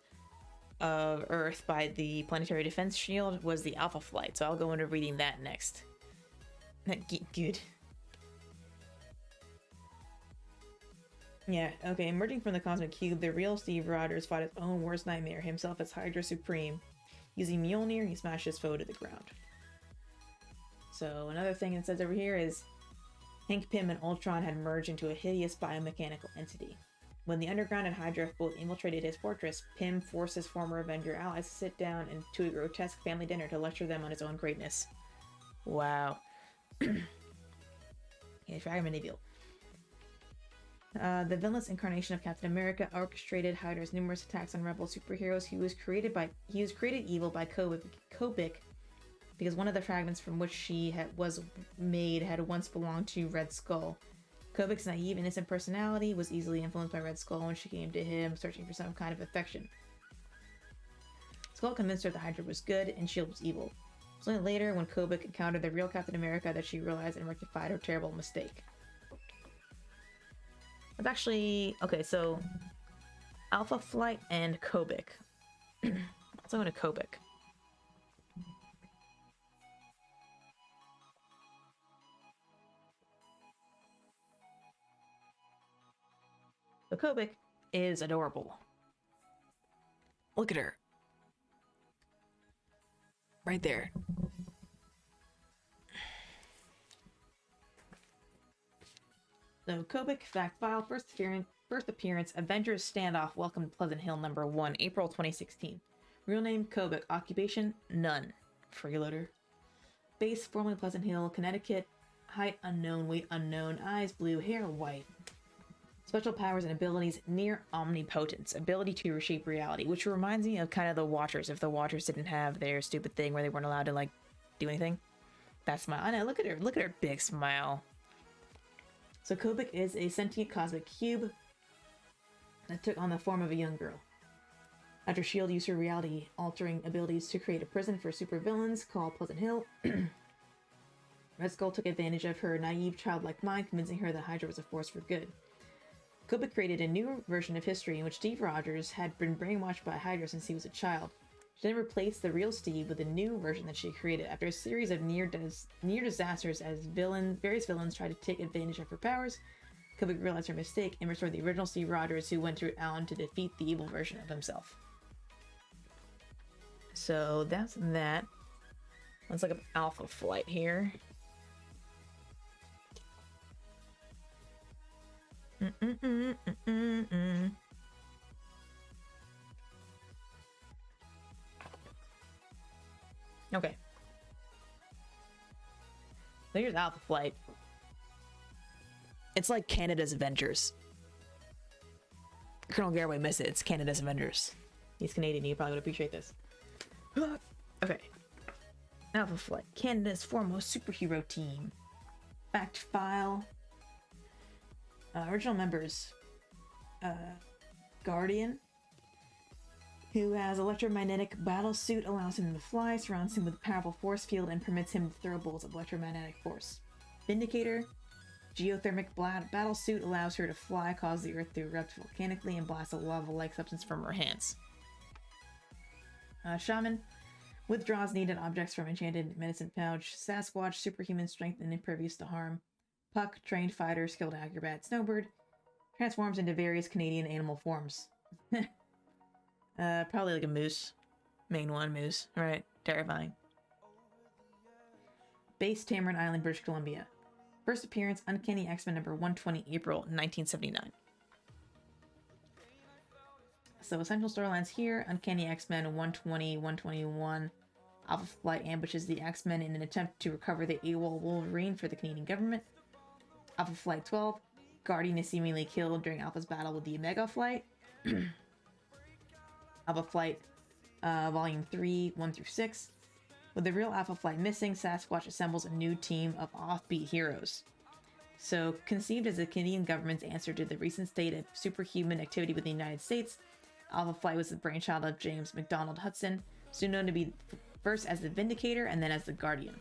of Earth by the Planetary Defense Shield was the Alpha Flight. So I'll go into reading that next. Good. Yeah, okay. Emerging from the Cosmic Cube, the real Steve Rogers fought his own worst nightmare, himself as Hydra Supreme. Using Mjolnir, he smashed his foe to the ground. So another thing it says over here is Hank Pym and Ultron had merged into a hideous biomechanical entity. When the Underground and Hydra both infiltrated his fortress, Pym forced his former Avenger allies to sit down to a grotesque family dinner to lecture them on his own greatness. Wow. Okay, fragment evil. The villainous incarnation of Captain America orchestrated Hydra's numerous attacks on rebel superheroes. He was created evil by Kobik because one of the fragments from which she was made had once belonged to Red Skull. Kobik's naive, innocent personality was easily influenced by Red Skull when she came to him searching for some kind of affection. Skull convinced her that Hydra was good and S.H.I.E.L.D. was evil. It was only later, when Kobik encountered the real Captain America, that she realized and rectified her terrible mistake. That's actually... Okay, so... Alpha Flight and Kobik. Let's go to Kobik. So Kobik is adorable. Look at her. Right there. So Kobik, fact file, first appearance, Avengers Standoff, welcome to Pleasant Hill number 1, April 2016. Real name, Kobik. Occupation, none. Freeloader. Base, formerly Pleasant Hill, Connecticut. Height, unknown. Weight, unknown. Eyes, blue. Hair, white. Special powers and abilities, near omnipotence. Ability to reshape reality, which reminds me of kind of the Watchers, if the Watchers didn't have their stupid thing where they weren't allowed to, like, do anything. That smile. I know, look at her big smile. So Kobik is a sentient cosmic cube that took on the form of a young girl. After S.H.I.E.L.D. used her reality-altering abilities to create a prison for supervillains called Pleasant Hill, Red Skull took advantage of her naive, childlike mind, convincing her that Hydra was a force for good. Kobik created a new version of history in which Steve Rogers had been brainwashed by Hydra since he was a child. She then replaced the real Steve with a new version that she created after a series of near disasters as various villains tried to take advantage of her powers. Kobik realized her mistake and restored the original Steve Rogers, who went to Allan to defeat the evil version of himself. So that's that. Let's look up Alpha Flight here. Okay. So here's Alpha Flight. It's like Canada's Avengers. Colonel Garraway missed it. It's Canada's Avengers. He's Canadian. You probably would appreciate this. Okay. Alpha Flight. Canada's foremost superhero team. Fact file. Original members. Guardian, who has electromagnetic battle suit, allows him to fly, surrounds him with a powerful force field, and permits him to throw bolts of electromagnetic force. Vindicator, geothermic battle suit, allows her to fly, cause the earth to erupt volcanically, and blast a lava-like substance from her hands. Shaman, withdraws needed objects from enchanted medicine pouch. Sasquatch, superhuman strength and impervious to harm. Puck, trained fighter, skilled acrobat. Snowbird, Transforms into various Canadian animal forms. Probably like a moose. Main one, moose. Right. Terrifying. Base Tamarin Island, British Columbia. First appearance, Uncanny X-Men number 120, April 1979. So essential storylines here, Uncanny X-Men 120, 121. Alpha Flight ambushes the X-Men in an attempt to recover the AWOL Wolverine for the Canadian government. Alpha Flight 12. Guardian is seemingly killed during Alpha's battle with the Omega Flight. Alpha Flight Volume 3, 1 through 6. With the real Alpha Flight missing, Sasquatch assembles a new team of offbeat heroes. So, conceived as the Canadian government's answer to the recent state of superhuman activity within the United States, Alpha Flight was the brainchild of James MacDonald Hudson, soon known to be first as the Vindicator and then as the Guardian.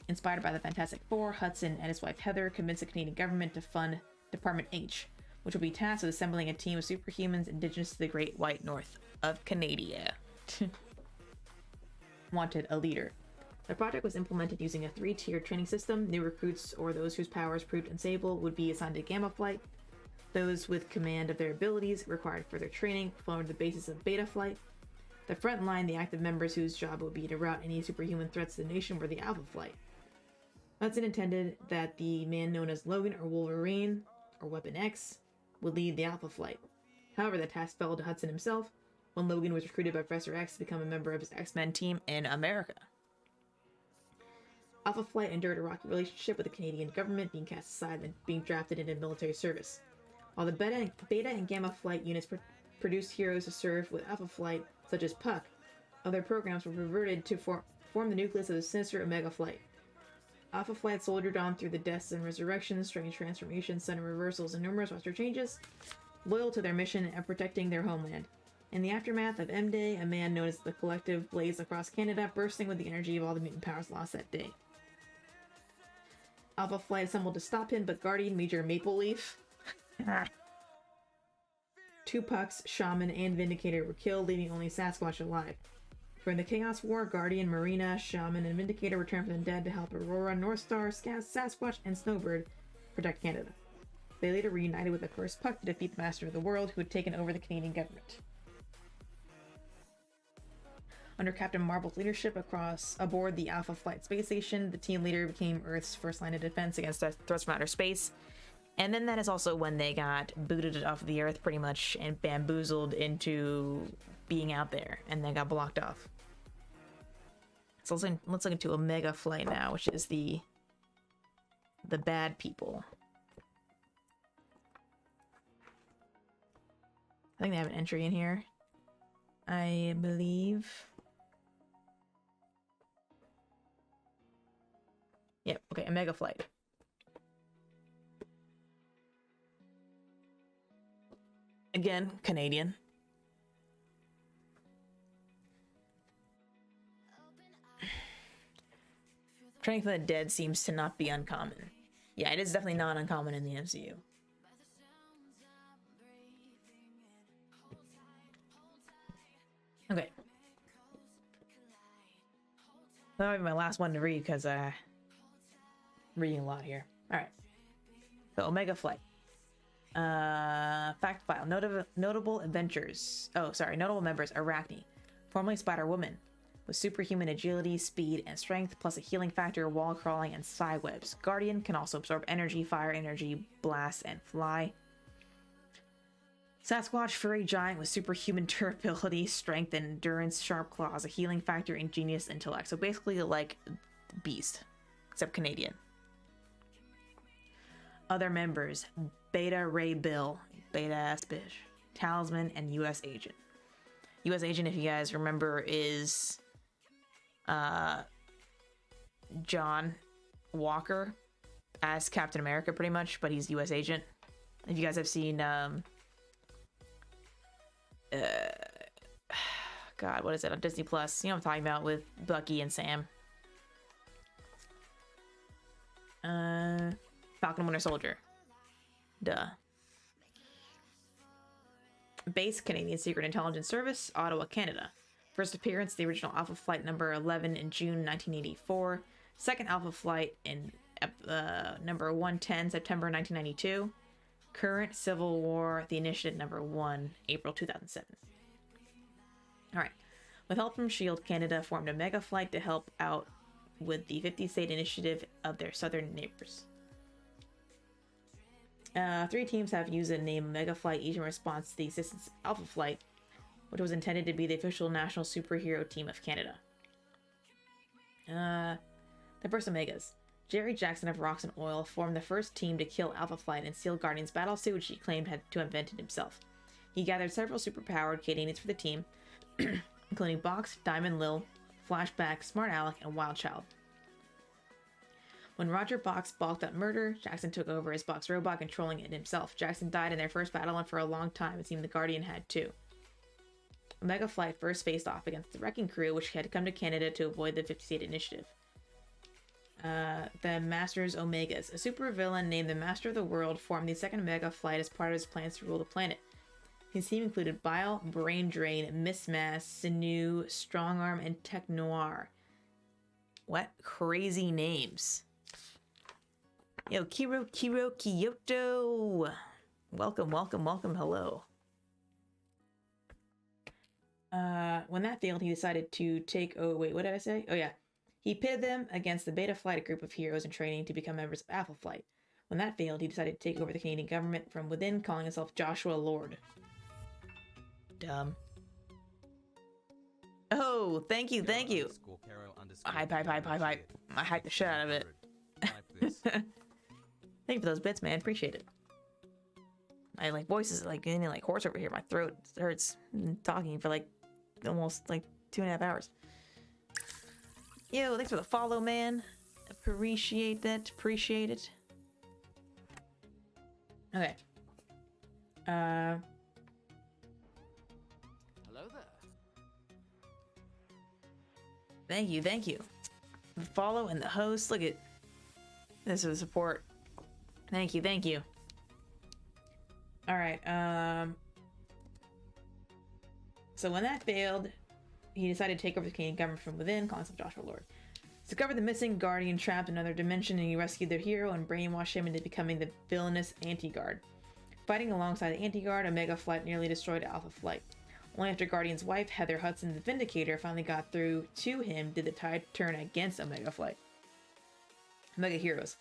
Inspired by the Fantastic Four, Hudson and his wife Heather convinced the Canadian government to fund Department H, which will be tasked with assembling a team of superhumans indigenous to the Great White North of Canada. Wanted a leader. The project was implemented using a 3-tiered training system. New recruits, or those whose powers proved unstable, would be assigned to Gamma Flight. Those with command of their abilities required further training formed the basis of Beta Flight. The front line, the active members whose job would be to rout any superhuman threats to the nation, were the Alpha Flight. Hudson intended that the man known as Logan or Wolverine, or Weapon X, would lead the Alpha Flight. However, the task fell to Hudson himself when Logan was recruited by Professor X to become a member of his X-Men team in America. Alpha Flight endured a rocky relationship with the Canadian government, being cast aside and being drafted into military service. While the Beta and Gamma Flight units produced heroes to serve with Alpha Flight, such as Puck, other programs were reverted to form the nucleus of the sinister Omega Flight. Alpha Flight soldiered on through the deaths and resurrections, strange transformations, sudden reversals, and numerous roster changes, loyal to their mission and protecting their homeland. In the aftermath of M-Day, a man known as the Collective blazed across Canada, bursting with the energy of all the mutant powers lost that day. Alpha Flight assembled to stop him, but Guardian Major Maple Leaf, two Pucks, Shaman, and Vindicator were killed, leaving only Sasquatch alive. During the Chaos War, Guardian, Marina, Shaman, and Vindicator returned from the dead to help Aurora, Northstar, Sasquatch, and Snowbird protect Canada. They later reunited with the first Puck to defeat the Master of the World, who had taken over the Canadian government. Under Captain Marvel's leadership aboard the Alpha Flight space station, the team leader became Earth's first line of defense against threats from outer space. And then that is also when they got booted off of the Earth pretty much and bamboozled into being out there, and then got blocked off. So let's look into Omega Flight now, which is the bad people. I think they have an entry in here, I believe. Yep, okay, Omega Flight. Again, Canadian. Training from the dead seems to not be uncommon. Yeah, it is definitely not uncommon in the MCU. Okay. That might be my last one to read because I'm reading a lot here. Alright. So, Omega Flight. Fact file. Notable adventures. Notable members. Arachne. Formerly Spider-Woman. With superhuman agility, speed, and strength, plus a healing factor, wall crawling, and psi webs. Guardian can also absorb energy, fire energy, blast, and fly. Sasquatch, furry giant with superhuman durability, strength, and endurance, sharp claws, a healing factor, and genius intellect. So basically like Beast, except Canadian. Other members: Beta Ray Bill, Beta Ass Bish, Talisman, and U.S. Agent. U.S. Agent, if you guys remember, is John Walker as Captain America, pretty much, but he's U.S. Agent. If you guys have seen, God, what is it on Disney Plus? You know what I'm talking about, with Bucky and Sam. Falcon Winter Soldier. Duh. Base, Canadian Secret Intelligence Service, Ottawa, Canada. First appearance, the original Alpha Flight number 11 in June 1984. Second Alpha Flight in number 110, September 1992. Current Civil War, The Initiative number 1, April 2007. Alright. With help from S.H.I.E.L.D., Canada formed a mega flight to help out with the 50-state initiative of their southern neighbors. 3 teams have used the name Mega Flight each in response to the existence of Alpha Flight, which was intended to be the official national superhero team of Canada. The first Omegas. Jerry Jackson of Rocks and Oil formed the first team to kill Alpha Flight and steal Guardian's battlesuit, which he claimed had to have invented himself. He gathered several superpowered Canadians for the team, including Box, Diamond Lil, Flashback, Smart Alec, and Wild Child. When Roger Box balked at murder, Jackson took over as Box robot, controlling it himself. Jackson died in their first battle, and for a long time it seemed the Guardian had too. Omega Flight first faced off against the Wrecking Crew, which had come to Canada to avoid the 50-state initiative. The Masters Omegas. A supervillain named the Master of the World formed the second Omega Flight as part of his plans to rule the planet. His team included Bile, Brain Drain, Mismass, Sinew, Strongarm, and Tech Noir. What crazy names. Yo, Kyoto. Welcome, hello. When that failed, he decided to take... Oh, wait, what did I say? Oh, yeah. He pitted them against the Beta Flight, a group of heroes in training to become members of Alpha Flight. When that failed, he decided to take over the Canadian government from within, calling himself Joshua Lord. Dumb. Oh, thank you. Hype. I hyped the shit out of it. Thank you for those bits, man. Appreciate it. My voice is getting like hoarse over here. My throat hurts talking for almost 2.5 hours. Yo, thanks for the follow, man. Appreciate that. Appreciate it. Okay. Hello there. Thank you. The follow and the host. Look at this is the support. Thank you. All right. So when that failed, he decided to take over the Canadian government from within, calling himself Joshua Lord. He discovered the missing Guardian trapped in another dimension, and he rescued their hero and brainwashed him into becoming the villainous Anti-Guard. Fighting alongside the Anti-Guard, Omega Flight nearly destroyed Alpha Flight. Only after Guardian's wife, Heather Hudson, the Vindicator, finally got through to him did the tide turn against Omega Flight. Omega Heroes.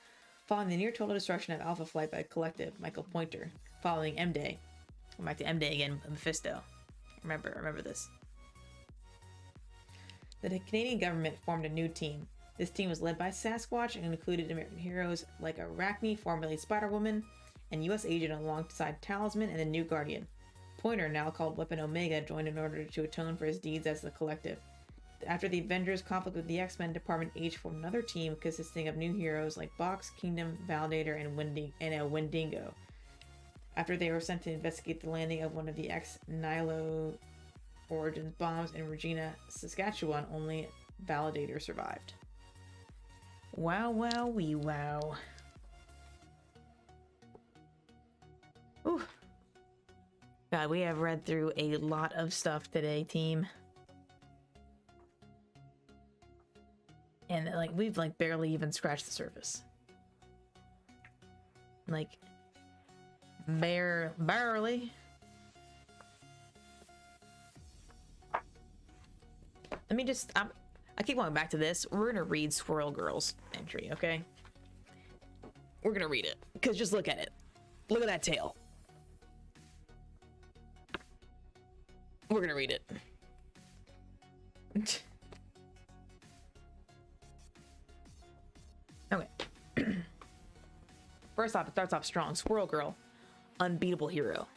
Following the near total destruction of Alpha Flight by Collective, Michael Pointer. Following M-Day. I'm back to M-Day again, Mephisto. Remember this. The Canadian government formed a new team. This team was led by Sasquatch and included American heroes like Arachne, formerly Spider-Woman, and U.S. Agent alongside Talisman and the New Guardian. Pointer, now called Weapon Omega, joined in order to atone for his deeds as the Collective. After the Avengers' conflict with the X-Men, Department H formed another team consisting of new heroes like Box, Kingdom, Validator, and Wendigo. After they were sent to investigate the landing of one of the Nilo Origins bombs in Regina, Saskatchewan, only Validator survived. Wow. Ooh. God, we have read through a lot of stuff today, team. And we've barely even scratched the surface. Barely. Let me just, I keep going back to this. We're gonna read Squirrel Girl's entry, okay? We're gonna read it, because just look at it. Look at that tail. We're gonna read it. Okay. First off, it starts off strong. Squirrel Girl, unbeatable hero.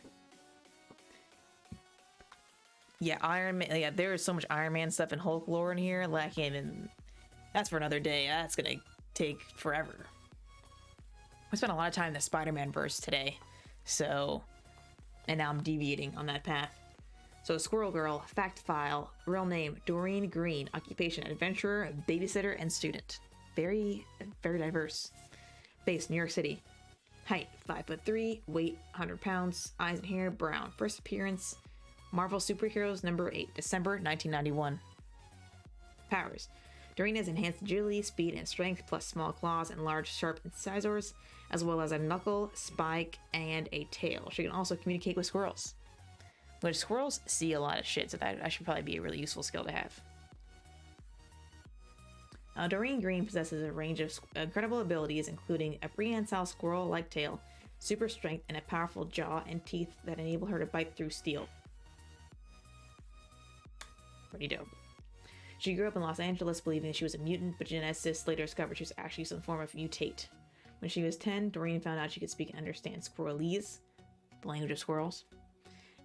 Yeah, Iron Man. Yeah, there is so much Iron Man stuff and Hulk lore in here. And that's for another day. That's gonna take forever. I spent a lot of time in the Spider-Man verse today, so, and now I'm deviating on that path. So, Squirrel Girl, fact file, real name Doreen Green, occupation adventurer, babysitter, and student. Very, very diverse. Base New York City. Height 5'3", weight 100 pounds, eyes and hair brown. First appearance Marvel Superheroes number 8, December 1991. Powers. Doreen has enhanced agility, speed, and strength, plus small claws and large, sharp incisors, as well as a knuckle, spike, and a tail. She can also communicate with squirrels. Which squirrels see a lot of shit, so that should probably be a really useful skill to have. Doreen Green possesses a range of incredible abilities, including a prehensile squirrel-like tail, super strength, and a powerful jaw and teeth that enable her to bite through steel. Pretty dope. She grew up in Los Angeles believing that she was a mutant, but geneticists later discovered she was actually some form of mutate. When she was 10, Doreen found out she could speak and understand Squirrelese, the language of squirrels,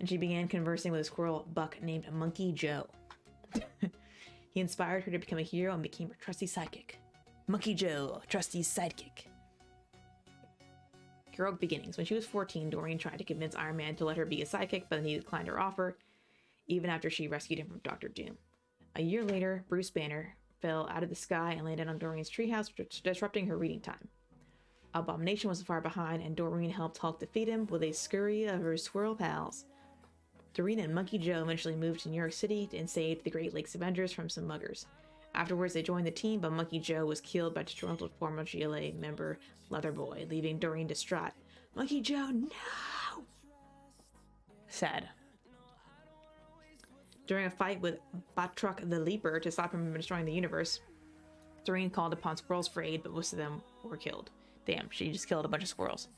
and she began conversing with a squirrel buck named Monkey Joe. He inspired her to become a hero and became her trusty sidekick. Monkey Joe, trusty sidekick. Heroic beginnings. When she was 14, Doreen tried to convince Iron Man to let her be a sidekick, but then he declined her offer, even after she rescued him from Dr. Doom. A year later, Bruce Banner fell out of the sky and landed on Doreen's treehouse, disrupting her reading time. Abomination was far behind, and Doreen helped Hulk defeat him with a scurry of her squirrel pals. Doreen and Monkey Joe eventually moved to New York City and saved the Great Lakes Avengers from some muggers. Afterwards, they joined the team, but Monkey Joe was killed by disgruntled former GLA member Leatherboy, leaving Doreen distraught. Monkey Joe, no! Sad. During a fight with Batroc the Leaper to stop him from destroying the universe, Doreen called upon squirrels for aid, but most of them were killed. Damn, she just killed a bunch of squirrels.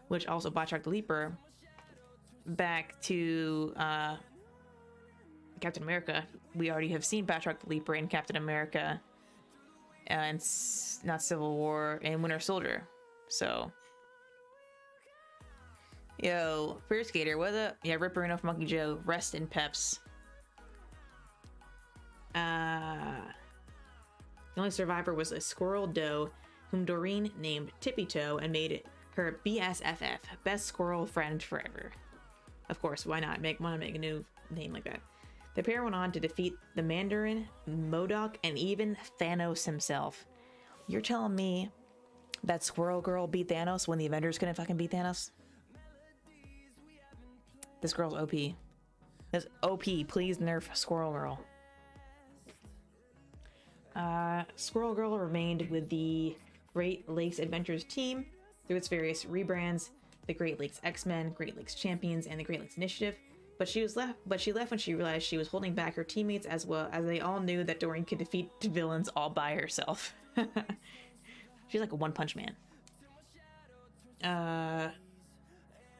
Which also, Batroc the Leaper, back to Captain America, we already have seen Batroc the Leaper in Captain America and not Civil War and Winter Soldier. So, yo, Fear Skater, what up? Yeah, Ripper enough Monkey Joe, rest in peps. The only survivor was a squirrel doe whom Doreen named Tippy Toe and made her BSFF, best squirrel friend forever. Of course, why not? Want to make a new name like that. The pair went on to defeat the Mandarin, MODOK, and even Thanos himself. You're telling me that Squirrel Girl beat Thanos when the Avengers couldn't fucking beat Thanos? This girl's OP. This OP, please nerf Squirrel Girl. Squirrel Girl remained with the Great Lakes Adventures team through its various rebrands, the Great Lakes X-Men, Great Lakes Champions, and the Great Lakes Initiative. But she left when she realized she was holding back her teammates, as well as they all knew that Doreen could defeat villains all by herself. She's like a one-punch man.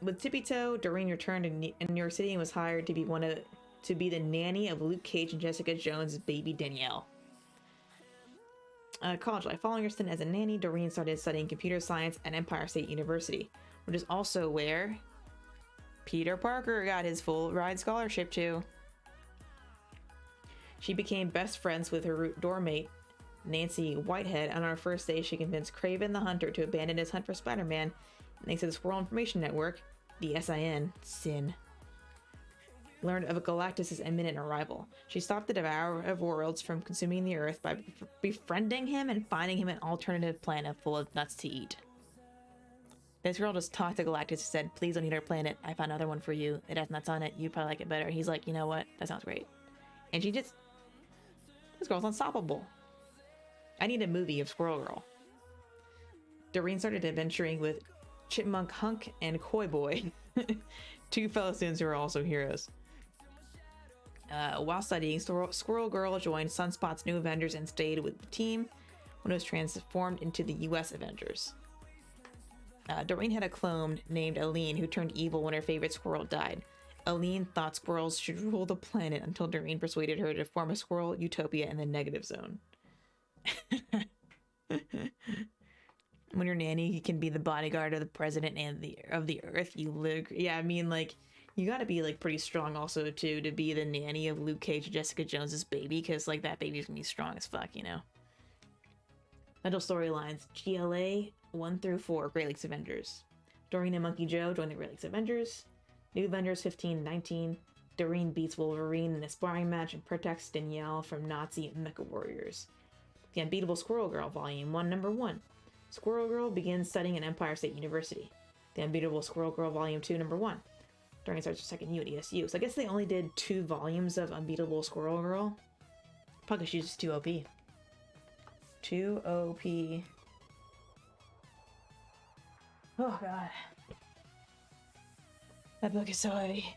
With Tippy Toe, Doreen returned in New York City and was hired to be the nanny of Luke Cage and Jessica Jones' baby Danielle. College life. Following her stint as a nanny, Doreen started studying computer science at Empire State University, which is also where Peter Parker got his full ride scholarship to. She became best friends with her dorm mate, Nancy Whitehead. On our first day, she convinced Kraven the Hunter to abandon his hunt for Spider-Man, thanks to the Squirrel Information Network, the SIN, learned of Galactus' imminent arrival. She stopped the devourer of worlds from consuming the Earth by befriending him and finding him an alternative planet full of nuts to eat. This girl just talked to Galactus and said, please don't eat our planet. I found another one for you. It has nuts on it. You'd probably like it better. He's like, you know what? That sounds great. And she just... This girl's unstoppable. I need a movie of Squirrel Girl. Doreen started adventuring with Chipmunk Hunk and Koi Boy, two fellow students who are also heroes. While studying, Squirrel Girl joined Sunspot's new Avengers and stayed with the team when it was transformed into the US Avengers. Doreen had a clone named Allan who turned evil when her favorite squirrel died. Allan thought squirrels should rule the planet until Doreen persuaded her to form a squirrel utopia in the negative zone. When your nanny can be the bodyguard of the president and of the earth, you live. Yeah, I mean, like, you gotta be, like, pretty strong also, too, to be the nanny of Luke Cage and Jessica Jones's baby, because, like, that baby's gonna be strong as fuck, you know? Mental storylines. GLA 1 through 4, Great Lakes Avengers. Doreen and Monkey Joe join the Great Lakes Avengers. New Avengers 15-19. Doreen beats Wolverine in a sparring match and protects Danielle from Nazi mecha warriors. The Unbeatable Squirrel Girl, Volume 1, Number 1. Squirrel Girl begins studying at Empire State University. The Unbeatable Squirrel Girl, Volume 2, Number 1. Doreen starts her second year at ESU. So I guess they only did 2 volumes of Unbeatable Squirrel Girl. Probably she's just too OP. 2 OP. Oh god. That book is so heavy.